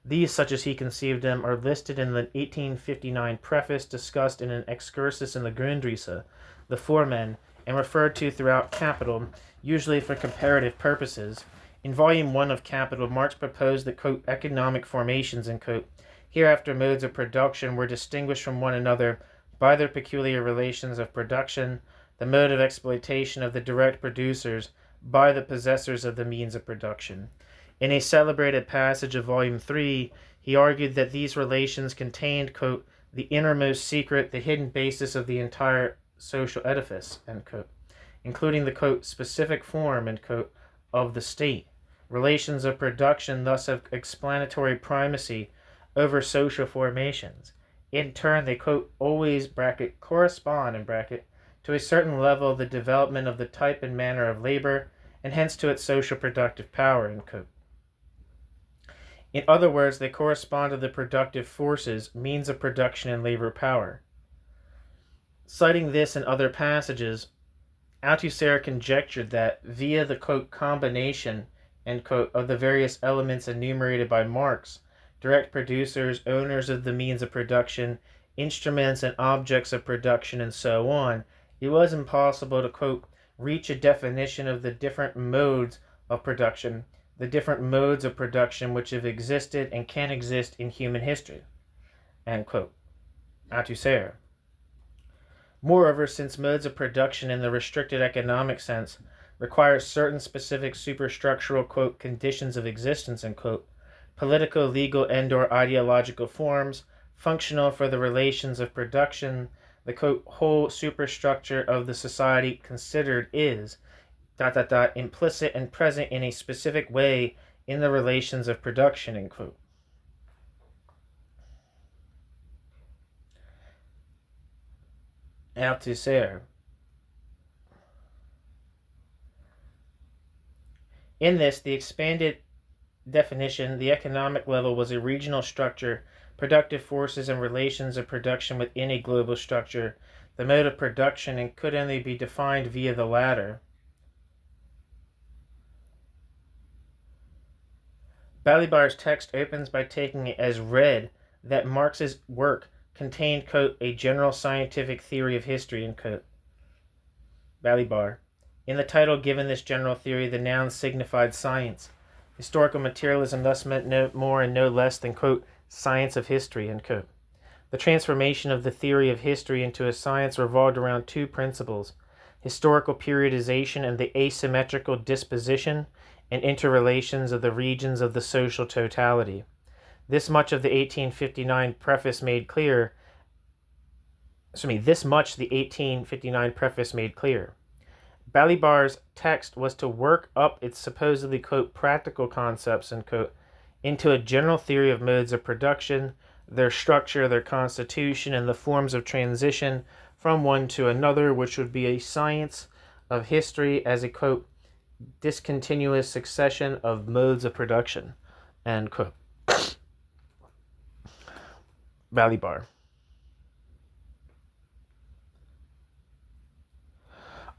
These, such as he conceived them, are listed in the 1859 preface discussed in an excursus in the Grundrisse, the Foremen, and referred to throughout Capital, usually for comparative purposes. In Volume 1 of Capital, Marx proposed that, quote, economic formations, end quote, hereafter modes of production were distinguished from one another by their peculiar relations of production, the mode of exploitation of the direct producers by the possessors of the means of production. In a celebrated passage of Volume 3, he argued that these relations contained, quote, the innermost secret, the hidden basis of the entire social edifice, end quote, including the, quote, specific form, end quote, of the state. Relations of production thus have explanatory primacy over social formations. In turn, they, quote, always, bracket, correspond, in bracket, to a certain level of the development of the type and manner of labor, and hence to its social productive power, end quote. In other words, they correspond to the productive forces, means of production, and labor power. Citing this and other passages, Althusser conjectured that, via the quote, combination, end quote, of the various elements enumerated by Marx, direct producers, owners of the means of production, instruments and objects of production, and so on, it was impossible to, quote, reach a definition of the different modes of production, the different modes of production which have existed and can exist in human history, end quote. Althusser. Moreover, since modes of production in the restricted economic sense require certain specific superstructural, quote, conditions of existence, end quote, political, legal, and/or ideological forms, functional for the relations of production, the, quote, whole superstructure of the society considered is, ... implicit and present in a specific way in the relations of production, end quote. Althusser. In this, the expanded definition, the economic level was a regional structure, productive forces and relations of production within a global structure, the mode of production, and could only be defined via the latter. Balibar's text opens by taking it as read that Marx's work contained, quote, a general scientific theory of history, end quote. Balibar. In the title given this general theory, the noun signified science. Historical materialism thus meant no more and no less than, quote, science of history, end quote. The transformation of the theory of history into a science revolved around two principles: historical periodization and the asymmetrical disposition and interrelations of the regions of the social totality. This much the 1859 preface made clear. Balibar's text was to work up its supposedly, quote, practical concepts, end quote, into a general theory of modes of production, their structure, their constitution, and the forms of transition from one to another, which would be a science of history as a, quote, discontinuous succession of modes of production, end quote. Balibar.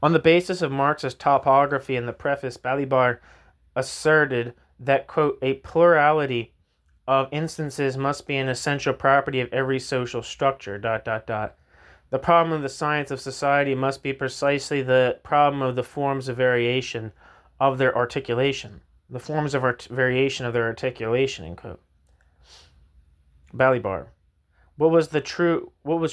On the basis of Marx's topography in the preface, Balibar asserted that, quote, a plurality of instances must be an essential property of every social structure, ... The problem of the science of society must be precisely the problem of the forms of variation of their articulation. The forms of variation of their articulation, end quote. Balibar. What was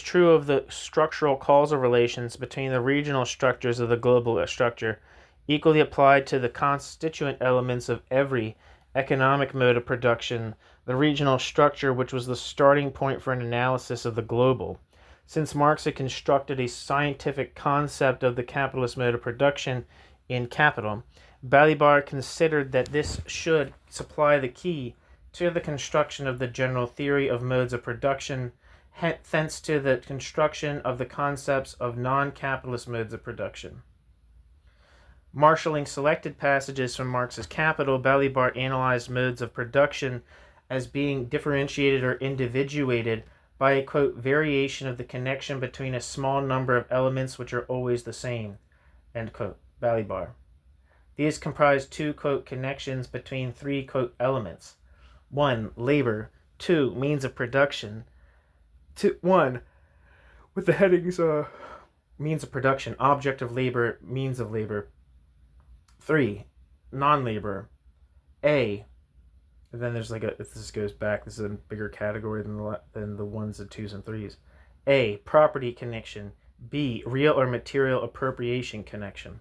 true of the structural causal relations between the regional structures of the global structure equally applied to the constituent elements of every economic mode of production, the regional structure which was the starting point for an analysis of the global. Since Marx had constructed a scientific concept of the capitalist mode of production in Capital, Balibar considered that this should supply the key to the construction of the general theory of modes of production, thence to the construction of the concepts of non-capitalist modes of production. Marshalling selected passages from Marx's Capital, Balibar analyzed modes of production as being differentiated or individuated by a, quote, variation of the connection between a small number of elements which are always the same, end quote. Balibar. These comprise two, quote, connections between three, quote, elements. 1. Labor. 2. Means of production. 1. With the headings means of production, object of labor, means of labor. 3. Non-labor. A. And then there's if this goes back, this is a bigger category than the 1s and 2s and 3s. A. Property connection. B. Real or material appropriation connection.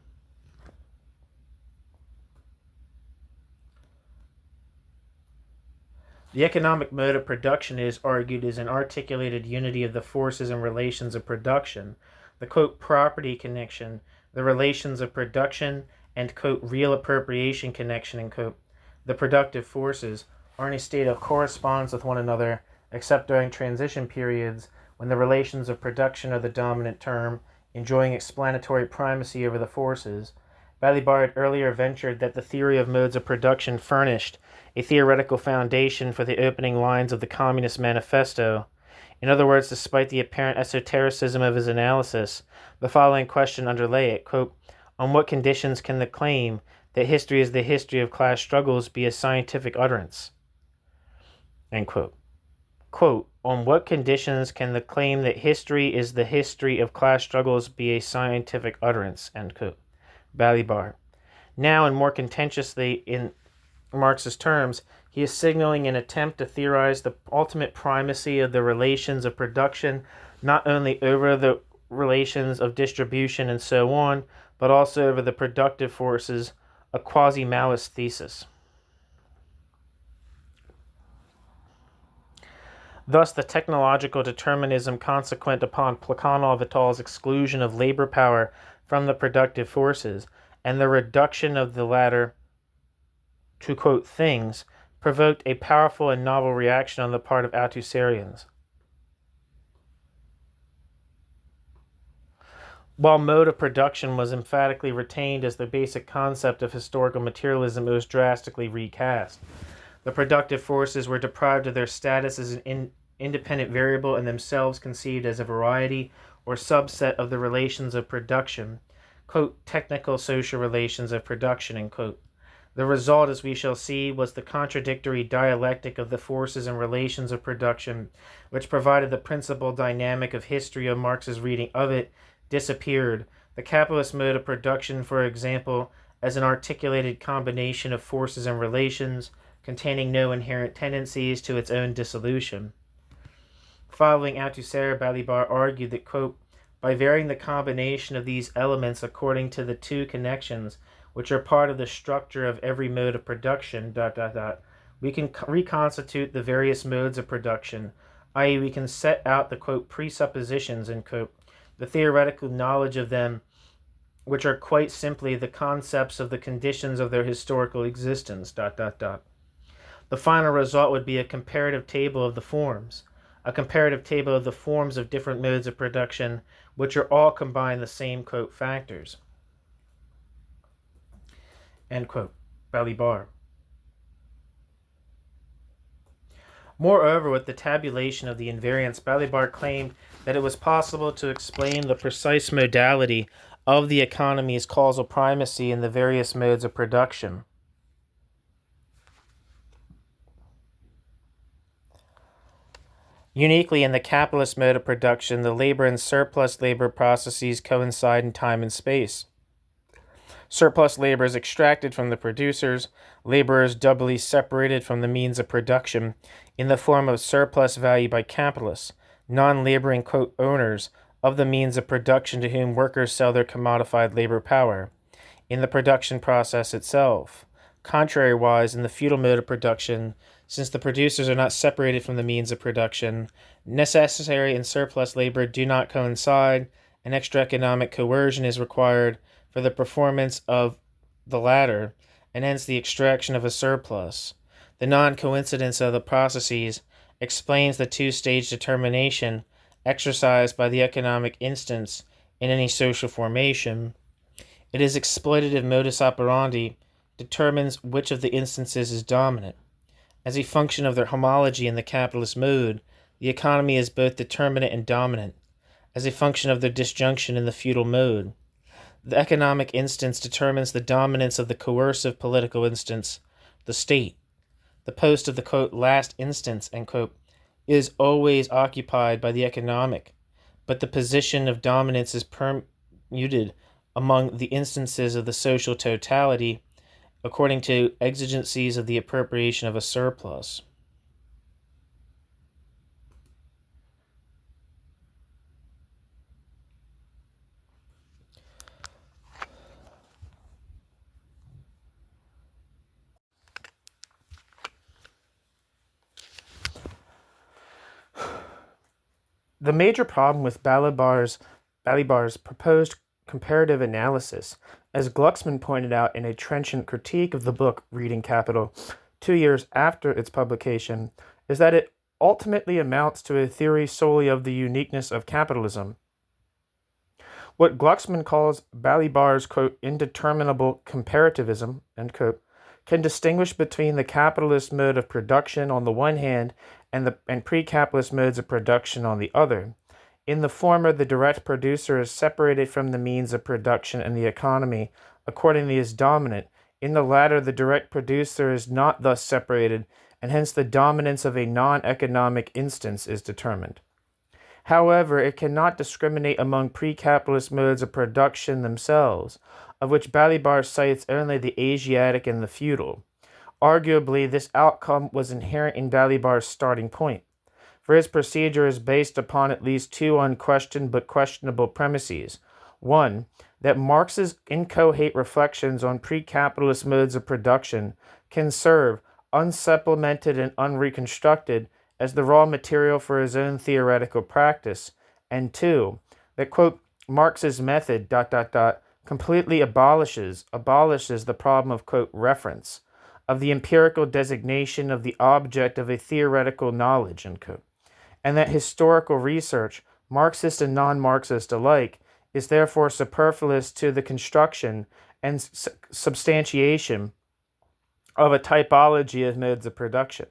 The economic mode of production, it is argued, is an articulated unity of the forces and relations of production. The, quote, property connection, the relations of production, and, quote, real appropriation connection, and, quote, the productive forces, are in a state of correspondence with one another, except during transition periods when the relations of production are the dominant term, enjoying explanatory primacy over the forces. Balibar had earlier ventured that the theory of modes of production furnished a theoretical foundation for the opening lines of the Communist Manifesto. In other words, despite the apparent esotericism of his analysis, the following question underlay it, quote, on what conditions can the claim that history is the history of class struggles be a scientific utterance? End quote. Quote, on what conditions can the claim that history is the history of class struggles be a scientific utterance? End quote. Balibar. Now, and more contentiously in Marx's terms, he is signaling an attempt to theorize the ultimate primacy of the relations of production, not only over the relations of distribution and so on, but also over the productive forces, a quasi-Maoist thesis. Thus, the technological determinism consequent upon Plekhanov et al.'s exclusion of labor power from the productive forces, and the reduction of the latter to, quote, things, provoked a powerful and novel reaction on the part of Althusserians. While mode of production was emphatically retained as the basic concept of historical materialism, it was drastically recast. The productive forces were deprived of their status as an independent variable and themselves conceived as a variety or subset of the relations of production, quote, technical social relations of production, end quote. The result, as we shall see, was the contradictory dialectic of the forces and relations of production, which provided the principal dynamic of history of Marx's reading of it, disappeared. The capitalist mode of production, for example, as an articulated combination of forces and relations, containing no inherent tendencies to its own dissolution. Following Althusser, Balibar argued that, quote, by varying the combination of these elements according to the two connections which are part of the structure of every mode of production, we can reconstitute the various modes of production, i.e. we can set out the, quote, presuppositions, end quote, the theoretical knowledge of them, which are quite simply the concepts of the conditions of their historical existence, The final result would be a comparative table of the forms, a comparative table of the forms of different modes of production, which are all combined the same, quote, factors. End quote. Balibar. Moreover, with the tabulation of the invariants, Balibar claimed that it was possible to explain the precise modality of the economy's causal primacy in the various modes of production. Uniquely in the capitalist mode of production, the labor and surplus labor processes coincide in time and space. Surplus labor is extracted from the producers, labor is doubly separated from the means of production in the form of surplus value by capitalists, non-laboring, quote, owners of the means of production to whom workers sell their commodified labor power, in the production process itself. Contrariwise, in the feudal mode of production, since the producers are not separated from the means of production, necessary and surplus labor do not coincide, and extra economic coercion is required for the performance of the latter, and hence the extraction of a surplus. The non-coincidence of the processes explains the two-stage determination exercised by the economic instance in any social formation. It is exploitative modus operandi determines which of the instances is dominant. As a function of their homology in the capitalist mode, the economy is both determinate and dominant. As a function of their disjunction in the feudal mode, the economic instance determines the dominance of the coercive political instance, the state. The post of the, quote, last instance, end quote, is always occupied by the economic, but the position of dominance is permuted among the instances of the social totality according to exigencies of the appropriation of a surplus. The major problem with Balibar's proposed comparative analysis, as Glucksmann pointed out in a trenchant critique of the book Reading Capital 2 years after its publication, is that it ultimately amounts to a theory solely of the uniqueness of capitalism. What Glucksmann calls Balibar's, quote, indeterminable comparativism, end quote, can distinguish between the capitalist mode of production on the one hand and pre-capitalist modes of production on the other. In the former, the direct producer is separated from the means of production and the economy, accordingly is dominant. In the latter, the direct producer is not thus separated, and hence the dominance of a non-economic instance is determined. However, it cannot discriminate among pre-capitalist modes of production themselves, of which Balibar cites only the Asiatic and the feudal. Arguably, this outcome was inherent in Balibar's starting point, for his procedure is based upon at least two unquestioned but questionable premises. One, that Marx's inchoate reflections on pre-capitalist modes of production can serve, unsupplemented and unreconstructed, as the raw material for his own theoretical practice, and two, that, quote, Marx's method, completely abolishes the problem of, quote, reference, of the empirical designation of the object of a theoretical knowledge, end quote, and that historical research, Marxist and non-Marxist alike, is therefore superfluous to the construction and substantiation of a typology of modes of production.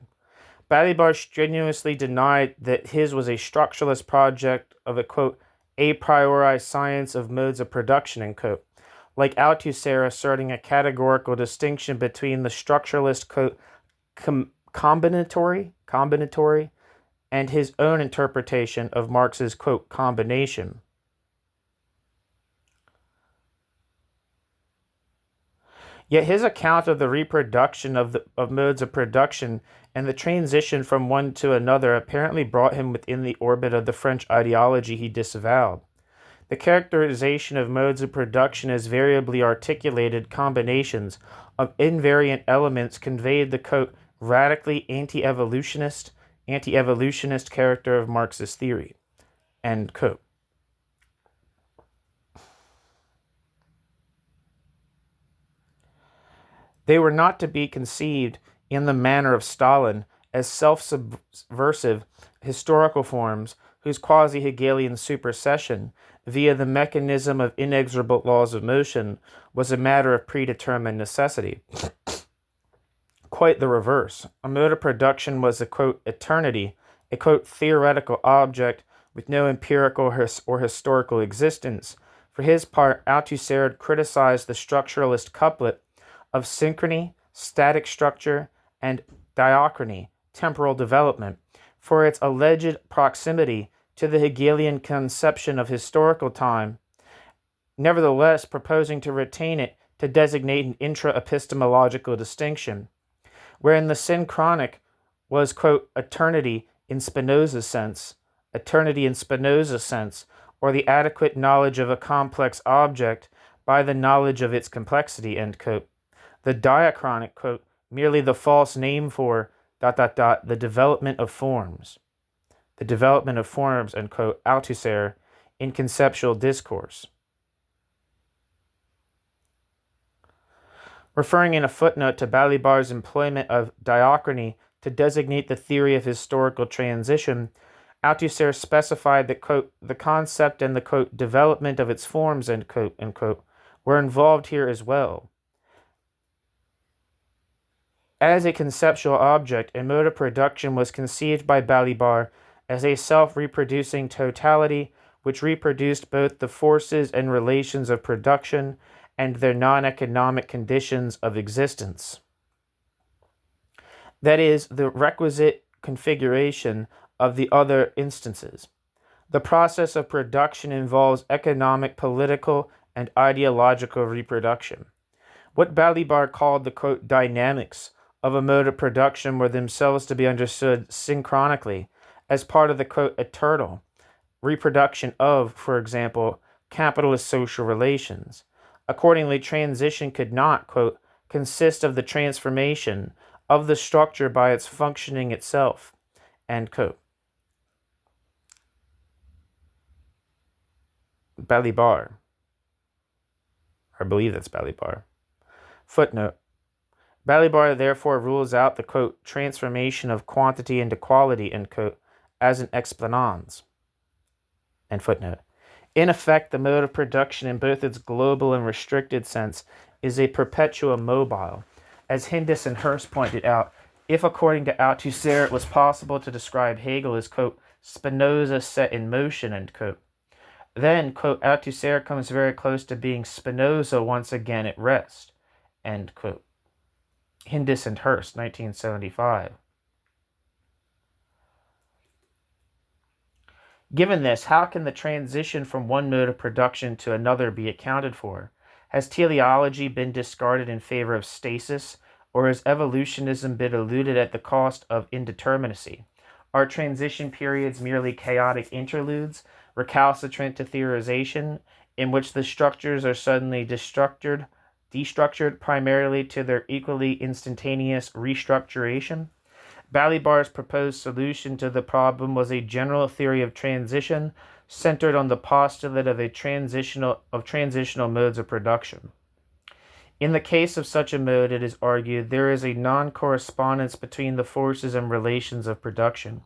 Balibar strenuously denied that his was a structuralist project of a, quote, a priori science of modes of production, end quote, like Althusser asserting a categorical distinction between the structuralist, quote, combinatory, and his own interpretation of Marx's, quote, combination. Yet his account of the reproduction of modes of production and the transition from one to another apparently brought him within the orbit of the French ideology he disavowed. The characterization of modes of production as variably articulated combinations of invariant elements conveyed the, quote, radically anti-evolutionist character of Marxist theory, end quote. They were not to be conceived in the manner of Stalin as self-subversive historical forms whose quasi-Hegelian supersession, via the mechanism of inexorable laws of motion, was a matter of predetermined necessity. Quite the reverse. A mode of production was a, quote, eternity, a, quote, theoretical object with no empirical or historical existence. For his part, Althusser criticized the structuralist couplet of synchrony, static structure, and diachrony, temporal development, for its alleged proximity to the Hegelian conception of historical time, nevertheless proposing to retain it to designate an intra-epistemological distinction, wherein the synchronic was, quote, eternity in Spinoza's sense, or the adequate knowledge of a complex object by the knowledge of its complexity, end quote. The diachronic, quote, merely the false name for, the development of forms. The development of forms, end quote, Althusser, in conceptual discourse. Referring in a footnote to Balibar's employment of diachrony to designate the theory of historical transition, Althusser specified that, quote, the concept and the, quote, development of its forms, end quote, were involved here as well. As a conceptual object, a mode of production was conceived by Balibar as a self-reproducing totality which reproduced both the forces and relations of production and their non-economic conditions of existence. That is, the requisite configuration of the other instances. The process of production involves economic, political, and ideological reproduction. What Balibar called the, quote, dynamics of a mode of production were themselves to be understood synchronically as part of the, quote, eternal reproduction of, for example, capitalist social relations. Accordingly, transition could not, quote, consist of the transformation of the structure by its functioning itself, end quote. Balibar. I believe that's Balibar. Footnote. Balibar therefore rules out the, quote, transformation of quantity into quality, end quote, as an explanans. End footnote. In effect, the mode of production in both its global and restricted sense is a perpetuum mobile, As Hindis and Hurst pointed out, if according to Althusser it was possible to describe Hegel as, quote, Spinoza set in motion, end quote, then, quote, Althusser comes very close to being Spinoza once again at rest, end quote. Hindis and Hurst, 1975. Given this, how can the transition from one mode of production to another be accounted for? Has teleology been discarded in favor of stasis, or has evolutionism been eluded at the cost of indeterminacy? Are transition periods merely chaotic interludes, recalcitrant to theorization, in which the structures are suddenly destructured primarily to their equally instantaneous restructuration? Balibar's proposed solution to the problem was a general theory of transition centered on the postulate of transitional modes of production. In the case of such a mode, it is argued, there is a non-correspondence between the forces and relations of production.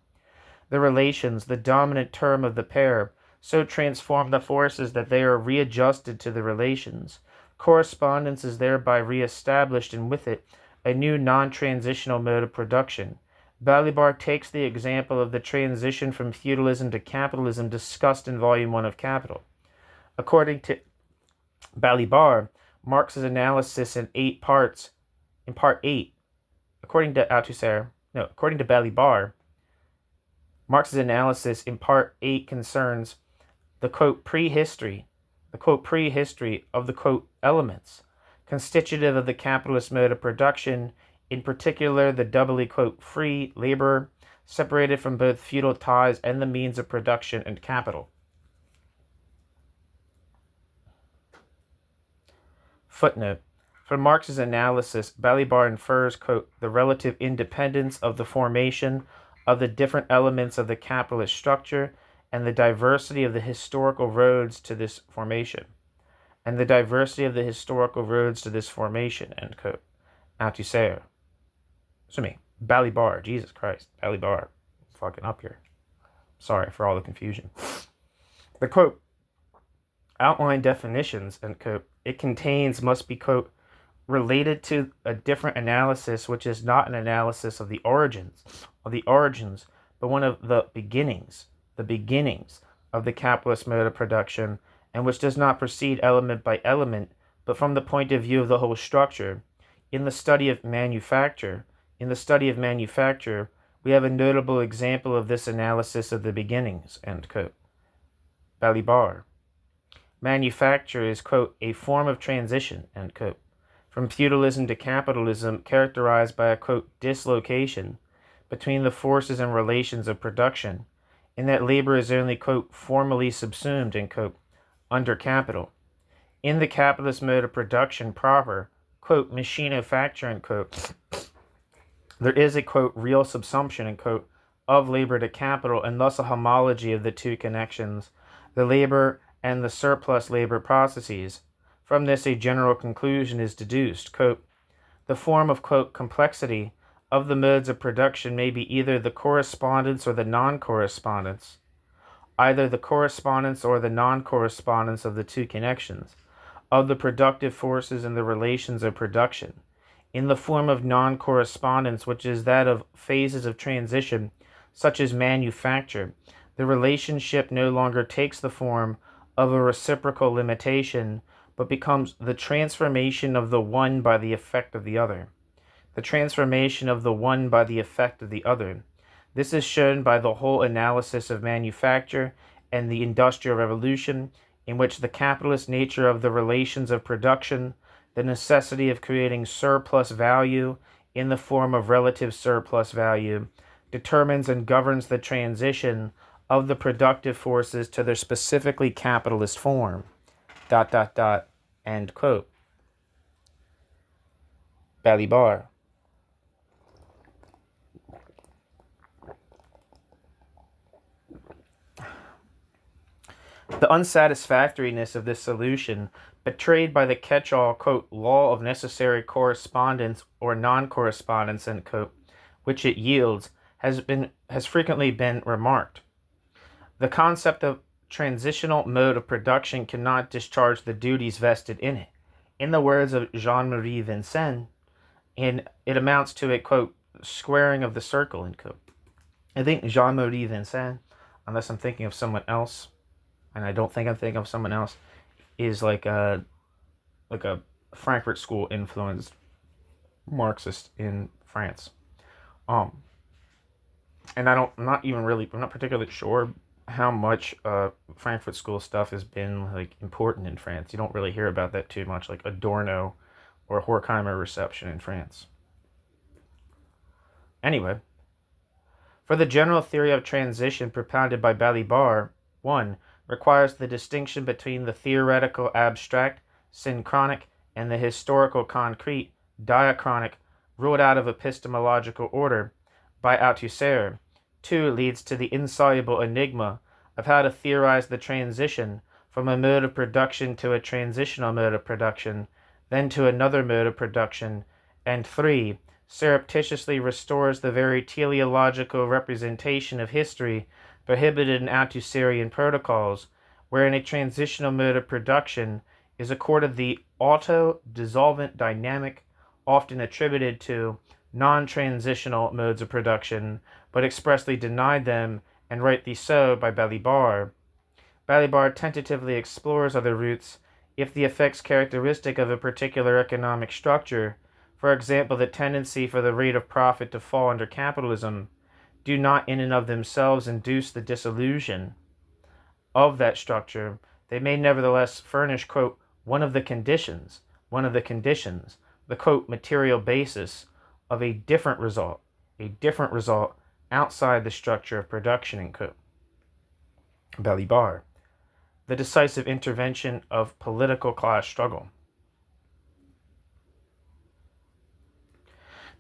The relations, the dominant term of the pair, so transform the forces that they are readjusted to the relations. Correspondence is thereby reestablished, and with it, a new non-transitional mode of production. Balibar takes the example of the transition from feudalism to capitalism discussed in Volume 1 of Capital. According to Balibar, Marx's analysis in 8 parts, in Part 8, according to Balibar, Marx's analysis in Part 8 concerns the, quote, prehistory of the, quote, elements constitutive of the capitalist mode of production, in particular the doubly, quote, free laborer, separated from both feudal ties and the means of production and capital. Footnote. From Marx's analysis, Balibar infers, quote, the relative independence of the formation of the different elements of the capitalist structure and the diversity of the historical roads to this formation. End quote. Althusser. Balibar. Jesus Christ. Balibar. Fucking up here. Sorry for all the confusion. The, quote, outline definitions, end quote, it contains must be, quote, related to a different analysis, which is not an analysis of the origins, but one of the beginnings of the capitalist mode of production, and which does not proceed element by element, but from the point of view of the whole structure. In the study of manufacture, we have a notable example of this analysis of the beginnings, end quote. Balibar. Manufacture is, quote, a form of transition, end quote, from feudalism to capitalism, characterized by a, quote, dislocation between the forces and relations of production, in that labor is only, quote, formally subsumed, end quote, under capital. In the capitalist mode of production proper, quote, machinofacture, end quote, there is a, quote, real subsumption, end quote, of labor to capital, and thus a homology of the two connections, the labor and the surplus labor processes. From this, a general conclusion is deduced, quote, the form of, quote, complexity of the modes of production may be either the correspondence or the non-correspondence, either the correspondence or the non-correspondence of the two connections, of the productive forces and the relations of production, in the form of non-correspondence, which is that of phases of transition, such as manufacture. The relationship no longer takes the form of a reciprocal limitation, but becomes the transformation of the one by the effect of the other. This is shown by the whole analysis of manufacture and the Industrial Revolution, in which the capitalist nature of the relations of production, the necessity of creating surplus value in the form of relative surplus value, determines and governs the transition of the productive forces to their specifically capitalist form. ... End quote. Balibar. The unsatisfactoriness of this solution, betrayed by the catch-all, quote, law of necessary correspondence or non-correspondence, end quote, which it yields, has frequently been remarked. The concept of transitional mode of production cannot discharge the duties vested in it. In the words of Jean-Marie Vincent, And it amounts to a, quote, squaring of the circle, end quote. I think Jean-Marie Vincent, unless I'm thinking of someone else, and I don't think I'm thinking of someone else, is like a Frankfurt School influenced Marxist in France. And I'm not particularly sure how much Frankfurt School stuff has been like important in France. You don't really hear about that too much, like Adorno or Horkheimer reception in France. Anyway, for the general theory of transition propounded by Balibar, 1. Requires the distinction between the theoretical abstract, synchronic, and the historical concrete, diachronic, ruled out of epistemological order by Althusser. 2. Leads to the insoluble enigma of how to theorize the transition from a mode of production to a transitional mode of production, then to another mode of production. And 3. Surreptitiously restores the very teleological representation of history prohibited in Althusserian protocols, wherein a transitional mode of production is accorded the auto-dissolvent dynamic often attributed to non-transitional modes of production, but expressly denied them, and rightly so, by Balibar. Balibar tentatively explores other routes if the effects characteristic of a particular economic structure, for example the tendency for the rate of profit to fall under capitalism, do not in and of themselves induce the dissolution of that structure, they may nevertheless furnish, quote, one of the conditions, the, quote, material basis of a different result outside the structure of production, end quote. Balibar. The decisive intervention of political class struggle.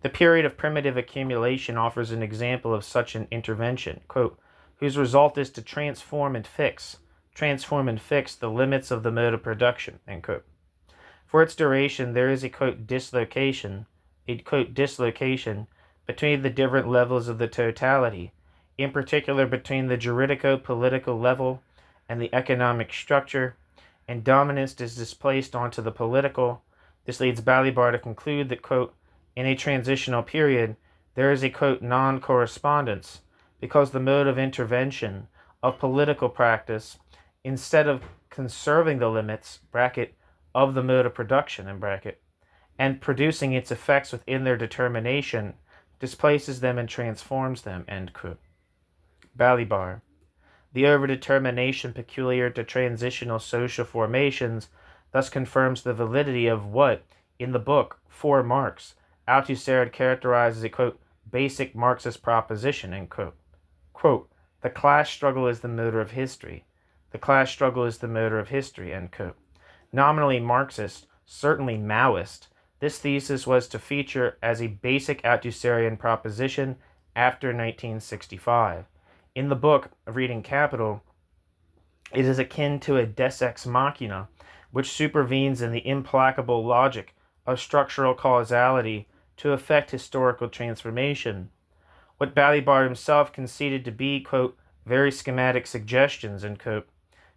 The period of primitive accumulation offers an example of such an intervention, quote, whose result is to transform and fix the limits of the mode of production, end quote. For its duration, there is a, quote, dislocation between the different levels of the totality, in particular between the juridico-political level and the economic structure, and dominance is displaced onto the political. This leads Balibar to conclude that, quote, in a transitional period, there is a, quote, non-correspondence, because the mode of intervention of political practice, instead of conserving the limits, bracket, of the mode of production, in bracket, and producing its effects within their determination, displaces them and transforms them, end quote. Balibar. The overdetermination peculiar to transitional social formations thus confirms the validity of what, in the book, For Marx, Althusser had characterized as a, quote, basic Marxist proposition, end quote. Quote, the class struggle is the motor of history. End quote. Nominally Marxist, certainly Maoist, this thesis was to feature as a basic Althusserian proposition after 1965. In the book, Reading Capital, it is akin to a deus ex machina, which supervenes in the implacable logic of structural causality to effect historical transformation. What Balibar himself conceded to be, quote, very schematic suggestions, end quote,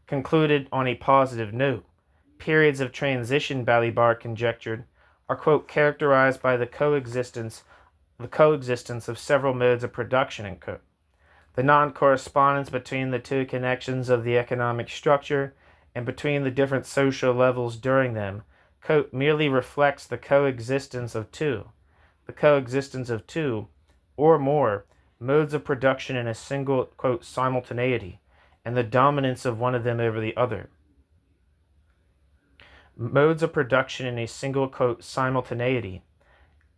concluded on a positive note. Periods of transition, Balibar conjectured, are, quote, characterized by the coexistence of several modes of production, end quote. The non-correspondence between the two connections of the economic structure and between the different social levels during them, quote, merely reflects the coexistence of two or more modes of production in a single, quote, simultaneity, and the dominance of one of them over the other. Modes of production in a single, quote, simultaneity,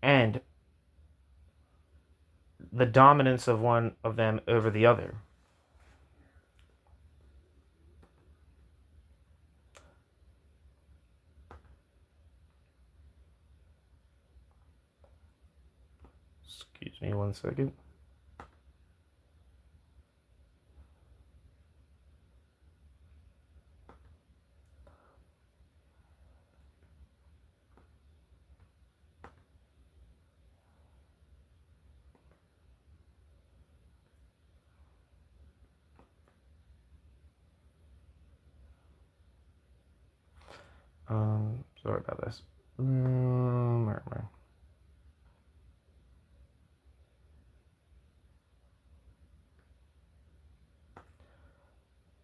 and the dominance of one of them over the other. Excuse me 1 second. Sorry about this.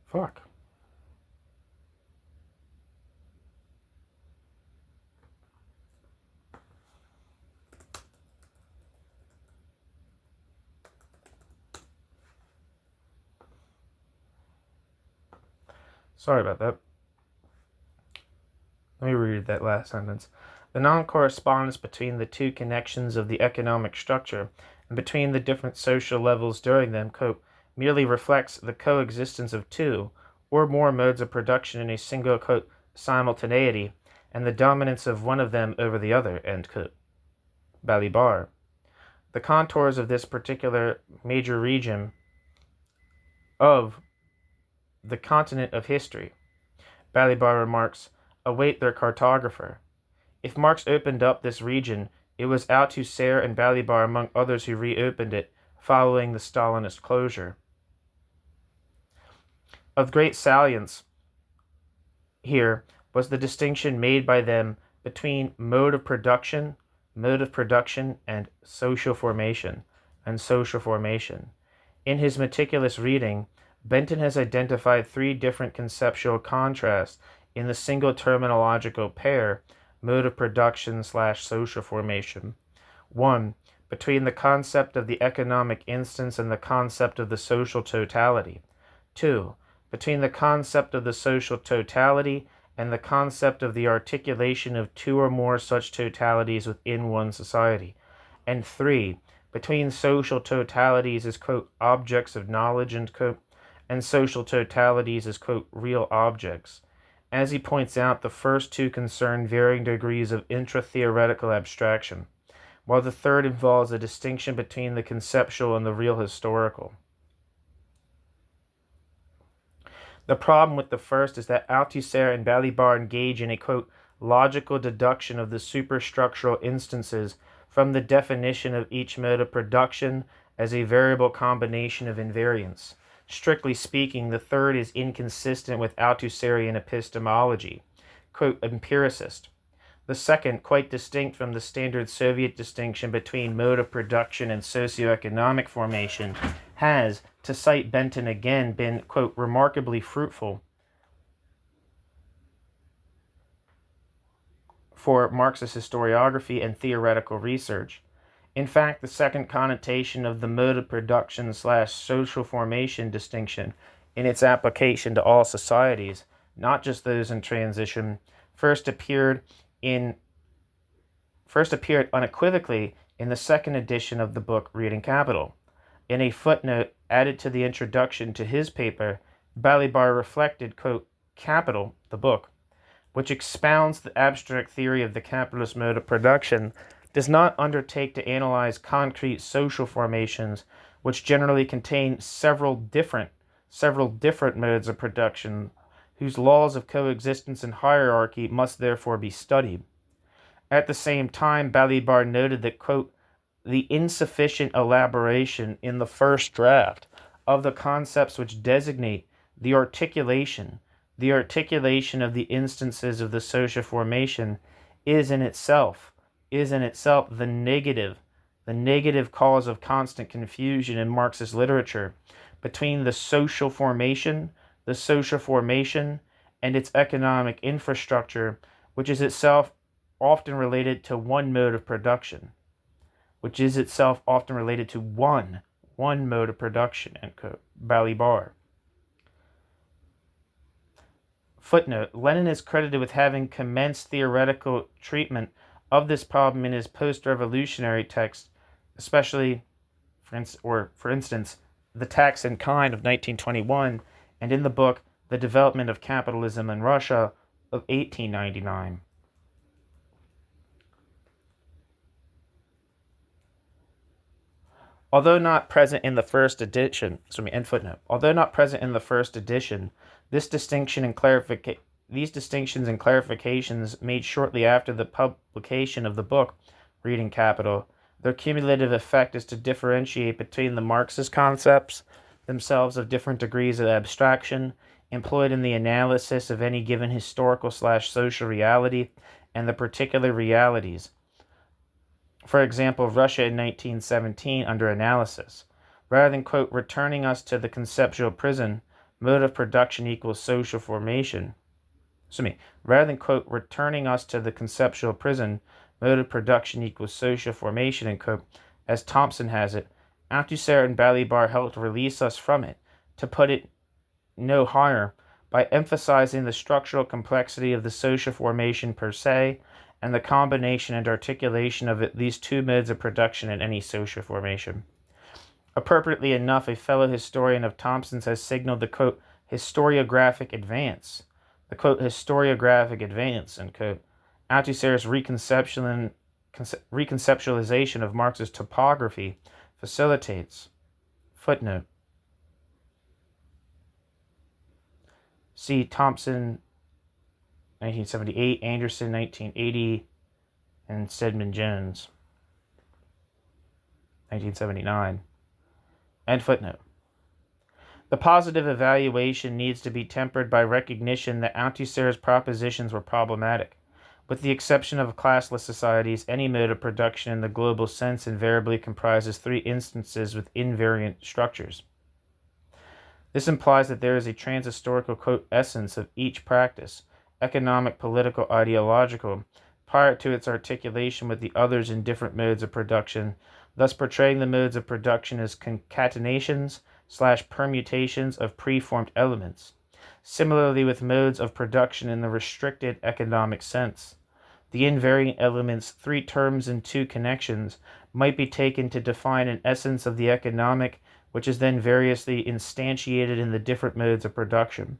Fuck. Sorry about that. Let me read that last sentence. The non-correspondence between the two connections of the economic structure and between the different social levels during them, quote, merely reflects the coexistence of two or more modes of production in a single, quote, simultaneity, and the dominance of one of them over the other, end quote. Balibar. The contours of this particular major region of the continent of history, Balibar remarks, await their cartographer. If Marx opened up this region, it was Althusser and Balibar among others who reopened it, following the Stalinist closure. Of great salience here was the distinction made by them between mode of production, and social formation, In his meticulous reading, Benton has identified three different conceptual contrasts in the single terminological pair, mode of production / social formation. 1. Between the concept of the economic instance and the concept of the social totality. 2. Between the concept of the social totality and the concept of the articulation of two or more such totalities within one society. And 3. Between social totalities as, quote, objects of knowledge, end quote, and social totalities as, quote, real objects. As he points out, the first two concern varying degrees of intra-theoretical abstraction, while the third involves a distinction between the conceptual and the real historical. The problem with the first is that Althusser and Balibar engage in a, quote, logical deduction of the superstructural instances from the definition of each mode of production as a variable combination of invariants. Strictly speaking, the third is inconsistent with Althusserian epistemology, quote, empiricist. The second, quite distinct from the standard Soviet distinction between mode of production and socioeconomic formation, has, to cite Benton again, been, quote, remarkably fruitful for Marxist historiography and theoretical research. In fact, the second connotation of the mode of production / social formation distinction in its application to all societies, not just those in transition, first appeared unequivocally in the second edition of the book Reading Capital. In a footnote added to the introduction to his paper, Balibar reflected, quote, Capital, the book, which expounds the abstract theory of the capitalist mode of production, does not undertake to analyze concrete social formations, which generally contain several different modes of production, whose laws of coexistence and hierarchy must therefore be studied. At the same time, Balibar noted that, quote, the insufficient elaboration in the first draft of the concepts which designate the articulation of the instances of the social formation is in itself the negative cause of constant confusion in Marxist literature between the social formation, and its economic infrastructure, which is itself often related to one mode of production, end quote. Balibar. Footnote, Lenin is credited with having commenced theoretical treatment of this problem in his post-revolutionary text, especially, for instance, The Tax in Kind of 1921, and in the book The Development of Capitalism in Russia of 1899. Although not present in the first edition, these distinctions and clarifications made shortly after the publication of the book, Reading Capital, their cumulative effect is to differentiate between the Marxist concepts themselves of different degrees of abstraction employed in the analysis of any given historical / social reality and the particular realities. For example, Russia in 1917 under analysis. Rather than, quote, returning us to the conceptual prison, mode of production equals social formation. Rather than, quote, returning us to the conceptual prison, mode of production equals social formation, and quote, as Thompson has it, Althusser and Balibar helped release us from it, to put it no higher, by emphasizing the structural complexity of the social formation per se, and the combination and articulation of at least two modes of production in any social formation. Appropriately enough, a fellow historian of Thompson's has signaled the, quote, historiographic advance, the, quote, historiographic advance, end quote, Althusser's reconceptualization of Marx's topography facilitates. Footnote. See Thompson, 1978, Anderson, 1980, and Stedman Jones, 1979. End footnote. The positive evaluation needs to be tempered by recognition that Althusser's propositions were problematic. With the exception of classless societies, any mode of production in the global sense invariably comprises three instances with invariant structures. This implies that there is a transhistorical, quote, essence of each practice, economic, political, ideological, prior to its articulation with the others in different modes of production, thus portraying the modes of production as concatenations/permutations of preformed elements. Similarly with modes of production in the restricted economic sense. The invariant elements, three terms and two connections, might be taken to define an essence of the economic, which is then variously instantiated in the different modes of production.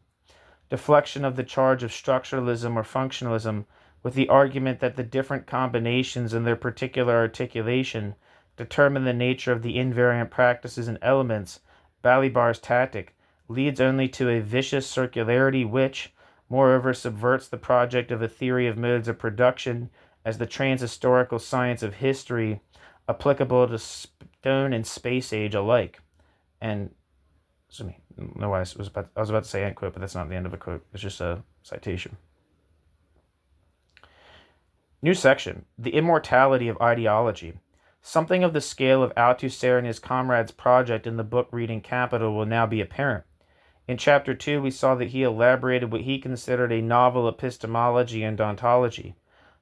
Deflection of the charge of structuralism or functionalism with the argument that the different combinations in their particular articulation determine the nature of the invariant practices and elements, Balibar's tactic, leads only to a vicious circularity which, moreover, subverts the project of a theory of modes of production as the transhistorical science of history applicable to stone and space age alike. And no, I was about to say end quote, but that's not the end of a quote. It's just a citation. New section: the immortality of ideology. Something of the scale of Althusser and his comrades' project in the book Reading Capital will now be apparent. In Chapter 2, we saw that he elaborated what he considered a novel epistemology and ontology.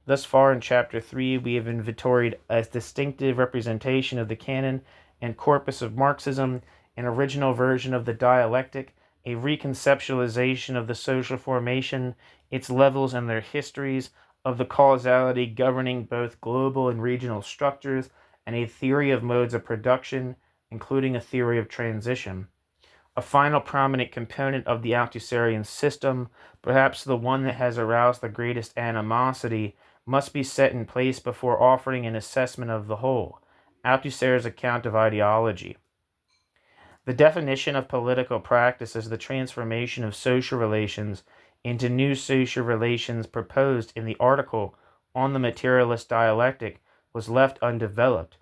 Thus far in Chapter 3, we have inventoried a distinctive representation of the canon and corpus of Marxism, an original version of the dialectic, a reconceptualization of the social formation, its levels and their histories, of the causality governing both global and regional structures, and a theory of modes of production, including a theory of transition. A final prominent component of the Althusserian system, perhaps the one that has aroused the greatest animosity, must be set in place before offering an assessment of the whole: Althusser's account of ideology. The definition of political practice as the transformation of social relations into new social relations proposed in the article on the materialist dialectic was left undeveloped.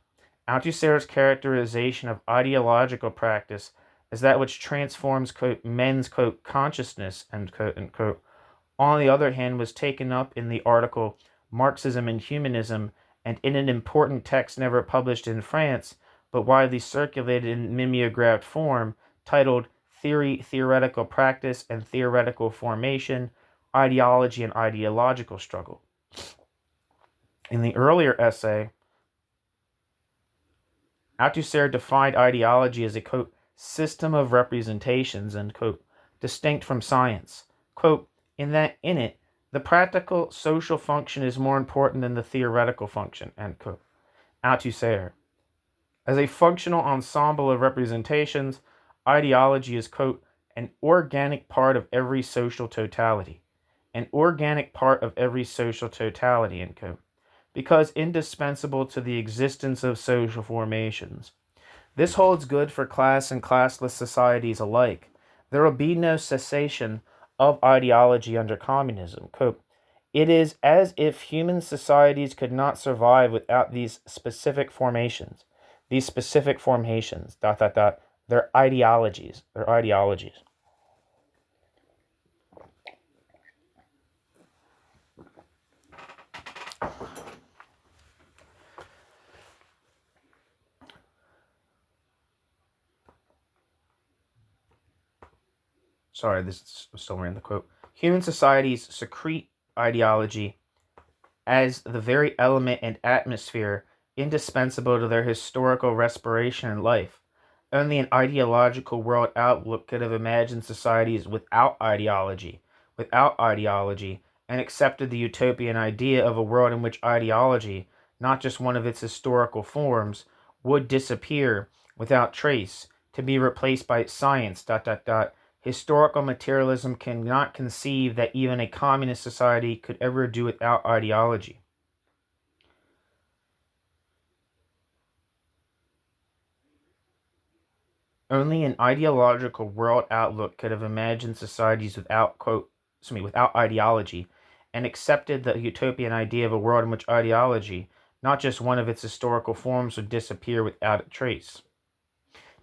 Althusser's characterization of ideological practice as that which transforms, quote, men's, quote, consciousness, end quote, on the other hand, was taken up in the article Marxism and Humanism, and in an important text never published in France, but widely circulated in mimeographed form, titled Theory, Theoretical Practice, and Theoretical Formation, Ideology and Ideological Struggle. In the earlier essay, Althusser defined ideology as a, quote, system of representations, end quote, distinct from science. Quote, in it, the practical social function is more important than the theoretical function, end quote. Althusser. As a functional ensemble of representations, ideology is, quote, an organic part of every social totality. An organic part of every social totality, end quote, because indispensable to the existence of social formations. This holds good for class and classless societies alike. There will be no cessation of ideology under communism. Quote, it is as if human societies could not survive without these specific formations. These specific formations, their ideologies. sorry, this is still in the quote. Human societies secrete ideology as the very element and atmosphere indispensable to their historical respiration and life. Only an ideological world outlook could have imagined societies without ideology, and accepted the utopian idea of a world in which ideology, not just one of its historical forms, would disappear without trace, to be replaced by science. Historical materialism cannot conceive that even a communist society could ever do without ideology. Only an ideological world outlook could have imagined societies without ideology, and accepted the utopian idea of a world in which ideology, not just one of its historical forms, would disappear without a trace,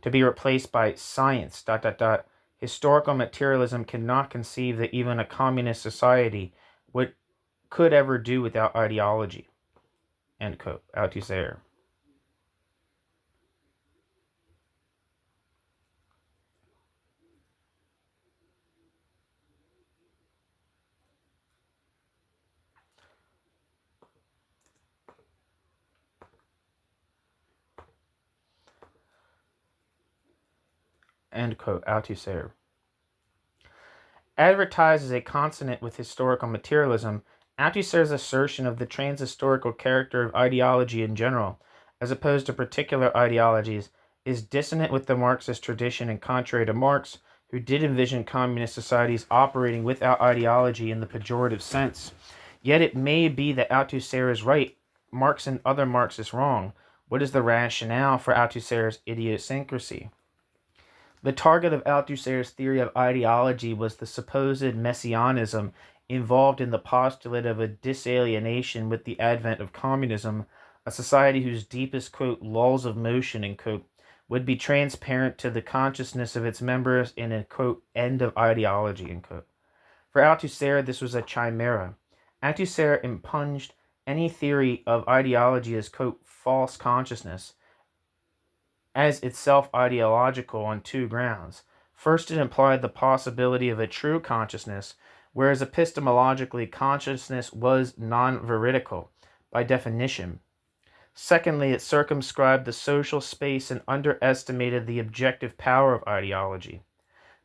to be replaced by science. Historical materialism cannot conceive that even a communist society could ever do without ideology. End quote. Althusser. End quote. Althusser. Advertised as a consonant with historical materialism, Althusser's assertion of the transhistorical character of ideology in general, as opposed to particular ideologies, is dissonant with the Marxist tradition and contrary to Marx, who did envision communist societies operating without ideology in the pejorative sense. Yet it may be that Althusser is right, Marx and other Marxists wrong. What is the rationale for Althusser's idiosyncrasy? The target of Althusser's theory of ideology was the supposed messianism involved in the postulate of a disalienation with the advent of communism, a society whose deepest, quote, laws of motion, end quote, would be transparent to the consciousness of its members in a, quote, end of ideology, end quote. For Althusser, this was a chimera. Althusser impunged any theory of ideology as, quote, false consciousness, as itself ideological on two grounds. First, it implied the possibility of a true consciousness, whereas epistemologically consciousness was non-veridical by definition. Secondly, it circumscribed the social space and underestimated the objective power of ideology.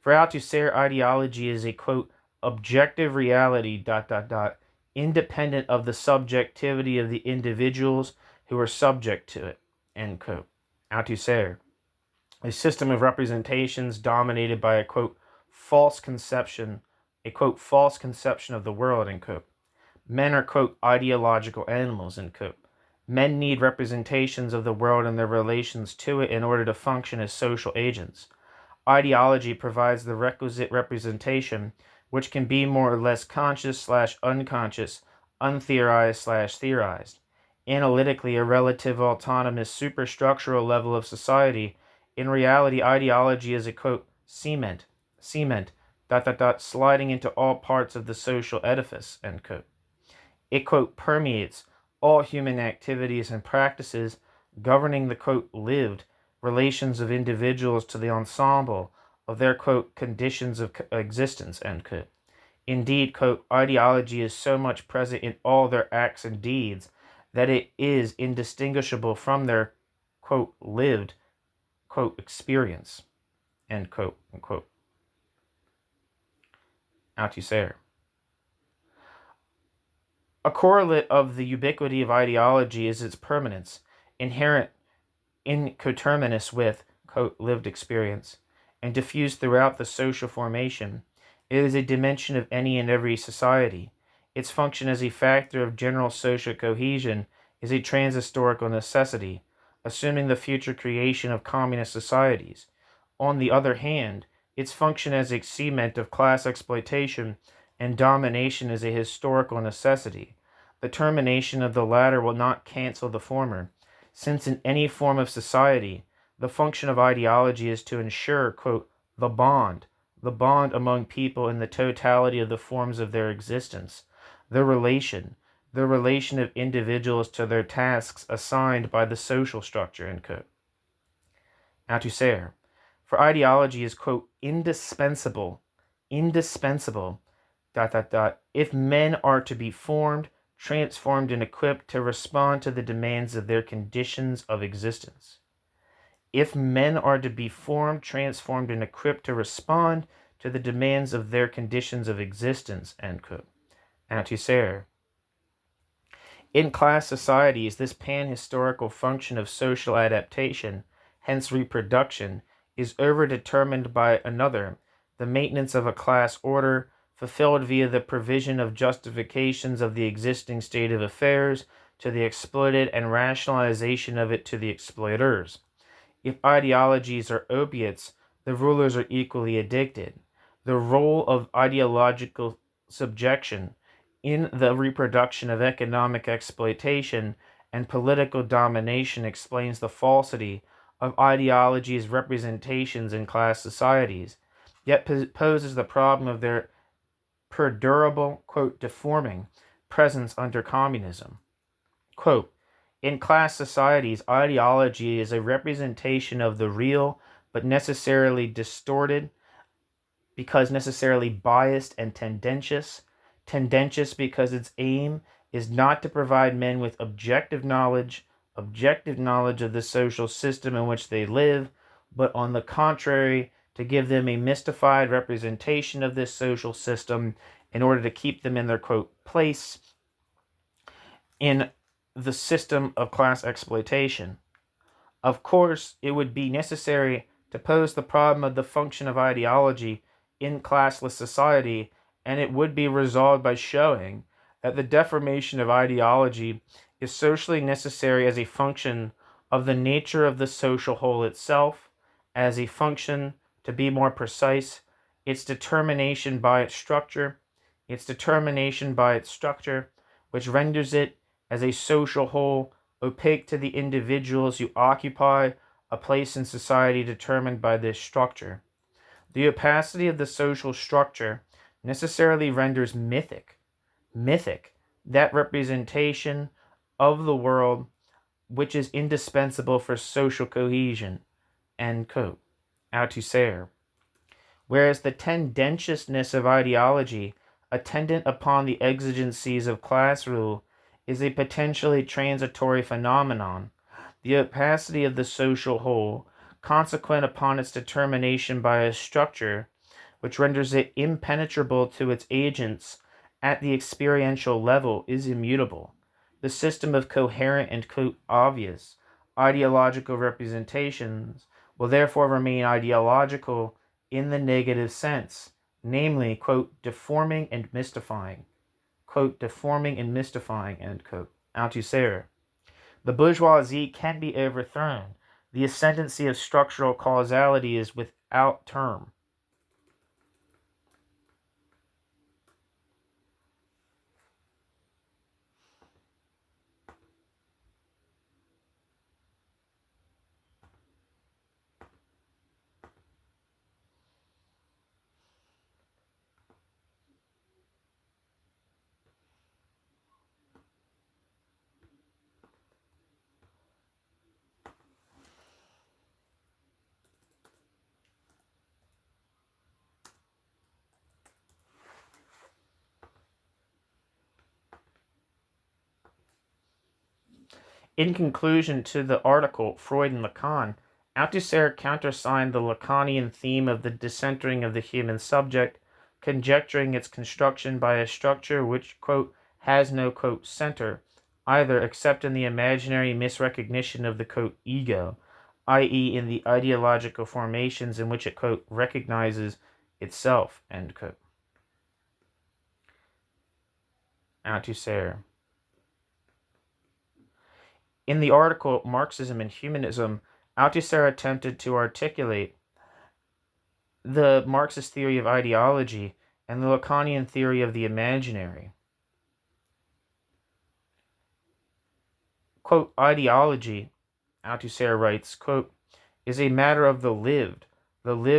For Althusser, ideology is a, quote, objective reality, independent of the subjectivity of the individuals who are subject to it, end quote. Althusser, a system of representations dominated by a, quote, false conception of the world, end quote. Men are, quote, ideological animals, end quote. Men need representations of the world and their relations to it in order to function as social agents. Ideology provides the requisite representation, which can be more or less conscious/unconscious, untheorized/theorized. Analytically, a relative autonomous superstructural level of society. In reality, ideology is a, quote, cement, sliding into all parts of the social edifice, end quote. It, quote, permeates all human activities and practices, governing the, quote, lived relations of individuals to the ensemble of their, quote, conditions of existence, end quote. Indeed, quote, ideology is so much present in all their acts and deeds that it is indistinguishable from their, quote, lived, quote, experience, end quote, unquote. Althusser. A correlate of the ubiquity of ideology is its permanence, inherent in coterminous with, quote, lived experience, and diffused throughout the social formation. It is a dimension of any and every society. Its function as a factor of general social cohesion is a transhistorical necessity, assuming the future creation of communist societies. On the other hand, its function as a cement of class exploitation and domination is a historical necessity. The termination of the latter will not cancel the former, since in any form of society, the function of ideology is to ensure, quote, the bond among people in the totality of the forms of their existence, the relation of individuals to their tasks assigned by the social structure, end quote. Althusser. For ideology is, quote, indispensable indispensable, if men are to be formed, transformed, and equipped to respond to the demands of their conditions of existence. If men are to be formed, transformed, and equipped to respond to the demands of their conditions of existence, end quote. Althusser. In class societies, this pan-historical function of social adaptation, hence reproduction, is overdetermined by another, the maintenance of a class order, fulfilled via the provision of justifications of the existing state of affairs to the exploited and rationalization of it to the exploiters. If ideologies are opiates, the rulers are equally addicted. The role of ideological subjection in the reproduction of economic exploitation and political domination explains the falsity of ideologies' representations in class societies, yet poses the problem of their perdurable, quote, deforming presence under communism. Quote, in class societies, ideology is a representation of the real, but necessarily distorted, because necessarily biased and tendentious because its aim is not to provide men with objective knowledge of the social system in which they live, but on the contrary, to give them a mystified representation of this social system in order to keep them in their, quote, place in the system of class exploitation. Of course, it would be necessary to pose the problem of the function of ideology in classless society, and it would be resolved by showing that the deformation of ideology is socially necessary as a function of the nature of the social whole itself, as a function, to be more precise, its determination by its structure, which renders it, as a social whole, opaque to the individuals who occupy a place in society determined by this structure. The opacity of the social structure necessarily renders mythic that representation of the world which is indispensable for social cohesion, end quote. Althusser. Whereas the tendentiousness of ideology, attendant upon the exigencies of class rule, is a potentially transitory phenomenon, the opacity of the social whole, consequent upon its determination by a structure which renders it impenetrable to its agents at the experiential level, is immutable. The system of coherent and, quote, obvious ideological representations will therefore remain ideological in the negative sense, namely, quote, deforming and mystifying, end quote. Althusser. The bourgeoisie can be overthrown. The ascendancy of structural causality is without term. In conclusion to the article Freud and Lacan, Althusser countersigned the Lacanian theme of the decentering of the human subject, conjecturing its construction by a structure which, quote, has no, quote, center, either except in the imaginary misrecognition of the, quote, ego, i.e. in the ideological formations in which it, quote, recognizes itself, end quote. Althusser. In the article Marxism and Humanism, Althusser attempted to articulate the Marxist theory of ideology and the Lacanian theory of the imaginary. Quote, ideology, Althusser writes, quote, is a matter of the lived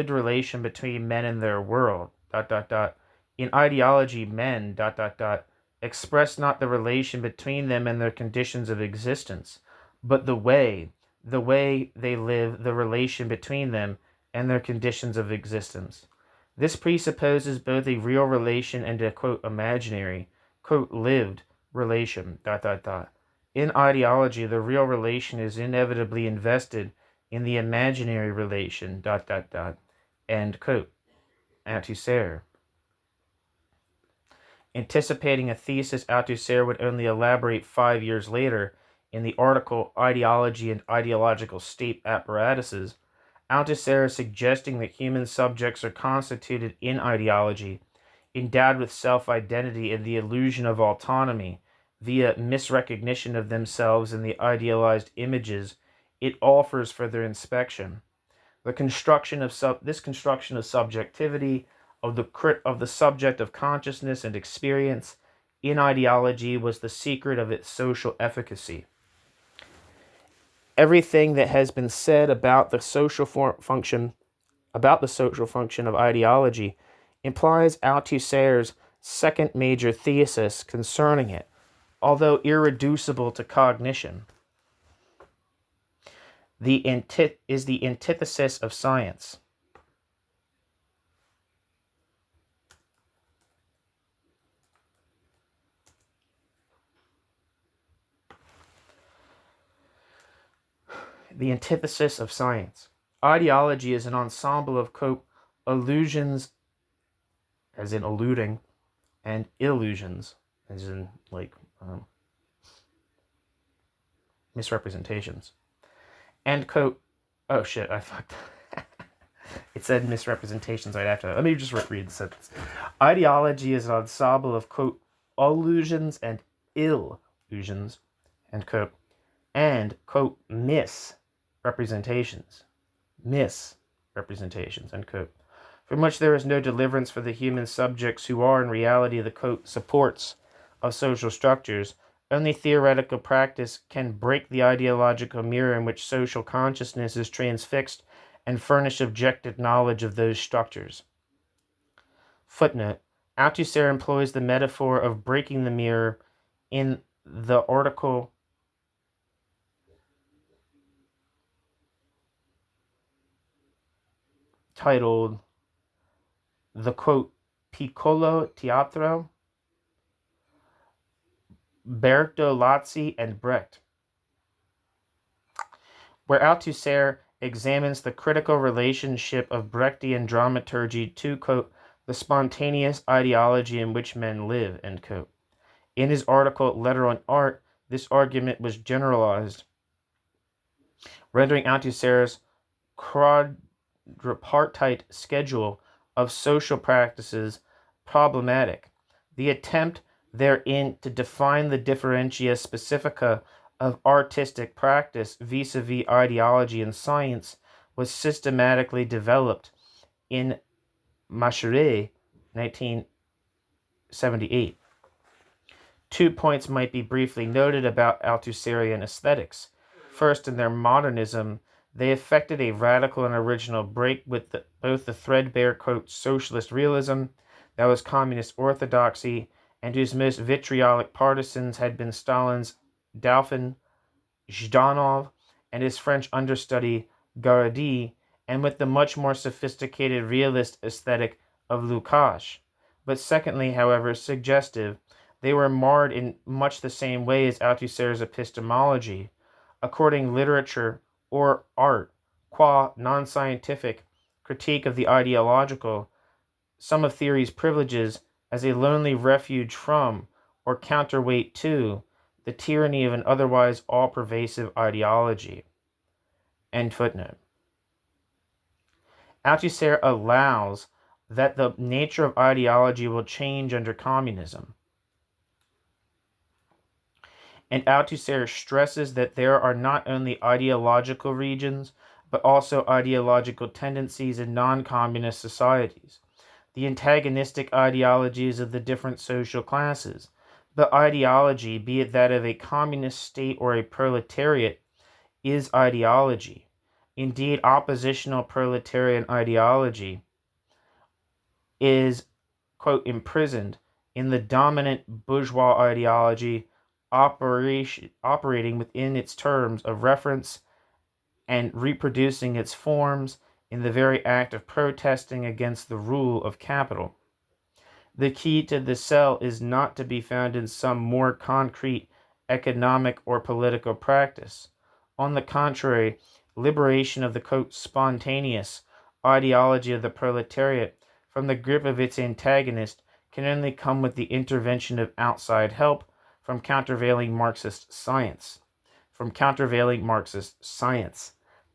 relation between men and their world, In ideology, men, express not the relation between them and their conditions of existence, but the way they live the relation between them and their conditions of existence. This presupposes both a real relation and a, quote, imaginary, quote, lived relation, ... In ideology, the real relation is inevitably invested in the imaginary relation, ... End quote. Althusser. Anticipating a thesis Althusser would only elaborate 5 years later in the article Ideology and Ideological State Apparatuses, Althusser is suggesting that human subjects are constituted in ideology, endowed with self-identity and the illusion of autonomy, via misrecognition of themselves in the idealized images it offers for their inspection. This construction of subjectivity, of the subject of consciousness and experience in ideology, was the secret of its social efficacy. Everything that has been said about the social function of ideology implies Althusser's second major thesis concerning it, although irreducible to cognition. The antithesis of science. The antithesis of science. Ideology is an ensemble of, quote, illusions, as in eluding, and illusions, as in, like, misrepresentations. End quote. Oh shit, I fucked. It said misrepresentations right after that. Let me just read the sentence. Ideology is an ensemble of, quote, illusions and illusions, end quote, and, quote, misrepresentations, end quote, from which there is no deliverance for the human subjects who are in reality the, quote, supports of social structures. Only theoretical practice can break the ideological mirror in which social consciousness is transfixed and furnish objective knowledge of those structures. Footnote. Althusser employs the metaphor of breaking the mirror in the article titled the, quote, Piccolo Teatro, Bertolazzi and Brecht, where Althusser examines the critical relationship of Brechtian dramaturgy to, quote, the spontaneous ideology in which men live, end quote. In his article Letter on Art, this argument was generalized, rendering Althusser's quadripartite schedule of social practices problematic. The attempt therein to define the differentia specifica of artistic practice vis-a-vis ideology and science was systematically developed in Macheret, 1978. 2 points might be briefly noted about Althusserian aesthetics. First, in their modernism, they effected a radical and original break with both the threadbare, quote, socialist realism that was communist orthodoxy and whose most vitriolic partisans had been Stalin's Dauphin Zhdanov and his French understudy Garridi, and with the much more sophisticated realist aesthetic of Lukács. But secondly, however suggestive, they were marred in much the same way as Althusser's epistemology, according literature or art, qua non-scientific critique of the ideological, some of theory's privileges as a lonely refuge from, or counterweight to, the tyranny of an otherwise all-pervasive ideology. End footnote. Althusser allows that the nature of ideology will change under communism. And Althusser stresses that there are not only ideological regions, but also ideological tendencies in non-communist societies, the antagonistic ideologies of the different social classes. But ideology, be it that of a communist state or a proletariat, is ideology. Indeed, oppositional proletarian ideology is, quote, imprisoned in the dominant bourgeois ideology operating within its terms of reference and reproducing its forms in the very act of protesting against the rule of capital. The key to the cell is not to be found in some more concrete economic or political practice. On the contrary, liberation of the quote, spontaneous ideology of the proletariat from the grip of its antagonist can only come with the intervention of outside help from countervailing Marxist science.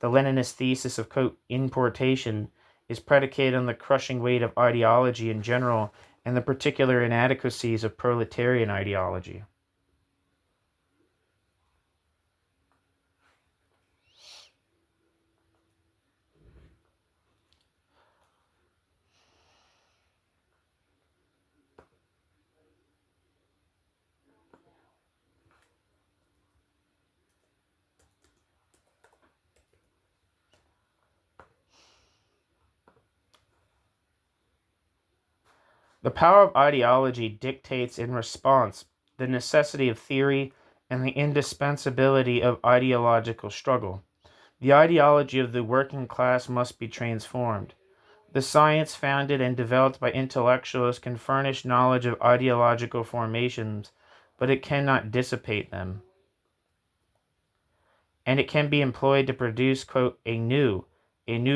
The Leninist thesis of quote, importation is predicated on the crushing weight of ideology in general and the particular inadequacies of proletarian ideology. The power of ideology dictates in response the necessity of theory and the indispensability of ideological struggle. The ideology of the working class must be transformed. The science founded and developed by intellectuals can furnish knowledge of ideological formations, but it cannot dissipate them. And it can be employed to produce, quote, a new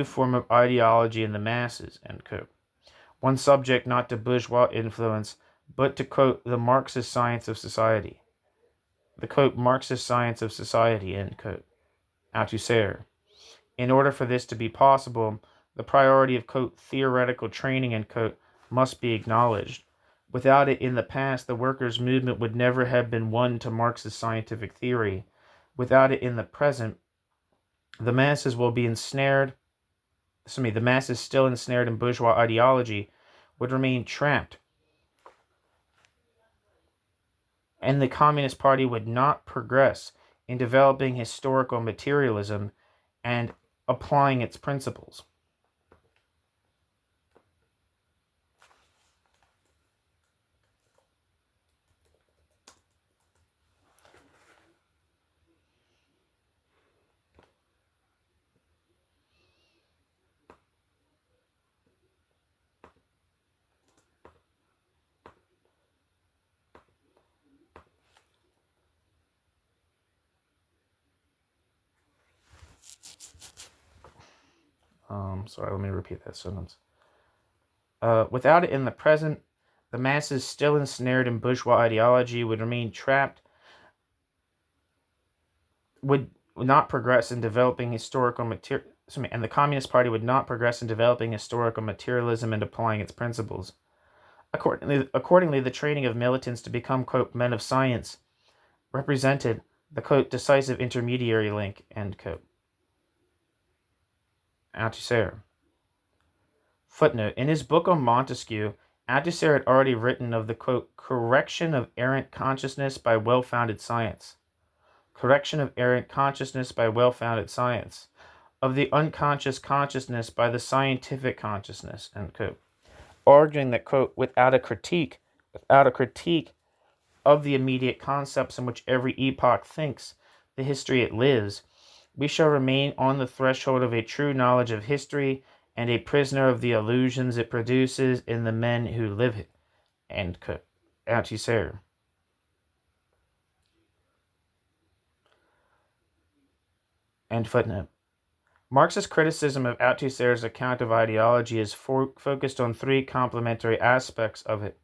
form of ideology in the masses, end quote. One subject not to bourgeois influence, but to, quote, the Marxist science of society. The, quote, Marxist science of society, end quote. Althusser. In order for this to be possible, the priority of, quote, theoretical training, end quote, must be acknowledged. Without it, in the past, the workers' movement would never have been won to Marxist scientific theory. Without it, in the present, the masses still ensnared in bourgeois ideology, would remain trapped, and the Communist Party would not progress in developing historical materialism and applying its principles. Sorry, let me repeat that sentence. Without it in the present, the masses still ensnared in bourgeois ideology would remain trapped, would not progress in developing and the Communist Party would not progress in developing historical materialism and applying its principles. Accordingly, the training of militants to become, quote, men of science represented the, quote, decisive intermediary link, end quote. Althusser. Footnote. In his book on Montesquieu, Althusser had already written of the, quote, correction of errant consciousness by well-founded science. Correction of errant consciousness by well-founded science. Of the unconscious consciousness by the scientific consciousness, end quote. Arguing that, quote, without a critique of the immediate concepts in which every epoch thinks, the history it lives, we shall remain on the threshold of a true knowledge of history and a prisoner of the illusions it produces in the men who live it, end quote. Althusser. End footnote. Marxist criticism of Althusser's account of ideology is focused on three complementary aspects of it.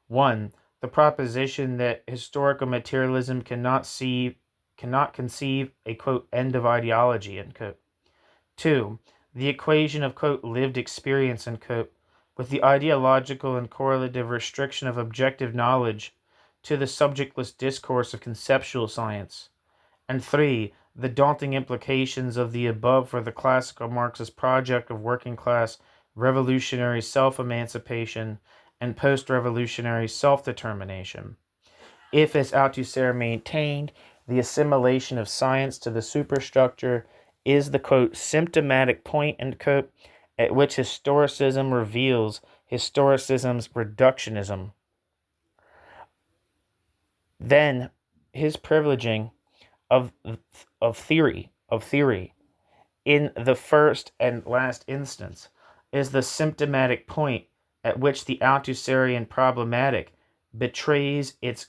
1. The proposition that historical materialism cannot conceive a, quote, end of ideology, end quote. 2. The equation of, quote, lived experience, end quote, with the ideological and correlative restriction of objective knowledge to the subjectless discourse of conceptual science. And 3. The daunting implications of the above for the classical Marxist project of working class revolutionary self-emancipation and post-revolutionary self-determination. If, as Althusser maintained, the assimilation of science to the superstructure is the, quote, symptomatic point, end quote, at which historicism reveals historicism's reductionism, then his privileging of theory in the first and last instance, is the symptomatic point at which the Althusserian problematic betrays its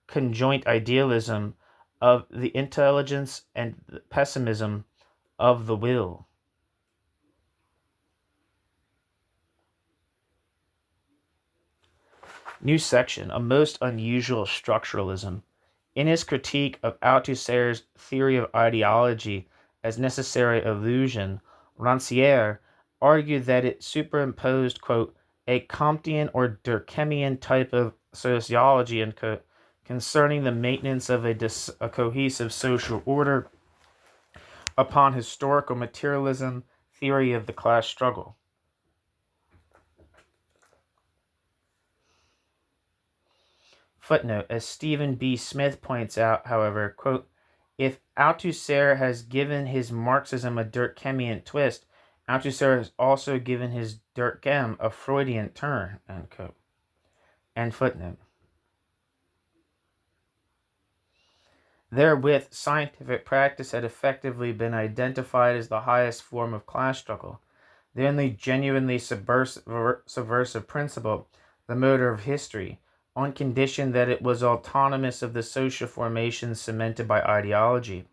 conjoint idealism of the intelligence and the pessimism of the will. New section, a most unusual structuralism. In his critique of Althusser's theory of ideology as necessary illusion, Rancière argued that it superimposed, quote, a Comtean or Durkheimian type of sociology, end quote, concerning the maintenance of a cohesive social order upon historical materialism theory of the class struggle. Footnote, as Stephen B. Smith points out, however, quote, if Althusser has given his Marxism a Durkheimian twist, Althusser has also given his Durkheim a Freudian turn, end quote. End footnote. Therewith, scientific practice had effectively been identified as the highest form of class struggle, the only genuinely subversive principle, the motor of history, on condition that it was autonomous of the social formations cemented by ideology.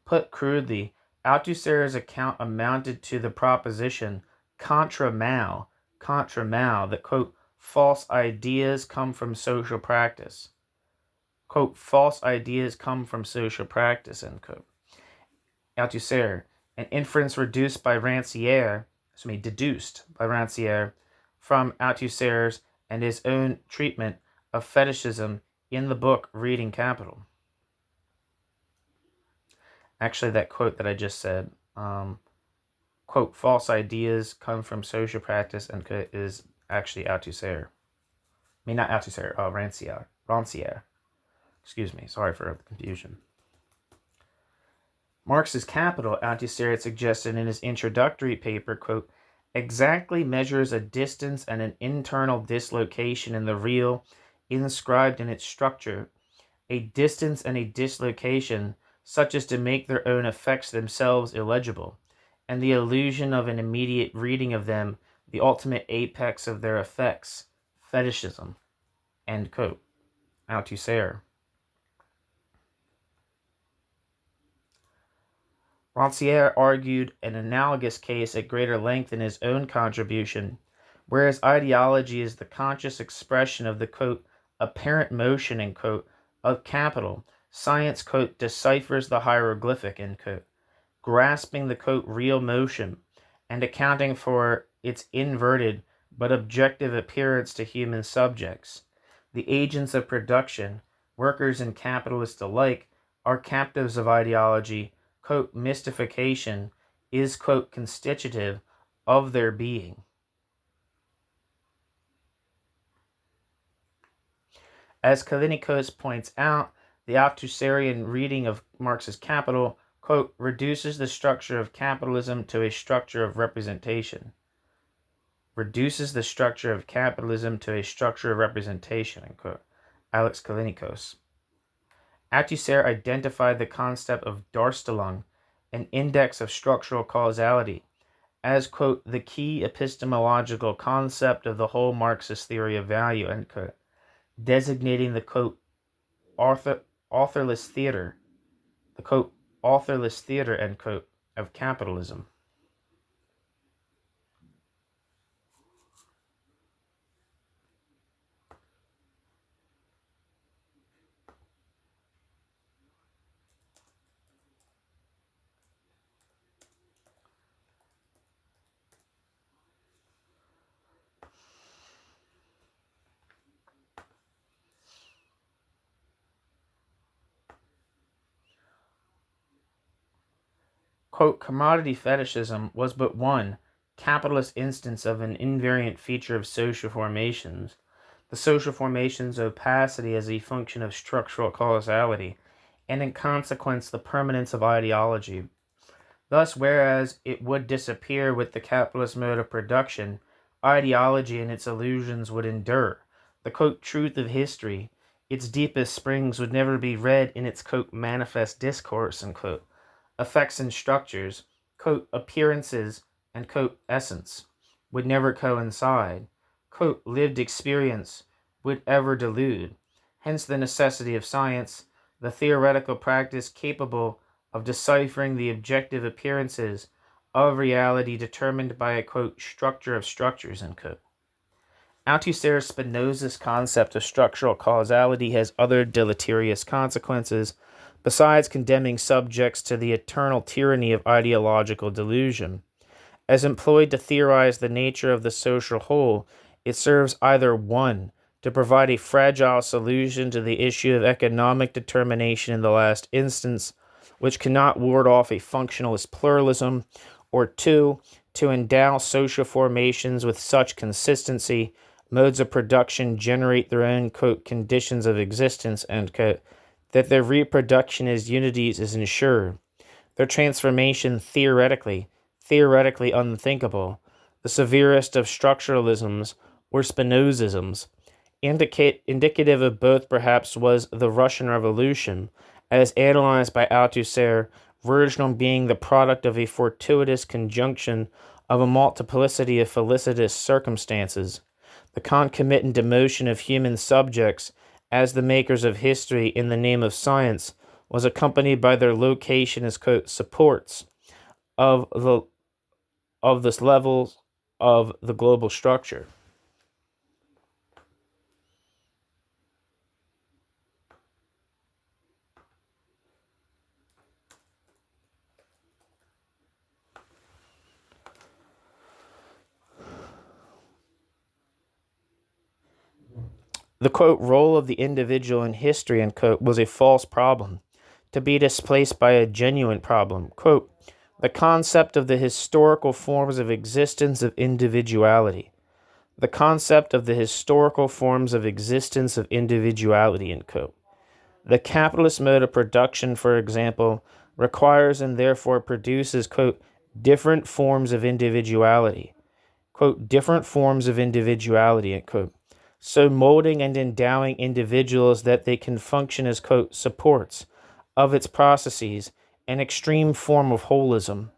Put crudely, Althusser's account amounted to the proposition contra Mao, that, quote, false ideas come from social practice. Quote, false ideas come from social practice, end quote. Althusser, an inference deduced by Rancière from Althusser's and his own treatment of fetishism in the book Reading Capital. Actually, that quote that I just said, quote, false ideas come from social practice, and is actually Althusser. I mean, not Althusser, Rancière. Excuse me, sorry for the confusion. Marx's Capital, Althusser had suggested in his introductory paper, quote, exactly measures a distance and an internal dislocation in the real inscribed in its structure, a distance and a dislocation such as to make their own effects themselves illegible, and the illusion of an immediate reading of them the ultimate apex of their effects, fetishism, end quote. Althusser. Rancière argued an analogous case at greater length in his own contribution, whereas ideology is the conscious expression of the, quote, apparent motion, end quote, of capital, science, quote, deciphers the hieroglyphic, end quote, grasping the, quote, real motion and accounting for its inverted but objective appearance to human subjects. The agents of production, workers and capitalists alike, are captives of ideology, quote, mystification is, quote, constitutive of their being. As Callinicos points out, the Althusserian reading of Marx's Capital, quote, reduces the structure of capitalism to a structure of representation. End quote. Alex Callinicos. Althusser identified the concept of Darstellung, an index of structural causality, as, quote, the key epistemological concept of the whole Marxist theory of value, end quote, designating the, quote, authorless theater, end quote, of capitalism. Quote, commodity fetishism was but one capitalist instance of an invariant feature of social formations, the social formations' opacity as a function of structural causality, and in consequence the permanence of ideology. Thus, whereas it would disappear with the capitalist mode of production, ideology and its illusions would endure. The, quote, truth of history, its deepest springs would never be read in its, quote, manifest discourse, end quote. Effects and structures, quote, appearances and, quote, essence would never coincide, quote, lived experience would ever delude. Hence the necessity of science, the theoretical practice capable of deciphering the objective appearances of reality determined by a, quote, structure of structures, end quote. Althusser Spinoza's concept of structural causality has other deleterious consequences, besides condemning subjects to the eternal tyranny of ideological delusion. As employed to theorize the nature of the social whole, it serves either 1. To provide a fragile solution to the issue of economic determination in the last instance, which cannot ward off a functionalist pluralism, or 2. To endow social formations with such consistency, modes of production generate their own, quote, conditions of existence, end quote, that their reproduction as unities is ensured, their transformation theoretically unthinkable. The severest of structuralisms, or Spinozisms, indicative of both perhaps was the Russian Revolution, as analyzed by Althusser, verged on being the product of a fortuitous conjunction of a multiplicity of felicitous circumstances. The concomitant demotion of human subjects as the makers of history in the name of science was accompanied by their location as, quote, supports of this level of the global structure. The, quote, role of the individual in history, end quote, was a false problem, to be displaced by a genuine problem. Quote, the concept of the historical forms of existence of individuality. The concept of the historical forms of existence of individuality, end quote. The capitalist mode of production, for example, requires and therefore produces, quote, different forms of individuality. Quote, different forms of individuality, end quote. So molding and endowing individuals that they can function as, quote, supports of its processes, an extreme form of holism.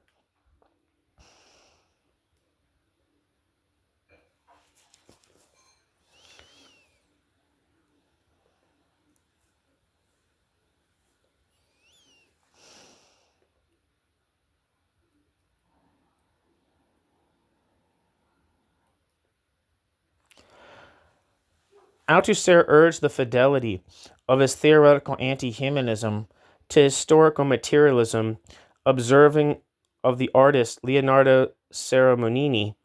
Althusser urged the fidelity of his theoretical anti-humanism to historical materialism, observing of the artist Leonardo Saramonini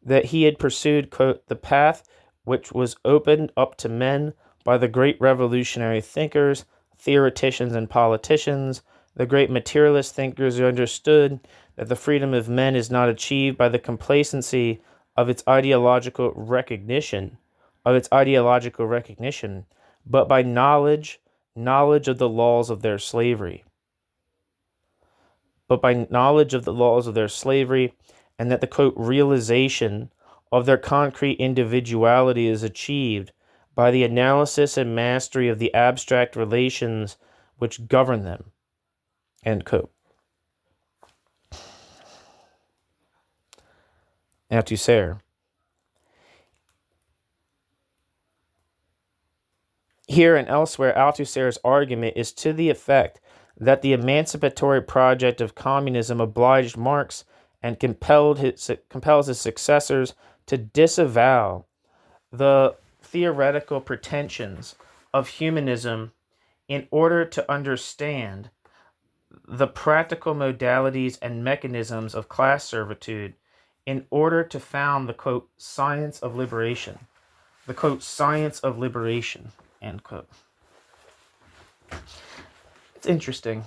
that he had pursued, quote, the path which was opened up to men by the great revolutionary thinkers, theoreticians, and politicians, the great materialist thinkers who understood that the freedom of men is not achieved by the complacency of its ideological recognition, but by knowledge of the laws of their slavery. And that the, quote, realization of their concrete individuality is achieved by the analysis and mastery of the abstract relations which govern them, end quote. Althusser. Here and elsewhere, Althusser's argument is to the effect that the emancipatory project of communism obliged Marx and compels his successors to disavow the theoretical pretensions of humanism in order to understand the practical modalities and mechanisms of class servitude, in order to found the, quote, science of liberation. The, quote, science of liberation, end quote. It's interesting,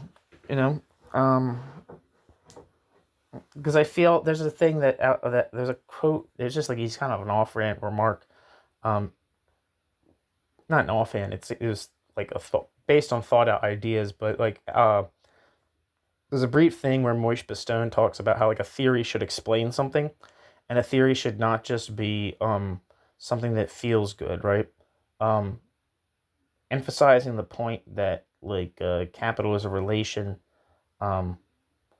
because I feel there's a thing that there's a quote. It's just like he's kind of an offhand remark, not an offhand. It was like based on thought out ideas, but like there's a brief thing where Moishe Bastone talks about how like a theory should explain something, and a theory should not just be something that feels good, right? Emphasizing the point that like capital is a relation,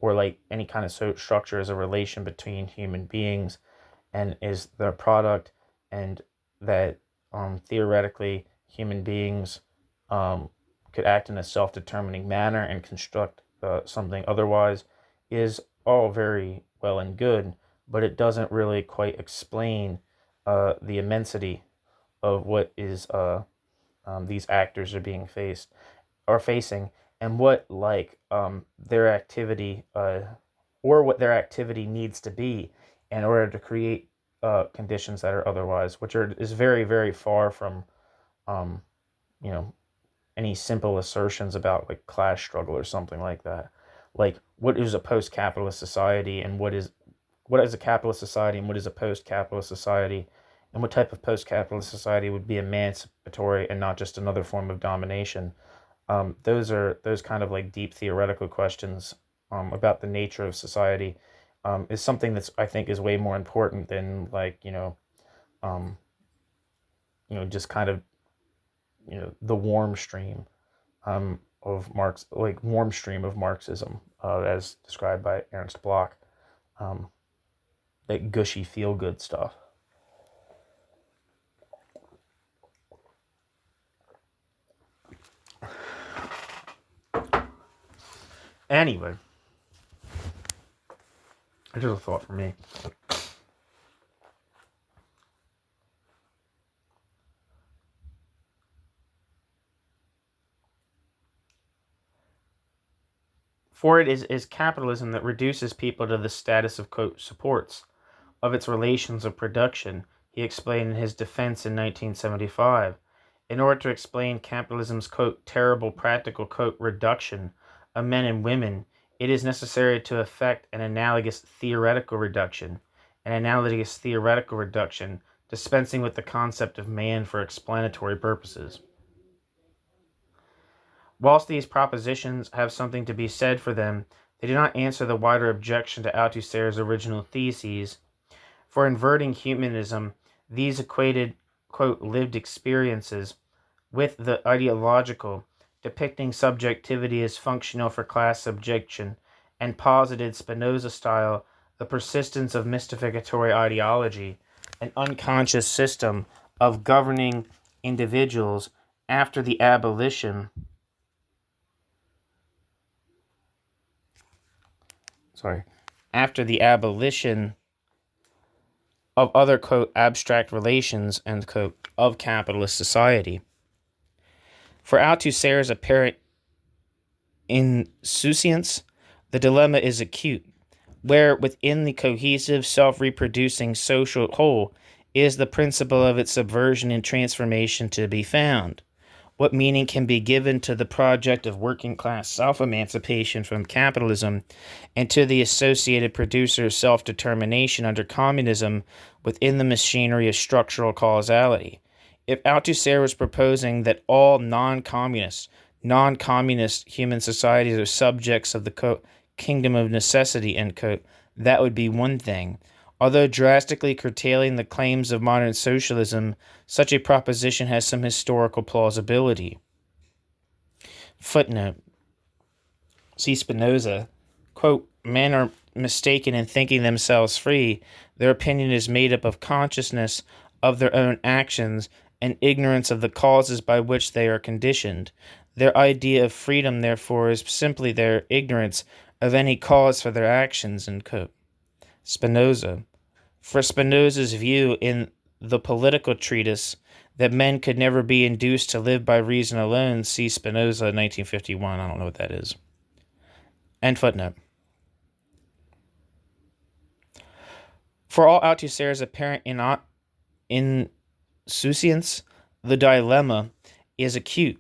or like any kind of structure is a relation between human beings and is their product, and that theoretically human beings could act in a self-determining manner and construct something otherwise, is all very well and good, but it doesn't really quite explain the immensity of what is these actors are facing, and what their activity or what their activity needs to be in order to create conditions that are otherwise, which is very, very far from um, you know any simple assertions about like class struggle or something like that. Like, what is a post-capitalist society, and what is a capitalist society, and what is a post-capitalist society, and what type of post-capitalist society would be emancipatory and not just another form of domination. Those kind of like deep theoretical questions about the nature of society is something that's, I think, is way more important than um, just kind of the warm stream warm stream of Marxism, as described by Ernst Bloch, that gushy feel good stuff. Anyway, it's just a thought for me. For it is capitalism that reduces people to the status of, quote, supports of its relations of production, he explained in his defense in 1975. In order to explain capitalism's, quote, terrible practical, quote, reduction of men and women, it is necessary to effect an analogous theoretical reduction. Dispensing with the concept of man for explanatory purposes. Whilst these propositions have something to be said for them, they do not answer the wider objection to Althusser's original theses. For inverting humanism, these equated, quote, lived experiences with the ideological, depicting subjectivity as functional for class subjection, and posited, Spinoza-style, the persistence of mystificatory ideology, an unconscious system of governing individuals after the abolition of other, quote, abstract relations, end quote, of capitalist society. For Althusser's apparent insouciance, the dilemma is acute, where within the cohesive, self-reproducing social whole is the principle of its subversion and transformation to be found. What meaning can be given to the project of working-class self-emancipation from capitalism and to the associated producer's self-determination under communism within the machinery of structural causality? If Althusser was proposing that all non-communist human societies are subjects of the kingdom of necessity, end quote, that would be one thing. Although drastically curtailing the claims of modern socialism, such a proposition has some historical plausibility. Footnote. See Spinoza. Quote, men are mistaken in thinking themselves free. Their opinion is made up of consciousness of their own actions and ignorance of the causes by which they are conditioned. Their idea of freedom, therefore, is simply their ignorance of any cause for their actions, end quote. Spinoza. For Spinoza's view in the political treatise that men could never be induced to live by reason alone, see Spinoza, 1951. I don't know what that is. End footnote. For all Althusser's apparent insouciance, the dilemma is acute.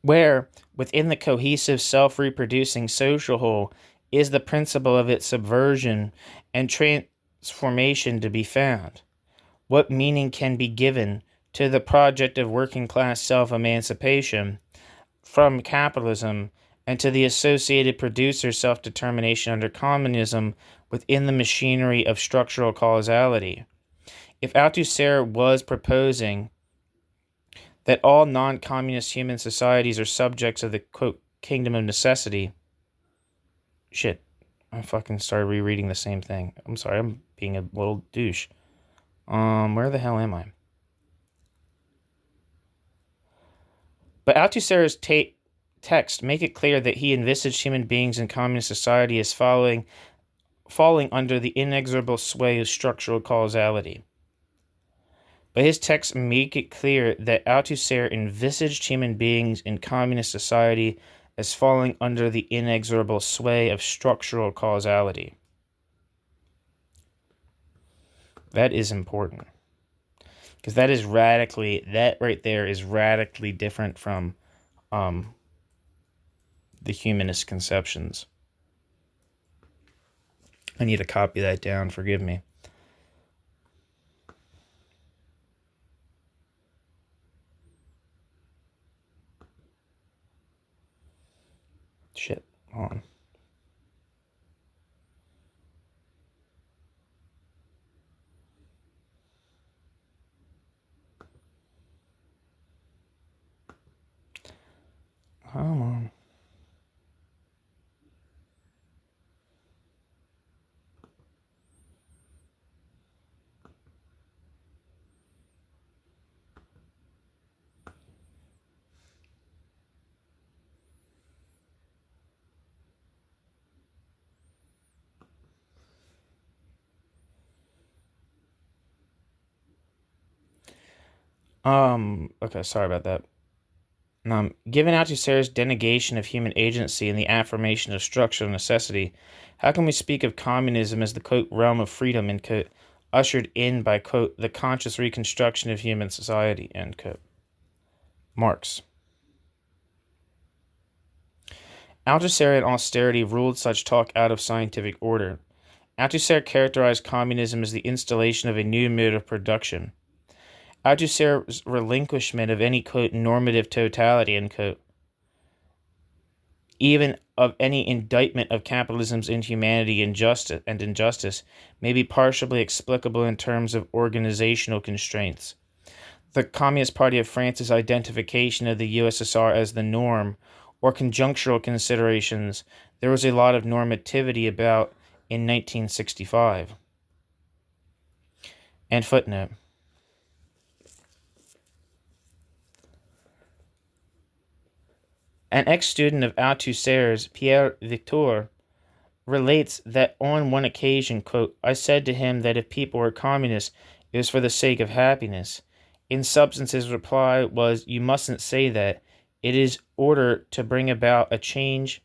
Where, within the cohesive, self-reproducing social whole, is the principle of its subversion and formation to be found? What meaning can be given to the project of working-class self-emancipation from capitalism and to the associated producer self-determination under communism within the machinery of structural causality? If Althusser was proposing that all non-communist human societies are subjects of the, quote, kingdom of necessity. Shit, I fucking started rereading the same thing. I'm sorry, I'm being a little douche. Where the hell am I? But Althusser's text make it clear that he envisaged human beings in communist society as falling under the inexorable sway of structural causality. But his texts make it clear that Althusser envisaged human beings in communist society as falling under the inexorable sway of structural causality. That is important. Because that right there is radically different from the humanist conceptions. I need to copy that down, forgive me. Shit, hold on. Come on. Okay, sorry about that. Given Althusser's denegation of human agency and the affirmation of structural necessity, how can we speak of communism as the, quote, realm of freedom, end quote, ushered in by, quote, the conscious reconstruction of human society, end quote? Marx. Althusserian austerity ruled such talk out of scientific order. Althusser characterized communism as the installation of a new mode of production. Althusser's relinquishment of any, quote, normative totality, end quote, even of any indictment of capitalism's inhumanity and injustice, may be partially explicable in terms of organizational constraints. The Communist Party of France's identification of the USSR as the norm, or conjunctural considerations, there was a lot of normativity about in 1965. And footnote. An ex-student of Althusser's, Pierre Victor, relates that on one occasion, quote, I said to him that if people were communists, it was for the sake of happiness. In substance, his reply was, you mustn't say that. It is order to bring about a change.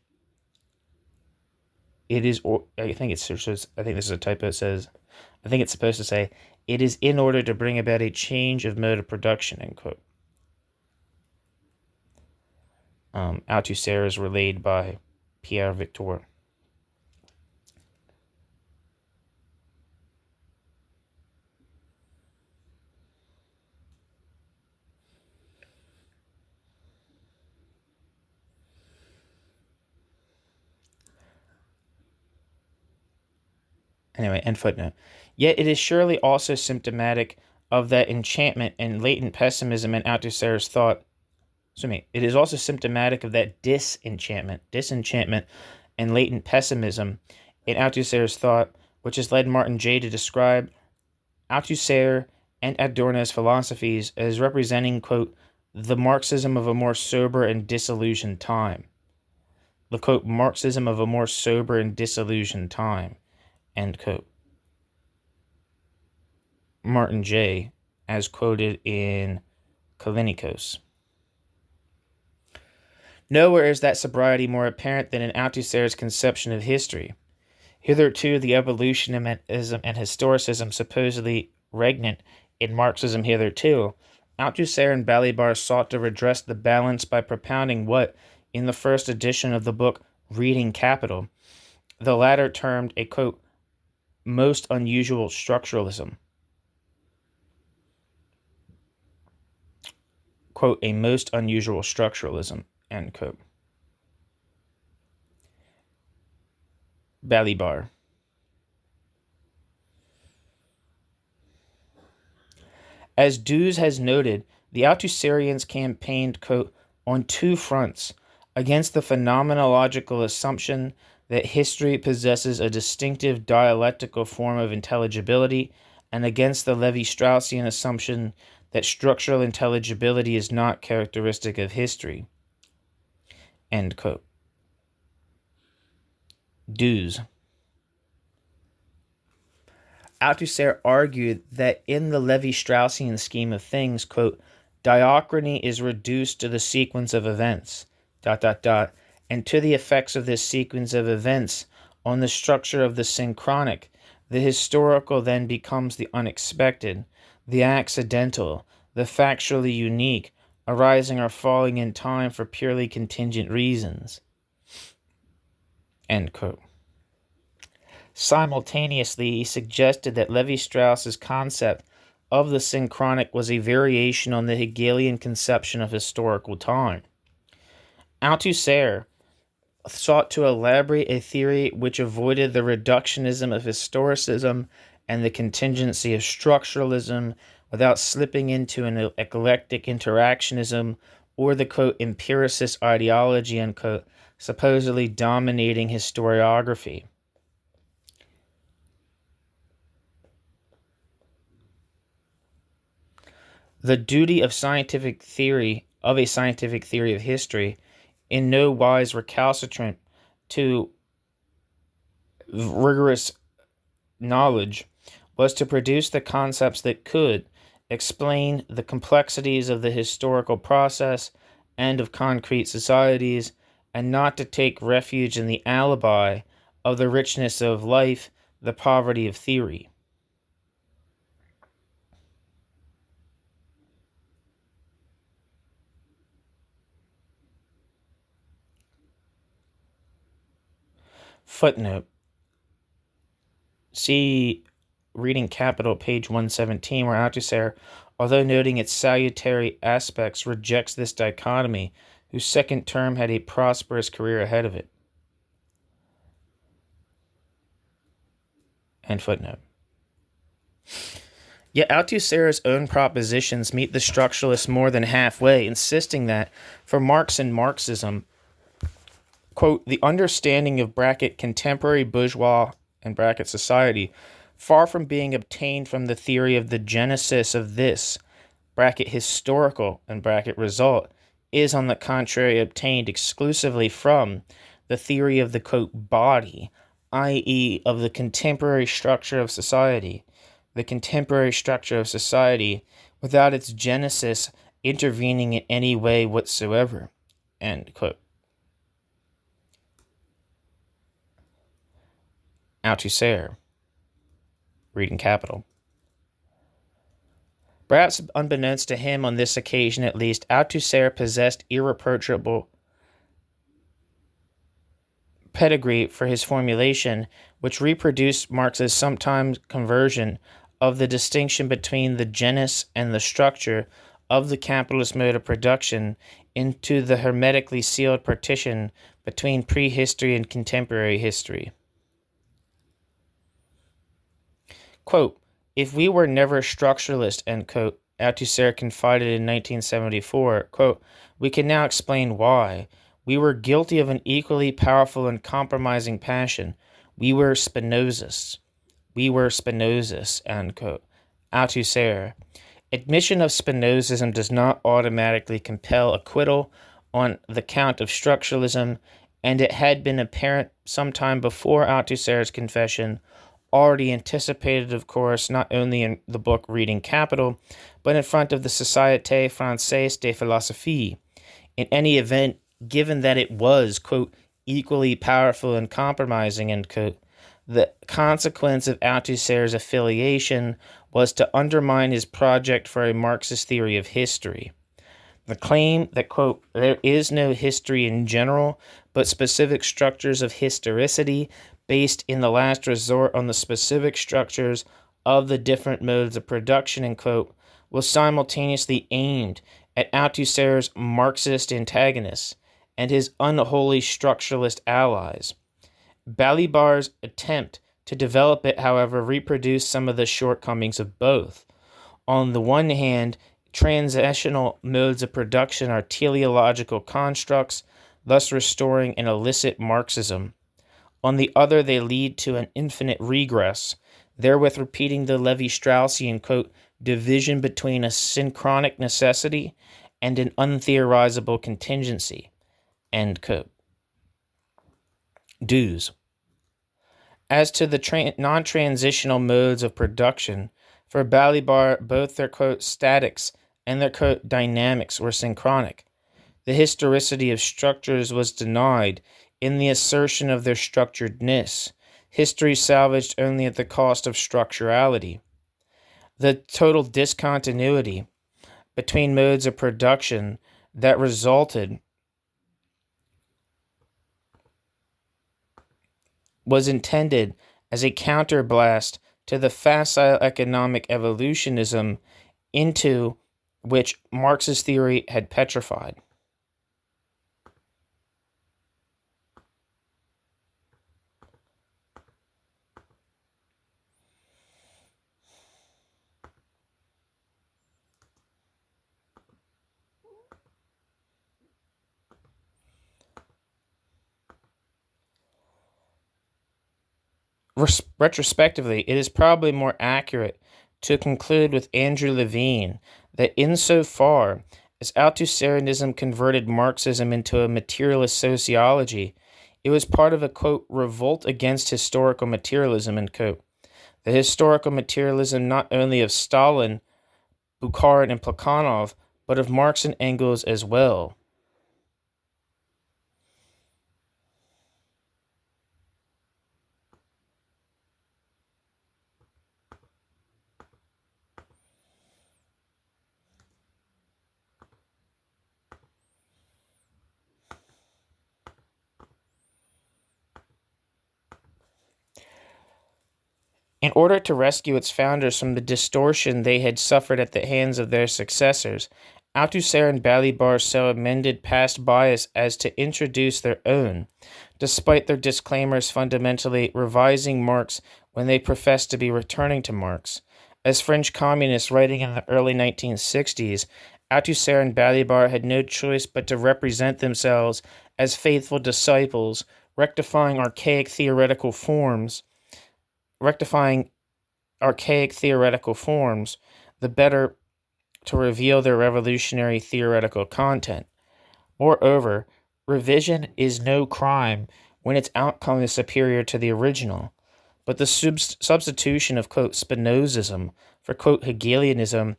I think this is a typo. It says, I think it's supposed to say, it is in order to bring about a change of mode of production, end quote. Althusser is relayed by Pierre Victor. Anyway, end footnote. Yet it is surely also symptomatic of that enchantment and latent pessimism in Althusser's thought. It is also symptomatic of that disenchantment, and latent pessimism in Althusser's thought, which has led Martin J. to describe Althusser and Adorno's philosophies as representing, quote, the Marxism of a more sober and disillusioned time. The, quote, Marxism of a more sober and disillusioned time, end quote. Martin J., as quoted in Kalinikos. Nowhere is that sobriety more apparent than in Althusser's conception of history. Hitherto, the evolutionism and historicism supposedly regnant in Marxism hitherto, Althusser and Balibar sought to redress the balance by propounding what, in the first edition of the book Reading Capital, the latter termed a, quote, most unusual structuralism. Quote, a most unusual structuralism, end quote. Balibar. As Dews has noted, the Althusserians campaigned, quote, on two fronts, against the phenomenological assumption that history possesses a distinctive dialectical form of intelligibility, and against the Levi-Straussian assumption that structural intelligibility is not characteristic of history. End quote. Dews. Althusser argued that in the Levi-Straussian scheme of things, quote, diachrony is reduced to the sequence of events, ... and to the effects of this sequence of events on the structure of the synchronic. The historical then becomes the unexpected, the accidental, the factually unique, arising or falling in time for purely contingent reasons. End quote. Simultaneously, he suggested that Levi-Strauss's concept of the synchronic was a variation on the Hegelian conception of historical time. Althusser sought to elaborate a theory which avoided the reductionism of historicism and the contingency of structuralism without slipping into an eclectic interactionism or the, quote, empiricist ideology, unquote, supposedly dominating historiography. The duty of a scientific theory of history, in no wise recalcitrant to rigorous knowledge, was to produce the concepts that could explain the complexities of the historical process and of concrete societies, and not to take refuge in the alibi of the richness of life, the poverty of theory. Footnote. See Reading Capital, page 117, where Althusser, although noting its salutary aspects, rejects this dichotomy, whose second term had a prosperous career ahead of it. End footnote. Yet Althusser's own propositions meet the structuralists more than halfway, insisting that, for Marx and Marxism, quote, the understanding of contemporary bourgeois and society, far from being obtained from the theory of the genesis of this historical and result, is on the contrary obtained exclusively from the theory of the, quote, body, i.e. of the contemporary structure of society, without its genesis intervening in any way whatsoever, end quote. Althusser, Reading Capital. Perhaps unbeknownst to him on this occasion at least, Althusser possessed irreproachable pedigree for his formulation, which reproduced Marx's sometime conversion of the distinction between the genus and the structure of the capitalist mode of production into the hermetically sealed partition between prehistory and contemporary history. Quote, if we were never structuralist, end quote, Althusser confided in 1974, quote, we can now explain why. We were guilty of an equally powerful and compromising passion. We were Spinozists, end quote. Althusser. Admission of Spinozism does not automatically compel acquittal on the count of structuralism, and it had been apparent some time before Althusser's confession, already anticipated, of course, not only in the book Reading Capital, but in front of the Société Française de Philosophie. In any event, given that it was, quote, equally powerful and compromising, end quote, the consequence of Althusser's affiliation was to undermine his project for a Marxist theory of history. The claim that, quote, there is no history in general, but specific structures of historicity, based in the last resort on the specific structures of the different modes of production, end quote, was simultaneously aimed at Althusser's Marxist antagonists and his unholy structuralist allies. Balibar's attempt to develop it, however, reproduced some of the shortcomings of both. On the one hand, transitional modes of production are teleological constructs, thus restoring an illicit Marxism. On the other, they lead to an infinite regress, therewith repeating the Levi-Straussian, quote, division between a synchronic necessity and an untheorizable contingency, end quote. Dues. As to the non-transitional modes of production, for Balibar, both their, quote, statics and their, quote, dynamics were synchronic. The historicity of structures was denied in the assertion of their structuredness, history salvaged only at the cost of structurality. The total discontinuity between modes of production that resulted was intended as a counterblast to the facile economic evolutionism into which Marx's theory had petrified. Retrospectively, it is probably more accurate to conclude with Andrew Levine that insofar as Althusserianism converted Marxism into a materialist sociology, it was part of a, quote, revolt against historical materialism, end quote. The historical materialism not only of Stalin, Bukharin, and Plekhanov, but of Marx and Engels as well. In order to rescue its founders from the distortion they had suffered at the hands of their successors, Althusser and Balibar so amended past bias as to introduce their own, despite their disclaimers fundamentally revising Marx when they professed to be returning to Marx. As French communists writing in the early 1960s, Althusser and Balibar had no choice but to represent themselves as faithful disciples, rectifying archaic theoretical forms, the better to reveal their revolutionary theoretical content. Moreover, revision is no crime when its outcome is superior to the original, but the substitution of, quote, Spinozism for, quote, Hegelianism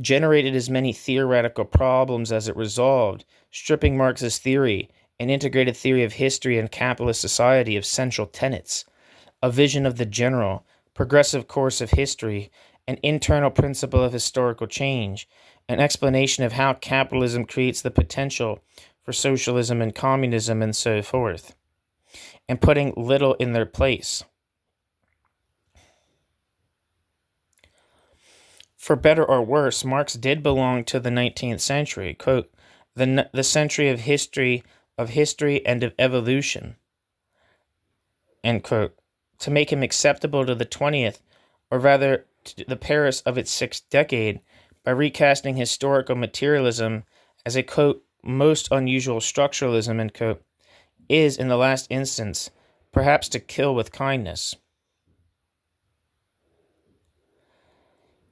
generated as many theoretical problems as it resolved, stripping Marx's theory, an integrated theory of history and capitalist society, of central tenets, a vision of the general, progressive course of history, an internal principle of historical change, an explanation of how capitalism creates the potential for socialism and communism, and so forth, and putting little in their place. For better or worse, Marx did belong to the 19th century, quote, the century of history and of evolution, end quote, to make him acceptable to the 20th, or rather to the Paris of its 6th decade, by recasting historical materialism as a, quote, most unusual structuralism, end quote, is, in the last instance, perhaps to kill with kindness.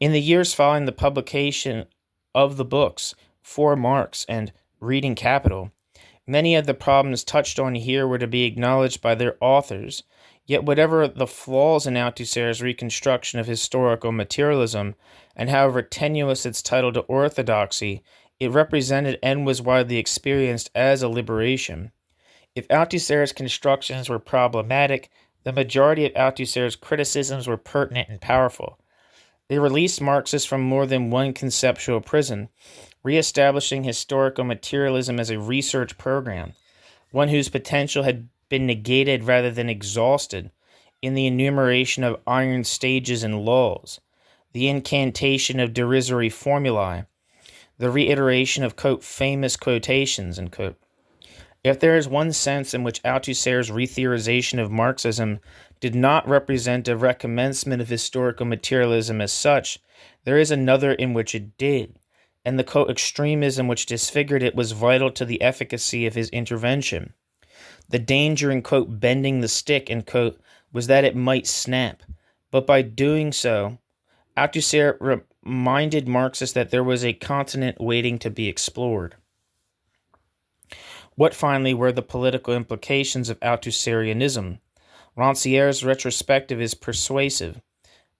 In the years following the publication of the books For Marx and Reading Capital, many of the problems touched on here were to be acknowledged by their authors. Yet whatever the flaws in Althusser's reconstruction of historical materialism, and however tenuous its title to orthodoxy, it represented and was widely experienced as a liberation. If Althusser's constructions were problematic, the majority of Althusser's criticisms were pertinent and powerful. They released Marxists from more than one conceptual prison, reestablishing historical materialism as a research program, one whose potential had been negated rather than exhausted in the enumeration of iron stages and laws, the incantation of derisory formulae, the reiteration of, quote, famous quotations, end quote. If there is one sense in which Althusser's retheorization of Marxism did not represent a recommencement of historical materialism as such, there is another in which it did, and the, quote, extremism which disfigured it was vital to the efficacy of his intervention. The danger in, quote, bending the stick, end quote, was that it might snap, but by doing so, Althusser reminded Marxists that there was a continent waiting to be explored. What finally were the political implications of Althusserianism? Ranciere's retrospective is persuasive.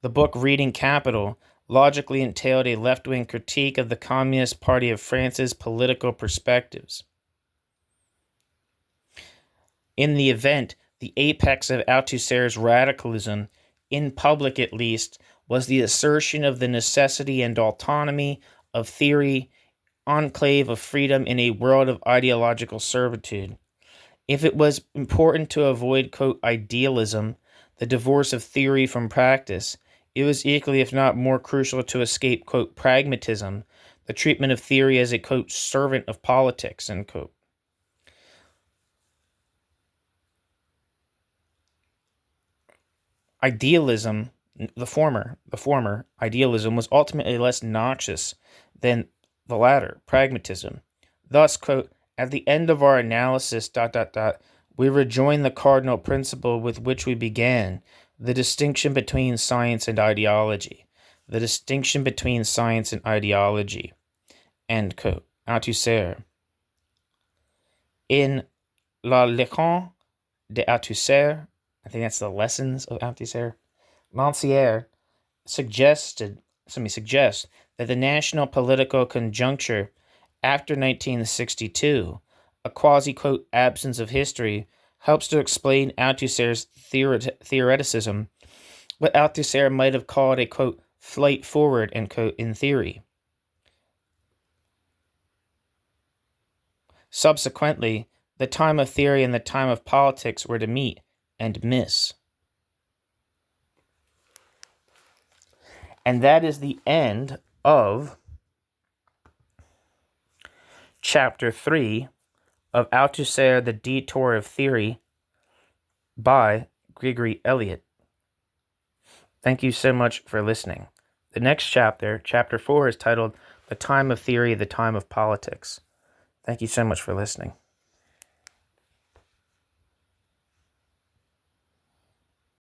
The book Reading Capital logically entailed a left-wing critique of the Communist Party of France's political perspectives. In the event, the apex of Althusser's radicalism, in public at least, was the assertion of the necessity and autonomy of theory, enclave of freedom in a world of ideological servitude. If it was important to avoid, quote, idealism, the divorce of theory from practice, it was equally, if not more crucial, to escape, quote, pragmatism, the treatment of theory as a, quote, servant of politics, end quote. Idealism, the former idealism, was ultimately less noxious than the latter, pragmatism. Thus, quote, at the end of our analysis, we rejoin the cardinal principle with which we began, the distinction between science and ideology. The distinction between science and ideology, end quote. Althusser. In La Leçon de Althusser, I think that's the lessons of Althusser, Rancière suggests that the national political conjuncture after 1962, a quasi-quote absence of history, helps to explain Althusser's theoreticism, what Althusser might have called a, quote, flight forward, end quote, in theory. Subsequently, the time of theory and the time of politics were to meet and miss. And that is the end of Chapter 3 of Althusser, The Detour of Theory by Gregory Elliot. Thank you so much for listening. The next chapter, Chapter 4, is titled The Time of Theory, the Time of Politics. Thank you so much for listening.